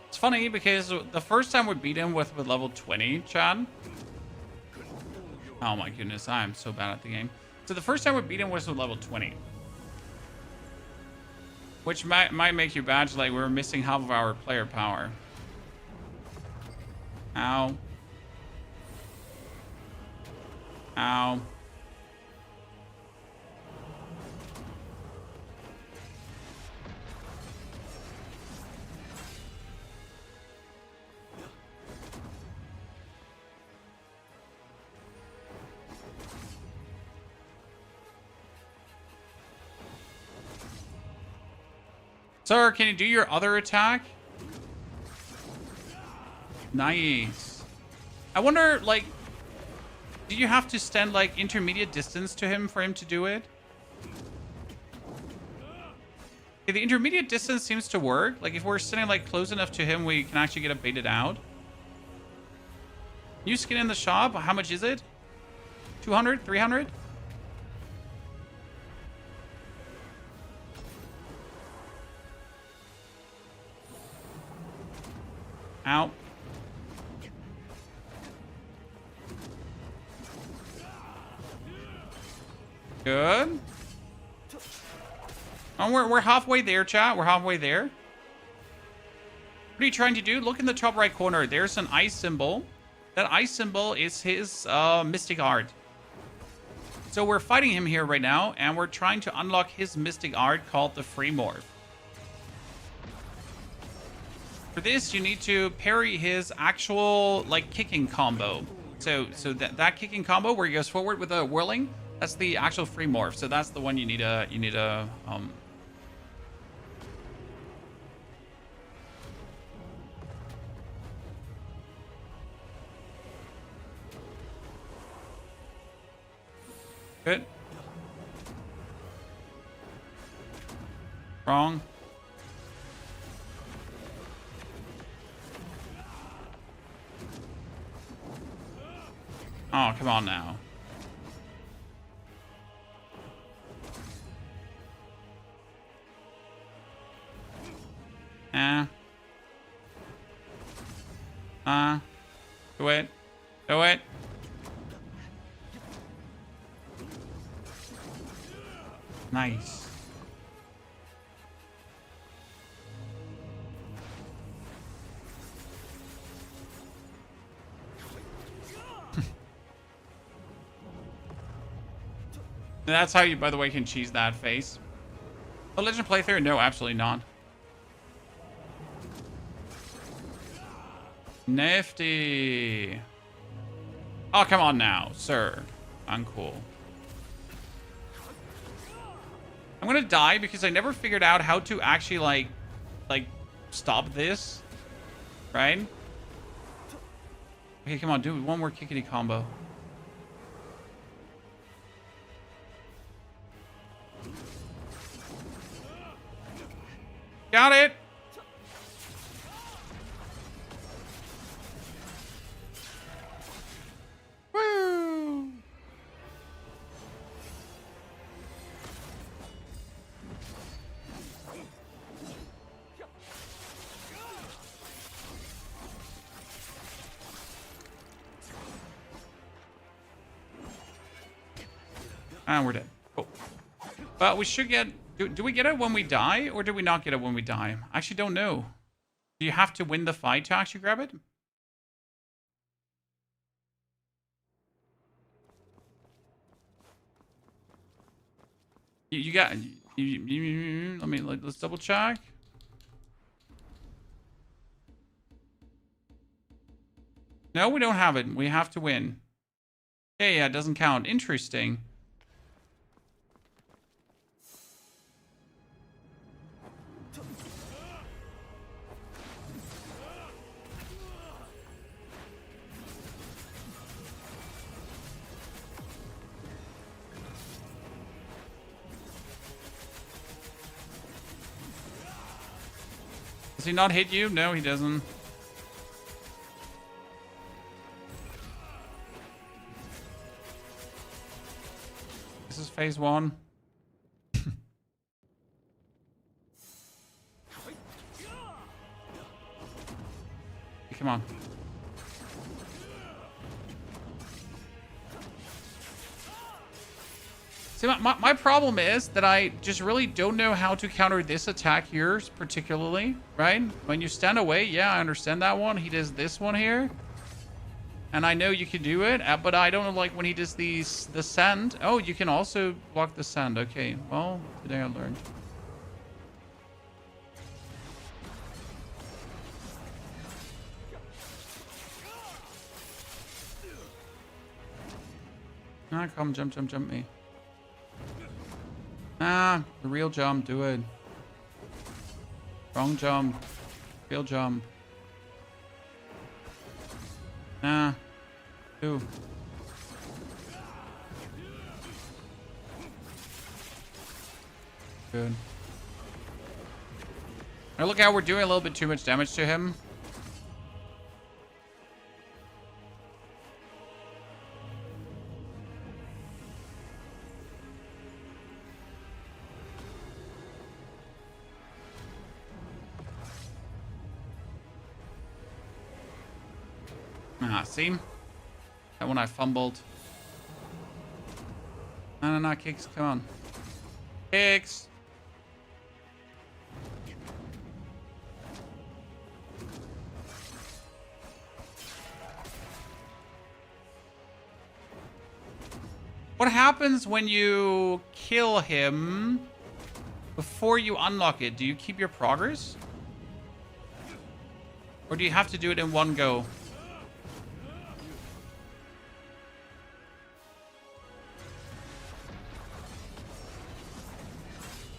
It's funny because the first time we beat him with level 20, Chad. Oh my goodness, I am so bad at the game. So the first time we beat him was with level 20. Which might make you badge like we're missing half of our player power. Ow. Ow. Sir, can you do your other attack? Nice. I wonder, like, do you have to stand, like, intermediate distance to him for him to do it? Okay, the intermediate distance seems to work. Like, if we're sitting, like, close enough to him, we can actually get it baited out. New skin in the shop. How much is it? 200? 300? Ow. Good. Oh, we're halfway there, chat. We're halfway there. What are you trying to do? Look in the top right corner. There's an ice symbol. That ice symbol is his mystic art. So we're fighting him here right now, and we're trying to unlock his mystic art called the Free Morph. For this, you need to parry his actual, like, kicking combo. So that kicking combo where he goes forward with a whirling, that's the actual Free Morph. So that's the one you need to Good. Wrong. Oh, come on now. Do it. Do it. Nice. That's how you, by the way, can cheese that face. A legend playthrough? No, absolutely not. Nifty. Oh, come on now, sir. Uncool. I'm gonna die because I never figured out how to actually, like, stop this. Right? Okay, come on, do one more kickity combo. Got it! Woo! And we're dead. Cool. But we should get... Do we get it when we die, or do we not get it when we die? I actually don't know. Do you have to win the fight to actually grab it? You got... let's double check. No, we don't have it. We have to win. Yeah, it doesn't count. Interesting. Does he not hit you? No, he doesn't. This is phase 1. Come on. See, my problem is that I just really don't know how to counter this attack here, particularly, right? When you stand away, yeah, I understand that one. He does this one here. And I know you can do it, but I don't know, like, when he does the sand. Oh, you can also block the sand. Okay, well, today I learned. Ah, come, jump me. Ah, the real jump, do it. Wrong jump. Real jump. Ah. Do. Good. Now look how we're doing a little bit too much damage to him. Ah, see? That one I fumbled. No, Kicks, come on. Kicks! What happens when you kill him before you unlock it? Do you keep your progress? Or do you have to do it in one go?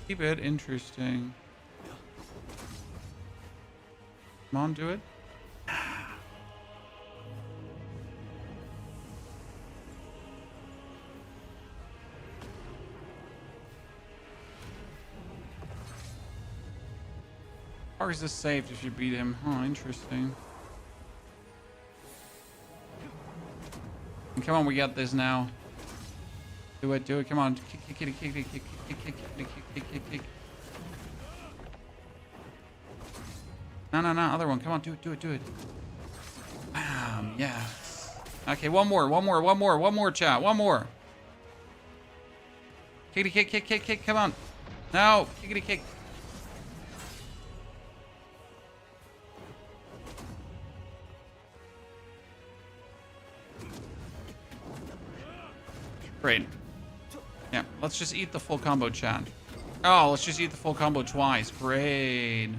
Keep it interesting. Come on, do it. Or is this saved if you beat him? Oh, interesting. And come on, we got this now. Do it, do it. Come on. Kick. No, other one. Come on, do it. Bam, yes. Okay, one more, chat. One more. Kick. Come on. No, kick. Great. Yeah, let's just eat the full combo, chat. Oh, let's just eat the full combo twice. Great.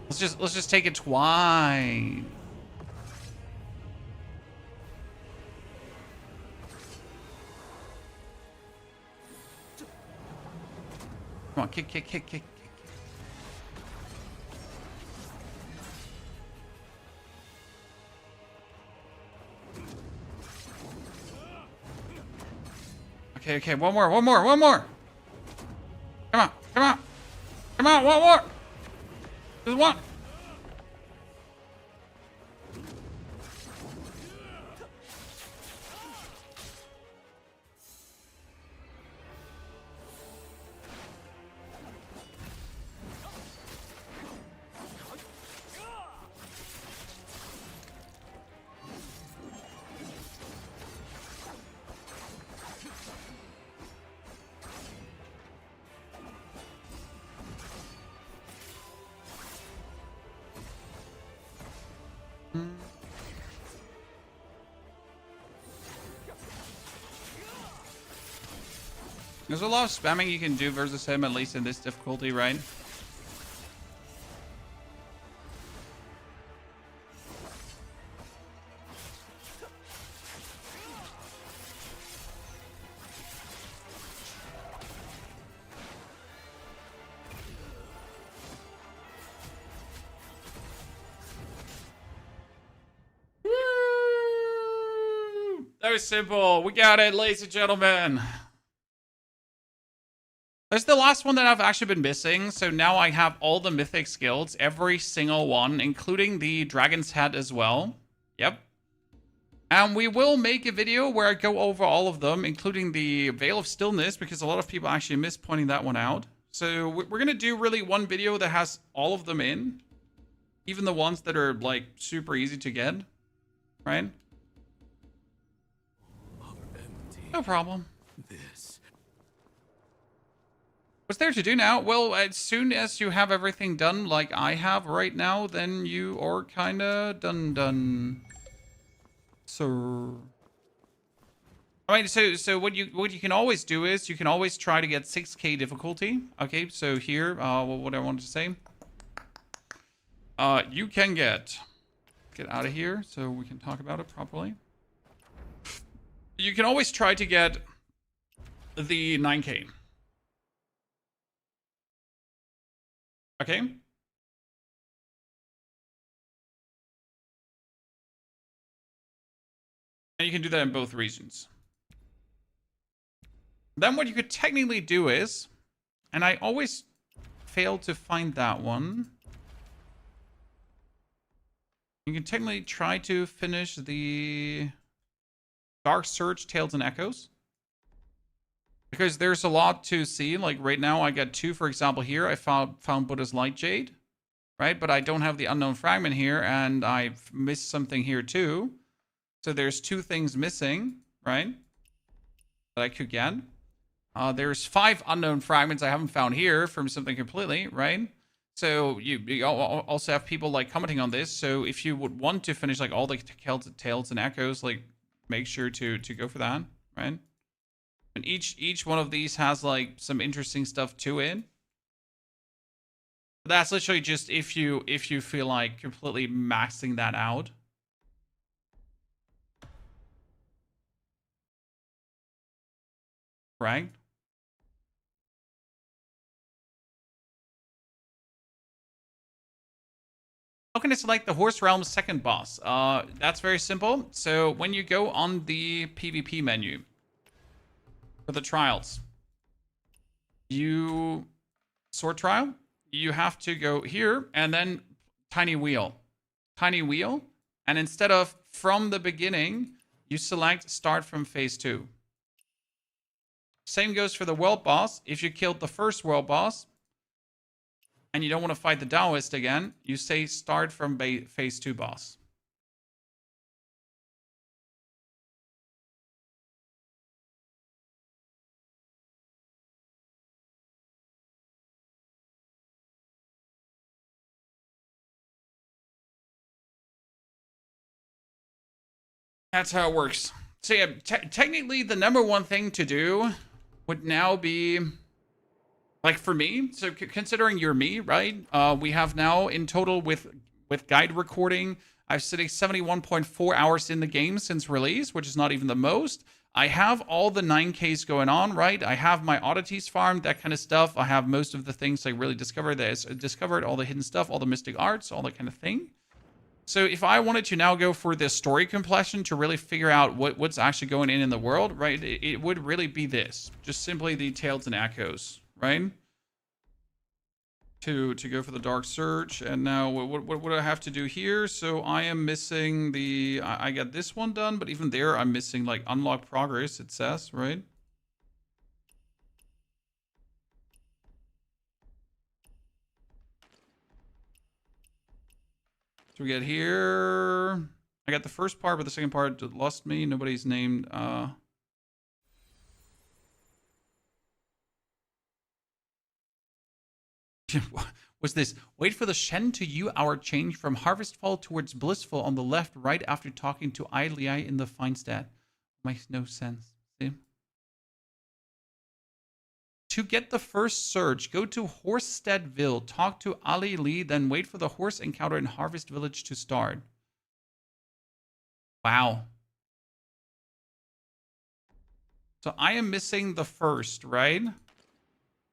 Let's just take it twice. Come on, kick. Okay, one more. Come on, one more. Just one. There's a lot of spamming you can do versus him, at least in this difficulty, right? That was simple. We got it, ladies and gentlemen. That's the last one that I've actually been missing. So now I have all the mythic skills, every single one, including the dragon's head as well. Yep. And we will make a video where I go over all of them, including the Veil of Stillness, because a lot of people actually miss pointing that one out. So we're going to do really one video that has all of them in. Even the ones that are like super easy to get. Right? No problem. What's there to do now? Well, as soon as you have everything done like I have right now, then you are kind of done. So, I mean, so what you can always do is you can always try to get 6K difficulty. Okay, so here, what I wanted to say, you can get out of here so we can talk about it properly. You can always try to get the 9K. Okay. And you can do that in both regions. Then what you could technically do is, and I always fail to find that one. You can technically try to finish the Dark Surge, Tales, and Echoes. Because there's a lot to see. Like right now, I got 2, for example, here. I found Buddha's Light Jade, right? But I don't have the Unknown Fragment here, and I've missed something here too. So there's 2 things missing, right? That I could get. There's 5 Unknown Fragments I haven't found here from something completely, right? So you also have people like commenting on this. So if you would want to finish like all the Tales and Echoes, like make sure to go for that, right? And each one of these has like some interesting stuff to it. But that's literally just if you feel like completely maxing that out. Right? How can I select the Horse Realm's second boss? That's very simple. So when you go on the PvP menu for the trials, you sword trial, you have to go here and then tiny wheel, and instead of from the beginning, you select start from phase 2. Same goes for the world boss. If you killed the first world boss and you don't want to fight the Taoist again, you say start from phase 2 boss. That's how it works. So yeah, technically the number one thing to do would now be, like for me, so considering you're me, right? We have now in total with guide recording, I've sitting 71.4 hours in the game since release, which is not even the most. I have all the 9Ks going on, right? I have my oddities farmed, that kind of stuff. I have most of the things I really discovered, all the hidden stuff, all the mystic arts, all that kind of thing. So if I wanted to now go for this story completion to really figure out what's actually going in the world, right? It would really be this. Just simply the Tales and Echoes, right? To go for the Dark Surge. And now what do I have to do here? So I am missing the... I got this one done, but even there I'm missing like unlock progress, it says, right? So we get here. I got the first part, but the second part lost me. Nobody's named. Was this? Wait for the Shen to you our change from Harvestful towards Blissful on the left, right after talking to Idlei in the Feinstadt. Makes no sense. See? To get the first surge, go to Horstedville, talk to Ali Lee, then wait for the horse encounter in Harvest Village to start. Wow. So I am missing the first, right?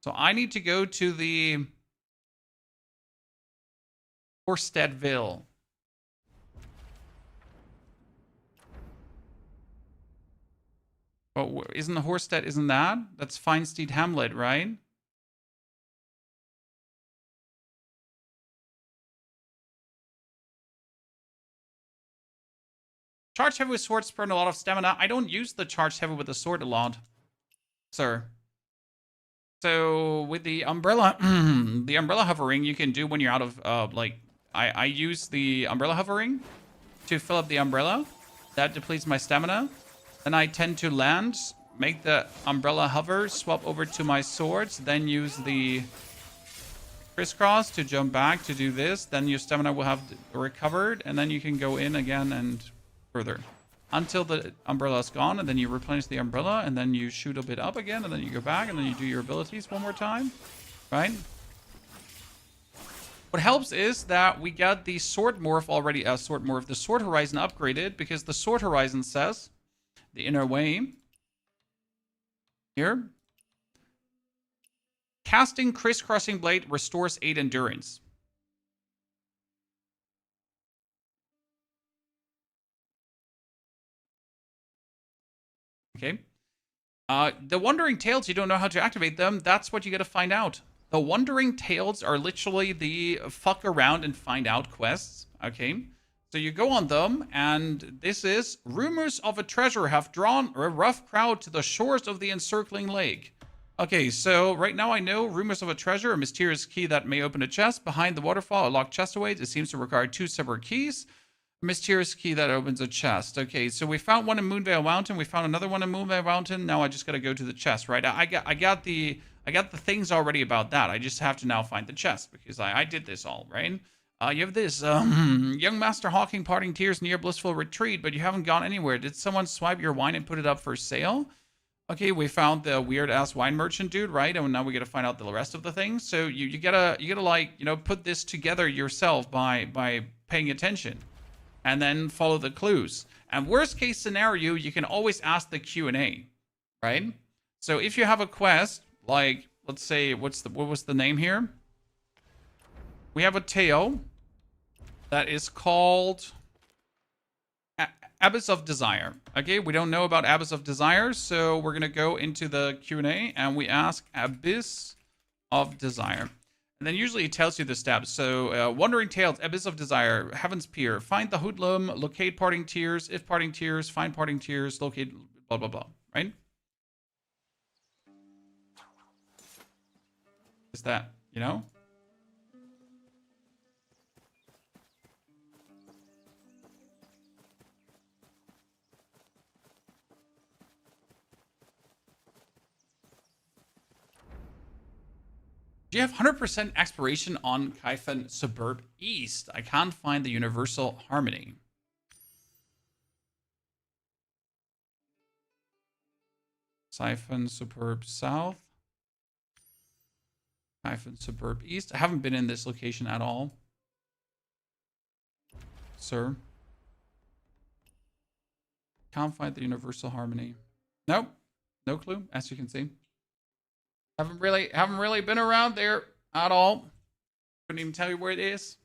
So I need to go to the Horstedville. Oh, isn't the Horstead, isn't that? That's Feinstead Hamlet, right? Charge heavy with swords burn a lot of stamina. I don't use the charge heavy with the sword a lot, sir. So with the umbrella, the umbrella hovering, you can do when you're out of like I use the umbrella hovering to fill up the umbrella. That depletes my stamina. Then I tend to land, make the umbrella hover, swap over to my swords, then use the crisscross to jump back to do this. Then your stamina will have recovered, and then you can go in again and further until the umbrella is gone, and then you replenish the umbrella, and then you shoot a bit up again, and then you go back, and then you do your abilities one more time, right? What helps is that we got the sword morph already, the sword horizon upgraded, because the sword horizon says the inner way here, casting crisscrossing blade restores 8 endurance. Okay. The Wandering Tails, you don't know how to activate them. That's what you got to find out. The Wandering Tails are literally the fuck around and find out quests. Okay. So you go on them, and this is rumors of a treasure have drawn a rough crowd to the shores of the encircling lake. Okay, so right now I know rumors of a treasure, a mysterious key that may open a chest. Behind the waterfall, a locked chest awaits. It seems to require 2 separate keys. A mysterious key that opens a chest. Okay, so we found one in Moonvale Mountain. We found another one in Moonvale Mountain. Now I just gotta go to the chest, right? I got the things already about that. I just have to now find the chest because I did this all, right? You have this, young Master Hawking parting tears near blissful retreat, but you haven't gone anywhere. Did someone swipe your wine and put it up for sale? Okay, we found the weird ass wine merchant dude, right? And now we gotta find out the rest of the things. So you gotta like, you know, put this together yourself by paying attention, and then follow the clues. And worst case scenario, you can always ask the Q&A, right? So if you have a quest, like let's say what was the name here? We have a tale that is called Abyss of Desire. Okay, we don't know about Abyss of Desire, so we're gonna go into the Q&A and we ask Abyss of Desire. And then usually it tells you the steps. So, Wandering Tales, Abyss of Desire, Heaven's Pier, find the hoodlum, locate parting tears, if parting tears, find parting tears, locate blah blah blah, right? Is that, you know? Do you have 100% exploration on Kaifeng Suburb East? I can't find the Universal Harmony. Siphon Suburb South. Kaifeng Suburb East. I haven't been in this location at all, sir. Can't find the Universal Harmony. Nope. No clue, as you can see. Haven't really been around there at all. Couldn't even tell you where it is.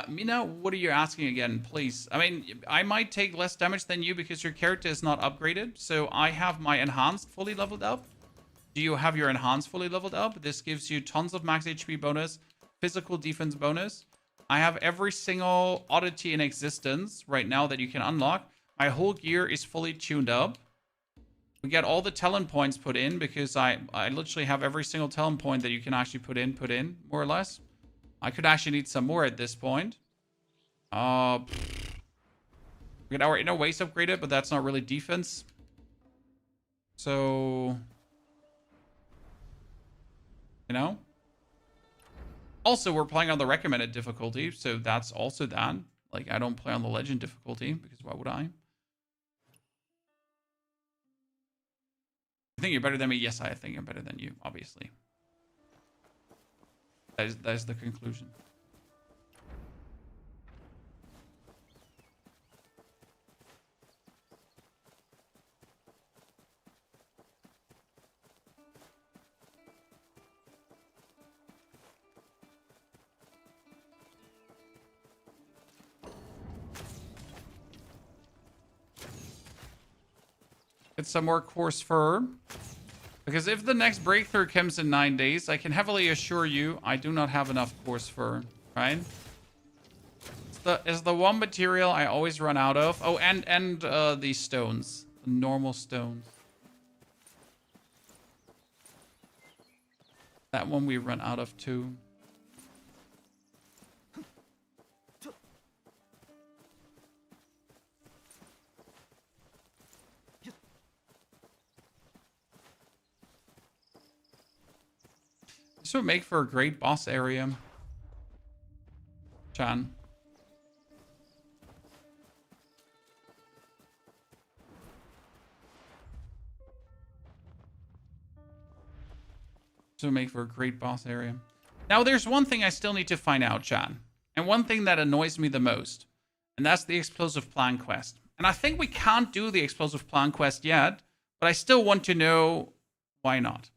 Mina, what are you asking again, please? I mean, I might take less damage than you because your character is not upgraded. So I have my enhanced fully leveled up. Do you have your enhanced fully leveled up? This gives you tons of max HP bonus, physical defense bonus. I have every single oddity in existence right now that you can unlock. My whole gear is fully tuned up. We get all the talent points put in because I literally have every single talent point that you can actually put in, more or less. I could actually need some more at this point. We get our inner waist upgraded, but that's not really defense. So, you know? Also, we're playing on the recommended difficulty, so that's also that. Like, I don't play on the legend difficulty, because why would I? You think you're better than me? Yes, I think I'm better than you, obviously. That is the conclusion. Get some more coarse fur. Because if the next breakthrough comes in 9 days, I can heavily assure you I do not have enough coarse fur, right? It's the one material I always run out of. Oh, and these stones. The normal stones. That one we run out of too. This would make for a great boss area. Chan. This would make for a great boss area. Now, there's one thing I still need to find out, Chan. And one thing that annoys me the most. And that's the explosive plan quest. And I think we can't do the explosive plan quest yet. But I still want to know why not.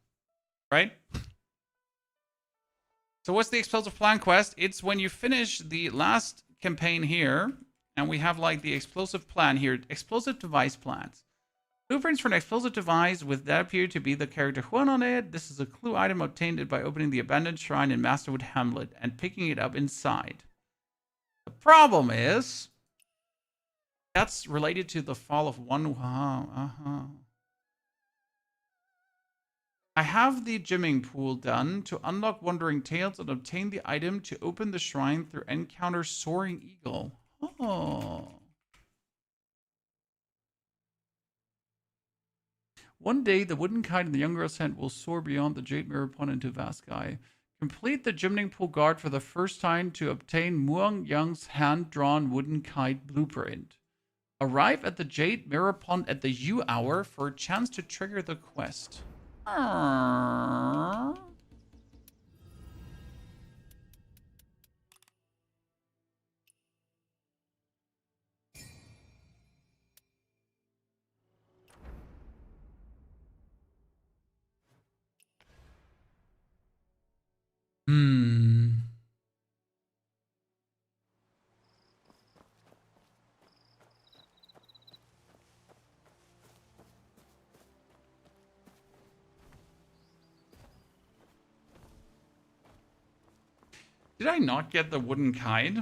Right? So what's the explosive plan quest? It's when you finish the last campaign here, and we have like the explosive plan here, explosive device plans. Blueprints for an explosive device with that appear to be the character Juan on it. This is a clue item obtained by opening the abandoned shrine in Masterwood Hamlet and picking it up inside. The problem is that's related to the fall of one. I have the gymming pool done to unlock Wandering Tales and obtain the item to open the shrine through encounter Soaring Eagle. Oh. One day, the wooden kite in the young girl's hand will soar beyond the Jade Mirror Pond into vast sky. Complete the gymming pool guard for the first time to obtain Muang Yang's hand-drawn wooden kite blueprint. Arrive at the Jade Mirror Pond at the U hour for a chance to trigger the quest. Did I not get the wooden kite?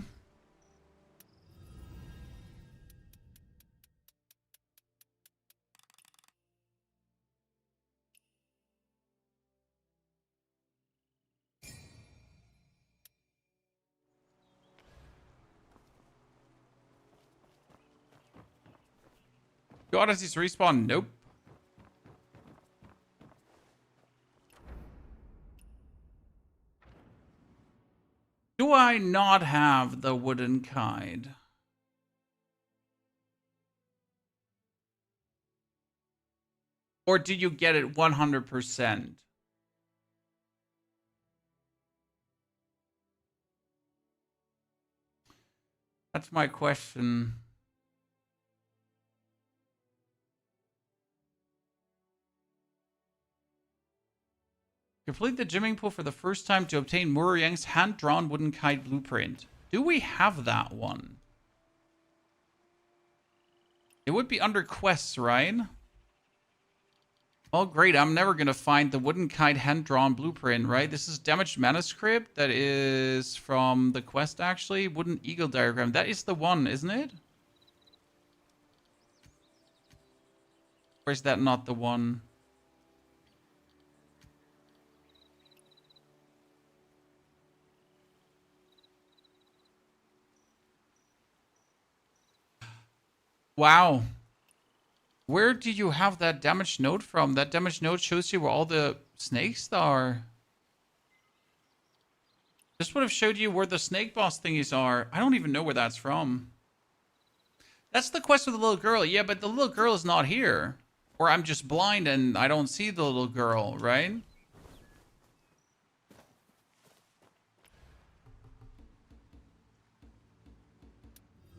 Goddesses respawn? Nope. Do I not have the wooden kite? Or do you get it 100%? That's my question. Complete the gymming pool for the first time to obtain Murayang's hand-drawn wooden kite blueprint. Do we have that one? It would be under quests, right? Oh, great. I'm never going to find the wooden kite hand-drawn blueprint, right? This is damaged manuscript that is from the quest, actually. Wooden eagle diagram. That is the one, isn't it? Or is that not the one? Wow. Where do you have that damaged note from? That damaged note shows you where all the snakes are. This would have showed you where the snake boss thingies are. I don't even know where that's from. That's the quest with the little girl. Yeah, but the little girl is not here. Or I'm just blind and I don't see the little girl, right?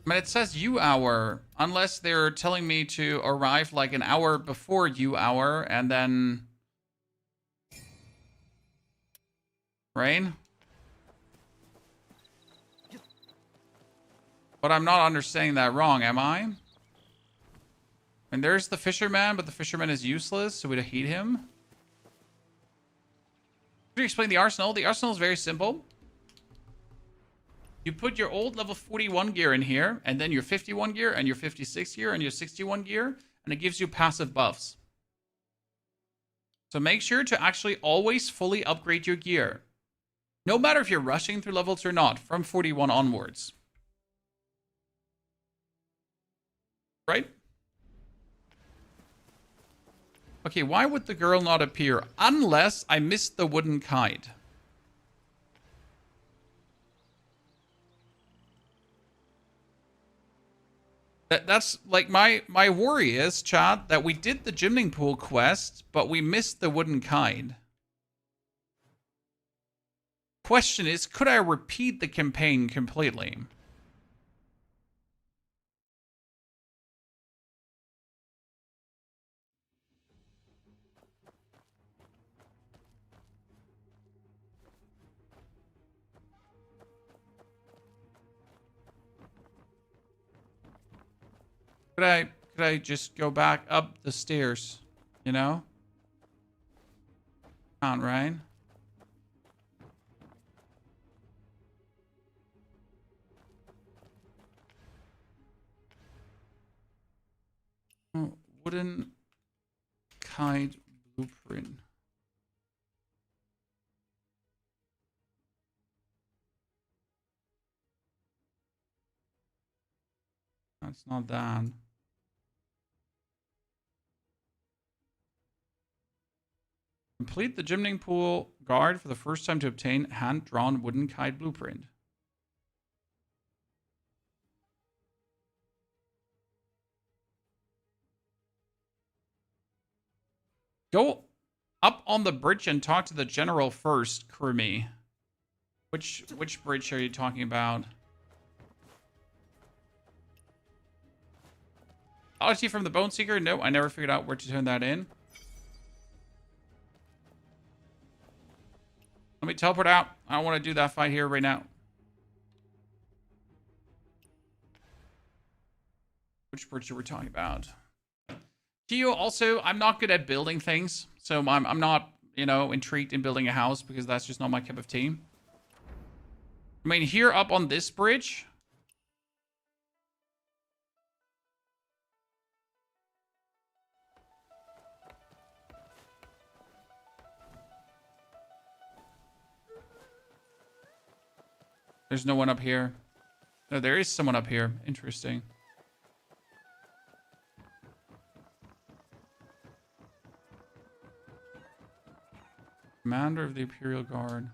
I mean, it says U hour, unless they're telling me to arrive like an hour before U hour and then... Right? But I'm not understanding that wrong, am I? And there's the fisherman, but the fisherman is useless, so we don't heed him. Could you explain the arsenal? The arsenal is very simple. You put your old level 41 gear in here, and then your 51 gear, and your 56 gear, and your 61 gear, and it gives you passive buffs. So make sure to actually always fully upgrade your gear. No matter if you're rushing through levels or not, from 41 onwards. Right? Okay, why would the girl not appear? Unless I missed the wooden kite. That's like my worry is, chat, that we did the gymming pool quest, but we missed the wooden kite. Question is, could I repeat the campaign completely? Could I just go back up the stairs? You know? Can't, right? Oh, wooden kite blueprint. That's not that. Complete the gymning pool guard for the first time to obtain hand-drawn wooden kite blueprint. Go up on the bridge and talk to the general first, Kurumi. Which bridge are you talking about? Odyssey from the Bone Seeker? No, I never figured out where to turn that in. Let me teleport out. I don't want to do that fight here right now. Which bridge are we talking about? Geo, also, I'm not good at building things. So I'm not, you know, intrigued in building a house because that's just not my cup of tea. I mean, here up on this bridge... There's no one up here. No, there is someone up here. Interesting. Commander of the Imperial Guard.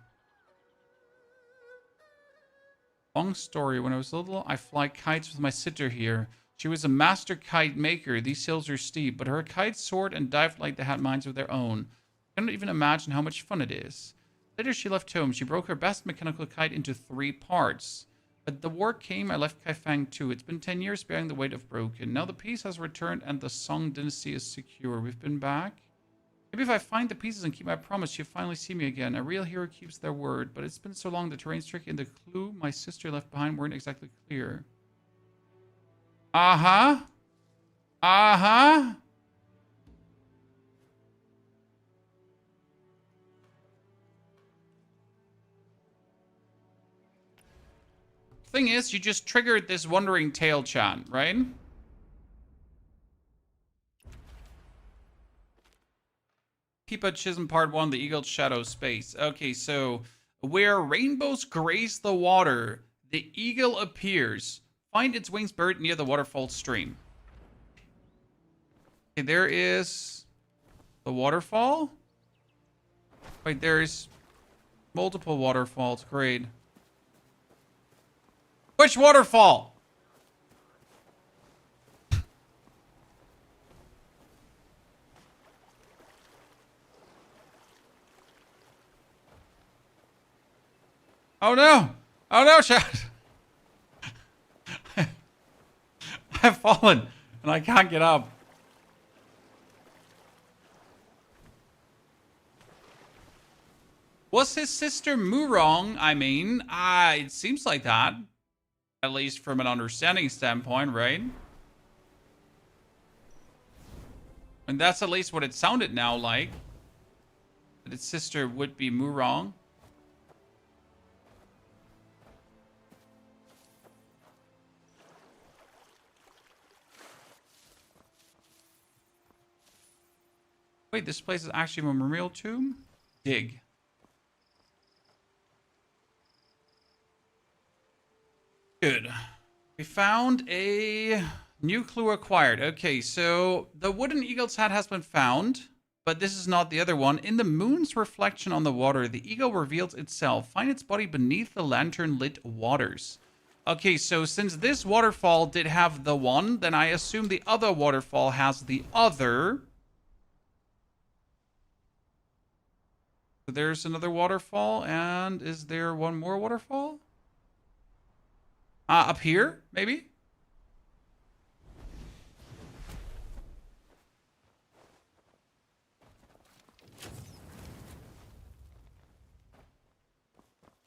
Long story. When I was little, I fly kites with my sister here. She was a master kite maker. These hills are steep, but her kites soared and dived like they had minds of their own. I cannot even imagine how much fun it is. Later, she left home. She broke her best mechanical kite into 3 parts. But the war came, I left Kaifeng too. It's been 10 years bearing the weight of broken. Now the peace has returned and the Song dynasty is secure. We've been back. Maybe if I find the pieces and keep my promise, she'll finally see me again. A real hero keeps their word. But it's been so long, the terrain's tricky and the clue my sister left behind weren't exactly clear. Uh-huh. Uh-huh. Thing is, you just triggered this Wandering Tail chant, right? Peepa Chisholm Part 1, The Eagle's Shadow Space. Okay, so where rainbows graze the water, the eagle appears. Find its wings buried near the waterfall stream. Okay, there is the waterfall. Wait, there's multiple waterfalls. Great. Which waterfall? Oh no! Oh no, chat! I've fallen and I can't get up. Was his sister Murong? I mean, it seems like that. At least from an understanding standpoint, right? And that's at least what it sounded now like. That its sister would be Murong. Wait, this place is actually a memorial tomb? Dig. Good. We found a new clue acquired. Okay, so the wooden eagle's hat has been found, but this is not the other one. In the moon's reflection on the water, the eagle reveals itself. Find its body beneath the lantern-lit waters. Okay, so since this waterfall did have the one, then I assume the other waterfall has the other. So there's another waterfall, and is there one more waterfall? Up here, maybe?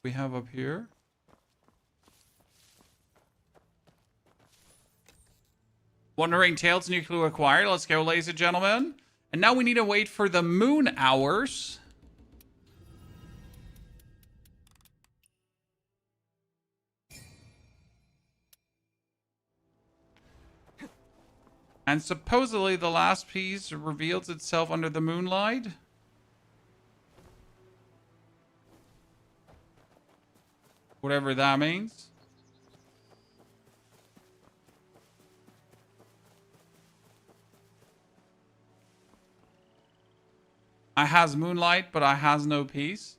We have up here. Wandering Tales, new clue acquired. Let's go, ladies and gentlemen. And now we need to wait for the moon hours. And supposedly the last piece reveals itself under the moonlight. Whatever that means. I has moonlight, but I has no peace.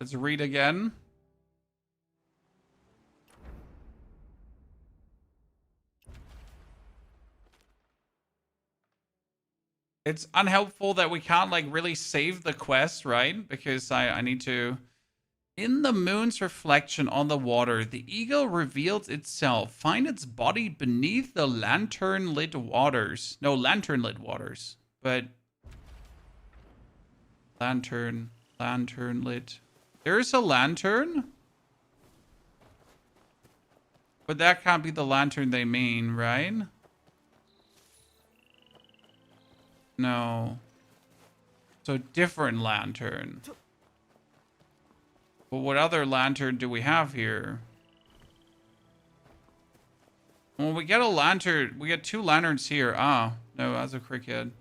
Let's read again. It's unhelpful that we can't like really save the quest, right? Because I need to... In the moon's reflection on the water, the eagle reveals itself. Find its body beneath the lantern-lit waters. No, lantern-lit waters. But... Lantern-lit. There's a lantern? But that can't be the lantern they mean, right? No. So different lantern. But what other lantern do we have here? Well, we get a lantern. We get 2 lanterns here. Ah, no, that's a cricket.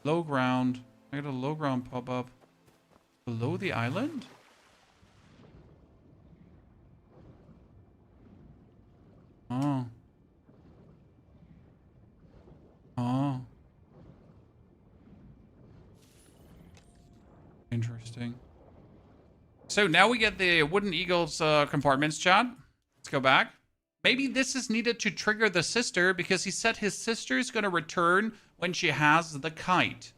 Low ground. I got a low ground pop up. Below the island? Oh. Oh. Interesting. So now we get the Wooden Eagle's compartments, chat. Let's go back. Maybe this is needed to trigger the sister because he said his sister is going to return when she has the kite.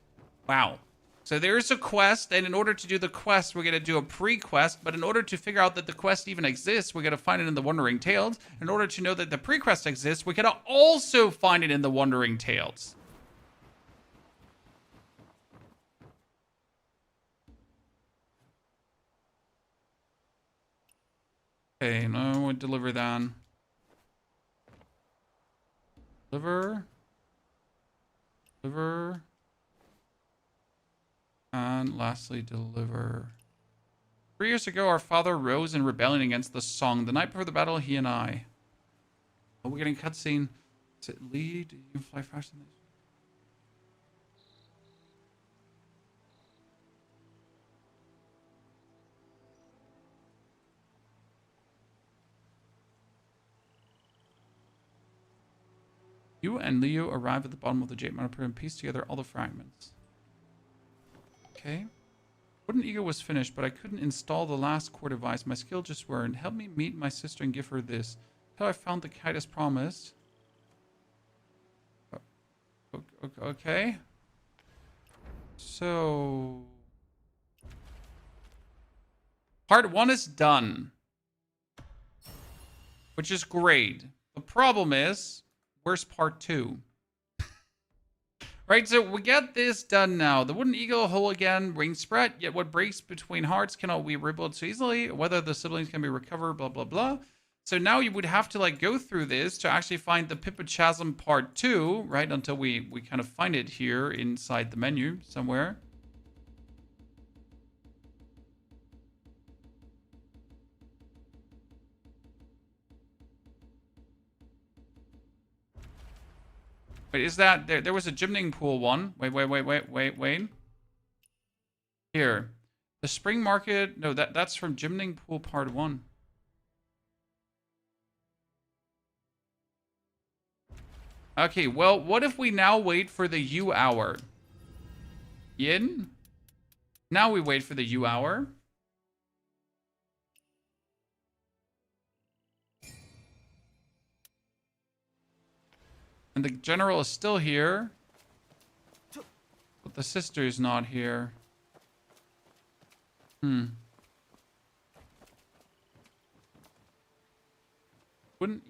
Wow. So there's a quest, and in order to do the quest, we're going to do a pre-quest. But in order to figure out that the quest even exists, we're going to find it in the Wandering Tales. In order to know that the pre-quest exists, we're going to also find it in the Wandering Tales. Okay, no, we'll deliver that. Deliver. Deliver. And lastly, deliver. 3 years ago, our father rose in rebellion against the song. The night before the battle, he and I. Oh, we're getting cutscene. Does it lead? You fly faster than this. You and Leo arrive at the bottom of the Jade Mountain and piece together all the fragments. Okay. Wooden Eagle was finished, but I couldn't install the last core device. My skill just weren't. Help me meet my sister and give her this. Until I found the kite as promised. Okay. So... Part 1 is done. Which is great. The problem is, where's part 2? Right, so we get this done now. The Wooden Eagle, whole again, ring spread. Yet what breaks between hearts cannot be rebuilt so easily. Whether the siblings can be recovered, blah, blah, blah. So now you would have to like go through this to actually find the Pippa Chasm part 2, right? Until we kind of find it here inside the menu somewhere. Wait, is that... There was a gymning pool one. Wait. Here. The spring market... No, that's from gymning pool part 1. Okay, well, what if we now wait for the U hour? Yin? Now we wait for the U hour. And the general is still here. But the sister is not here. Wooden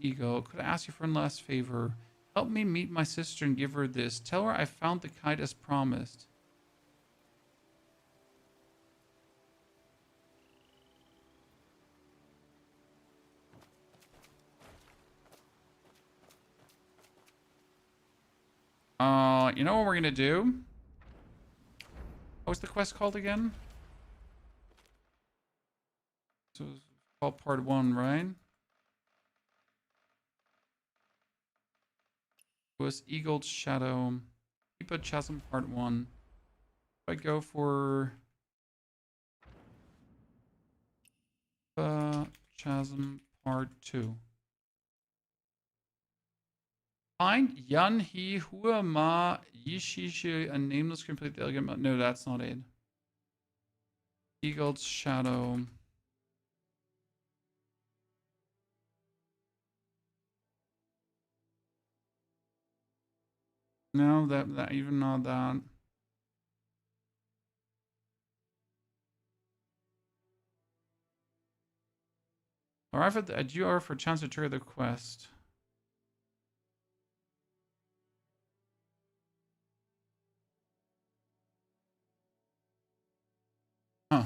Eagle, could I ask you for one last favor? Help me meet my sister and give her this. Tell her I found the kite as promised. You know what we're gonna do? What was the quest called again? So it's called part 1, right? It was Eagle's Shadow. Keep Chasm part 1. If I go for Chasm part 2. Find Yan He Hua Ma Yishishi, a nameless complete elegant. No, that's not it. Eagle's Shadow. No, that even not that. Arrive at the GR for a chance to trigger the quest. Huh.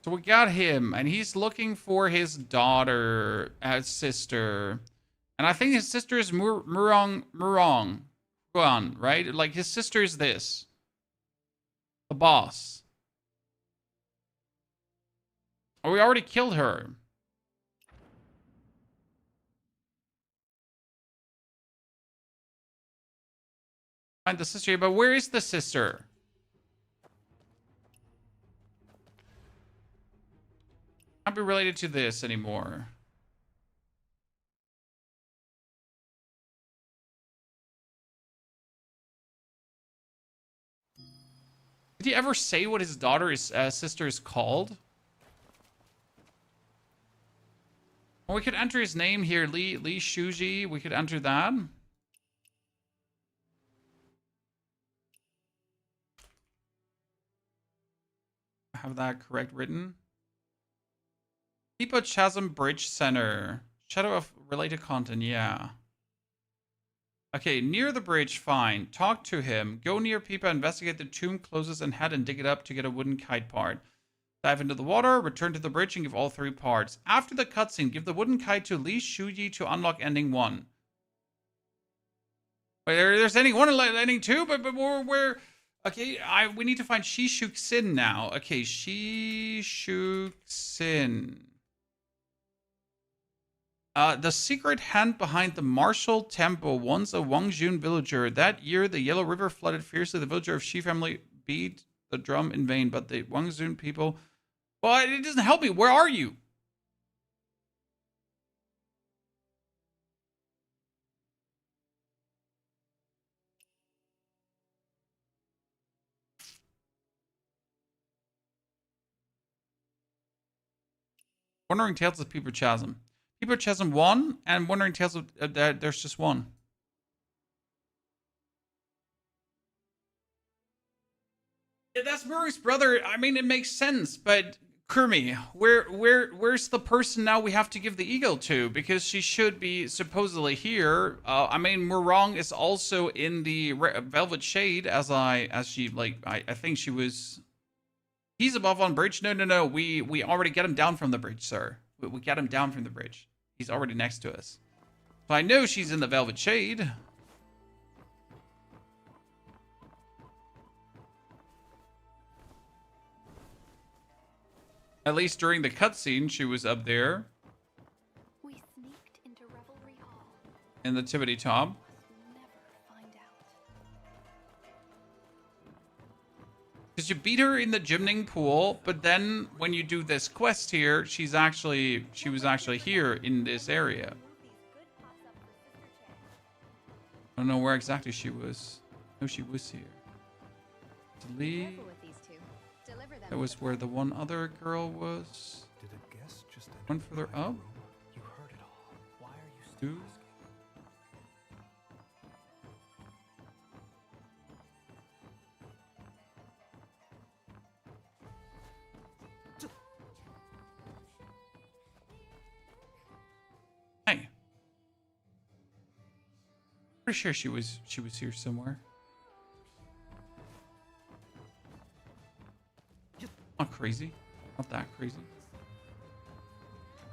So we got him, and he's looking for his daughter, sister. And I think his sister is Murong, Guan, right? Like, his sister is this. The boss. Oh, we already killed her. Find the sister, but where is the sister? Can't be related to this anymore. Did he ever say what his daughter's sister is called? Well, we could enter his name here, Li Shuji. We could enter that. Have that correct written. Pipa Chasm Bridge Center. Shadow of related content, yeah. Okay, near the bridge, fine. Talk to him. Go near Pipa, investigate the tomb closest and head and dig it up to get a wooden kite part. Dive into the water, return to the bridge, and give all 3 parts. After the cutscene, give the wooden kite to Li Shuji to unlock ending 1. Wait, there's ending 1 and ending 2, but we're okay, we need to find Shishuk Sin now. Okay, Shishuk Sin. The secret hand behind the Marshall Temple, once a Wangjun villager. That year, the Yellow River flooded fiercely. The villager of Shi family beat the drum in vain, but the Wangjun people... Well, it doesn't help me. Where are you? Wandering Tales of Peeper Chasm. Peeper Chasm 1 and Wandering Tales of... there's just 1. Yeah, that's Murray's brother. I mean, it makes sense, but... Kurmi, where's the person now we have to give the eagle to? Because she should be supposedly here. I mean, Murong is also in the Velvet Shade, I think she was... He's above on bridge? No. We already get him down from the bridge, sir. We get him down from the bridge. He's already next to us. So I know she's in the Velvet Shade. At least during the cutscene, she was up there. We sneaked into Revelry Hall. In the tippity top. Must never find out. Because you beat her in the gymning pool, but then when you do this quest here, she was actually here in this area. I don't know where exactly she was. No, she was here. Delete. Careful with these two. Deliver them. That was where the one other girl was. Did a guest just enter One further my up. room? You heard it all. Why are you still Two. asking? Pretty sure she was here somewhere. Not crazy. Not that crazy.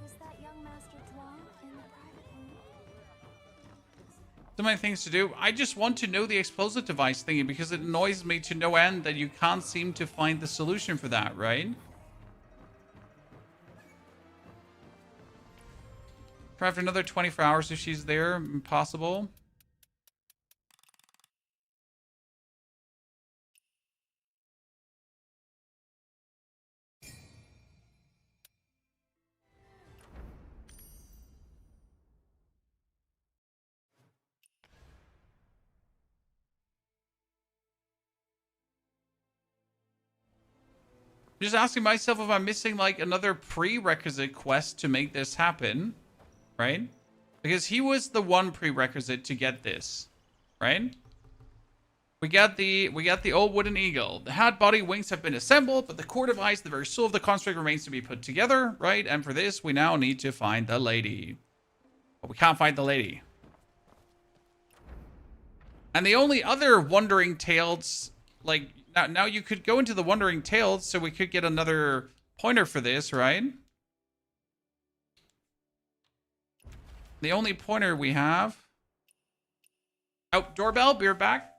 Was that young Master Tuan in the private room? So many things to do. I just want to know the explosive device thingy because it annoys me to no end that you can't seem to find the solution for that, right? For after another 24 hours if she's there, impossible. I'm just asking myself if I'm missing like another prerequisite quest to make this happen, right? Because he was the one prerequisite to get this, right? We got the old wooden eagle. The hat, body, wings have been assembled, but the core device, the very soul of the construct, remains to be put together, right? And for this, we now need to find the lady. But we can't find the lady. And the only other Wandering Tales, like, now you could go into the Wandering Tales, so we could get another pointer for this, right? The only pointer we have... Oh, doorbell, be right back.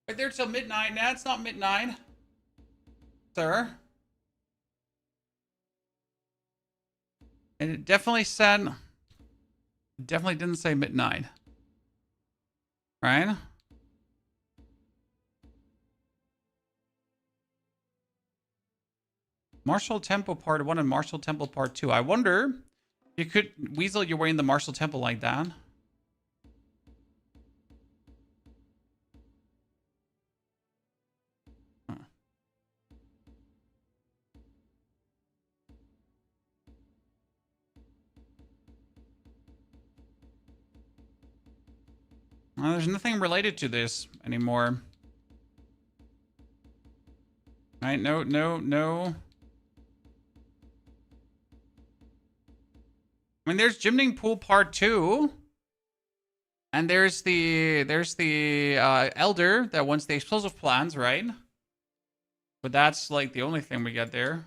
Right there till midnight. Nah, it's not midnight. Sir. And it definitely said... It definitely didn't say midnight. Right? Martial Temple Part 1 and Martial Temple Part 2. I wonder if you could weasel your way in the Martial Temple like that. Well, there's nothing related to this anymore. Right? No. I mean, there's Gymning Pool Part 2. And there's the Elder that wants the explosive plans, right? But that's like the only thing we get there.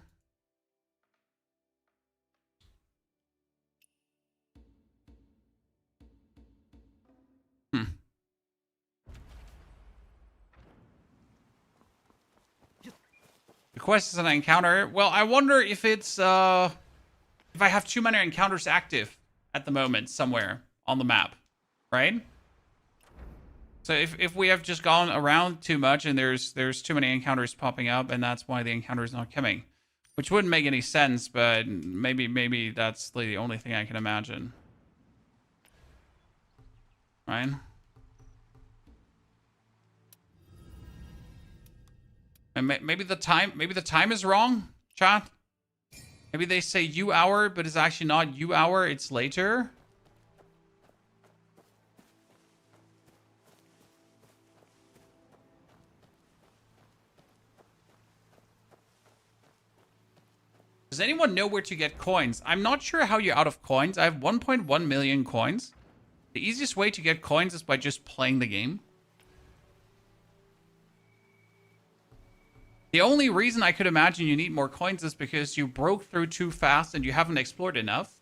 The quest is an encounter. Well, I wonder if it's if I have too many encounters active at the moment somewhere on the map, right? So if we have just gone around too much and there's too many encounters popping up and that's why the encounter is not coming, which wouldn't make any sense, but maybe that's the only thing I can imagine, right? And maybe the time is wrong, chat. Maybe they say U-hour, but it's actually not U-hour, it's later. Does anyone know where to get coins? I'm not sure how you're out of coins. I have 1.1 million coins. The easiest way to get coins is by just playing the game. The only reason I could imagine you need more coins is because you broke through too fast and you haven't explored enough.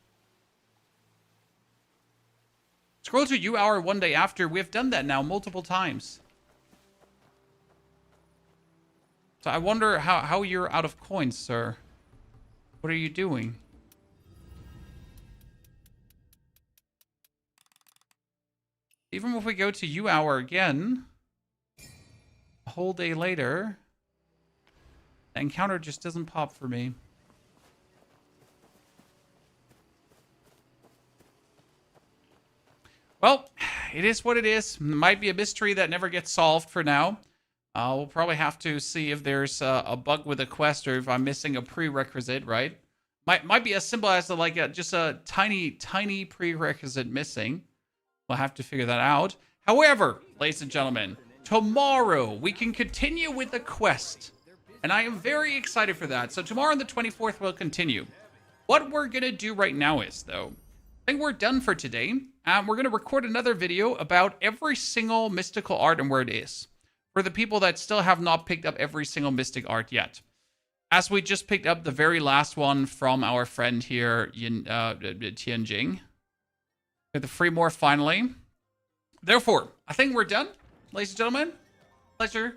Scroll to U-hour one day after. We have done that now multiple times. So I wonder how you're out of coins, sir. What are you doing? Even if we go to U-hour again, a whole day later, the encounter just doesn't pop for me. Well, it is what it is. It might be a mystery that never gets solved for now. We'll probably have to see if there's a bug with a quest or if I'm missing a prerequisite, right? Might be as simple as just a tiny prerequisite missing. We'll have to figure that out. However, ladies and gentlemen, tomorrow we can continue with the quest. And I am very excited for that. So tomorrow on the 24th, we'll continue. What we're going to do right now is, though, I think we're done for today. We're going to record another video about every single mystical art and where it is. For the people that still have not picked up every single mystic art yet. As we just picked up the very last one from our friend here, Tianjing. With the free more finally. Therefore, I think we're done. Ladies and gentlemen, pleasure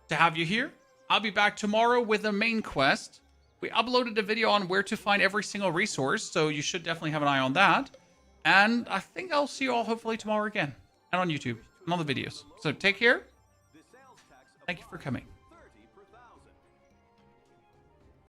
to have you here. I'll be back tomorrow with the main quest. We uploaded a video on where to find every single resource, so you should definitely have an eye on that. And I think I'll see you all hopefully tomorrow again. And on YouTube, and on the videos. So take care. Thank you for coming.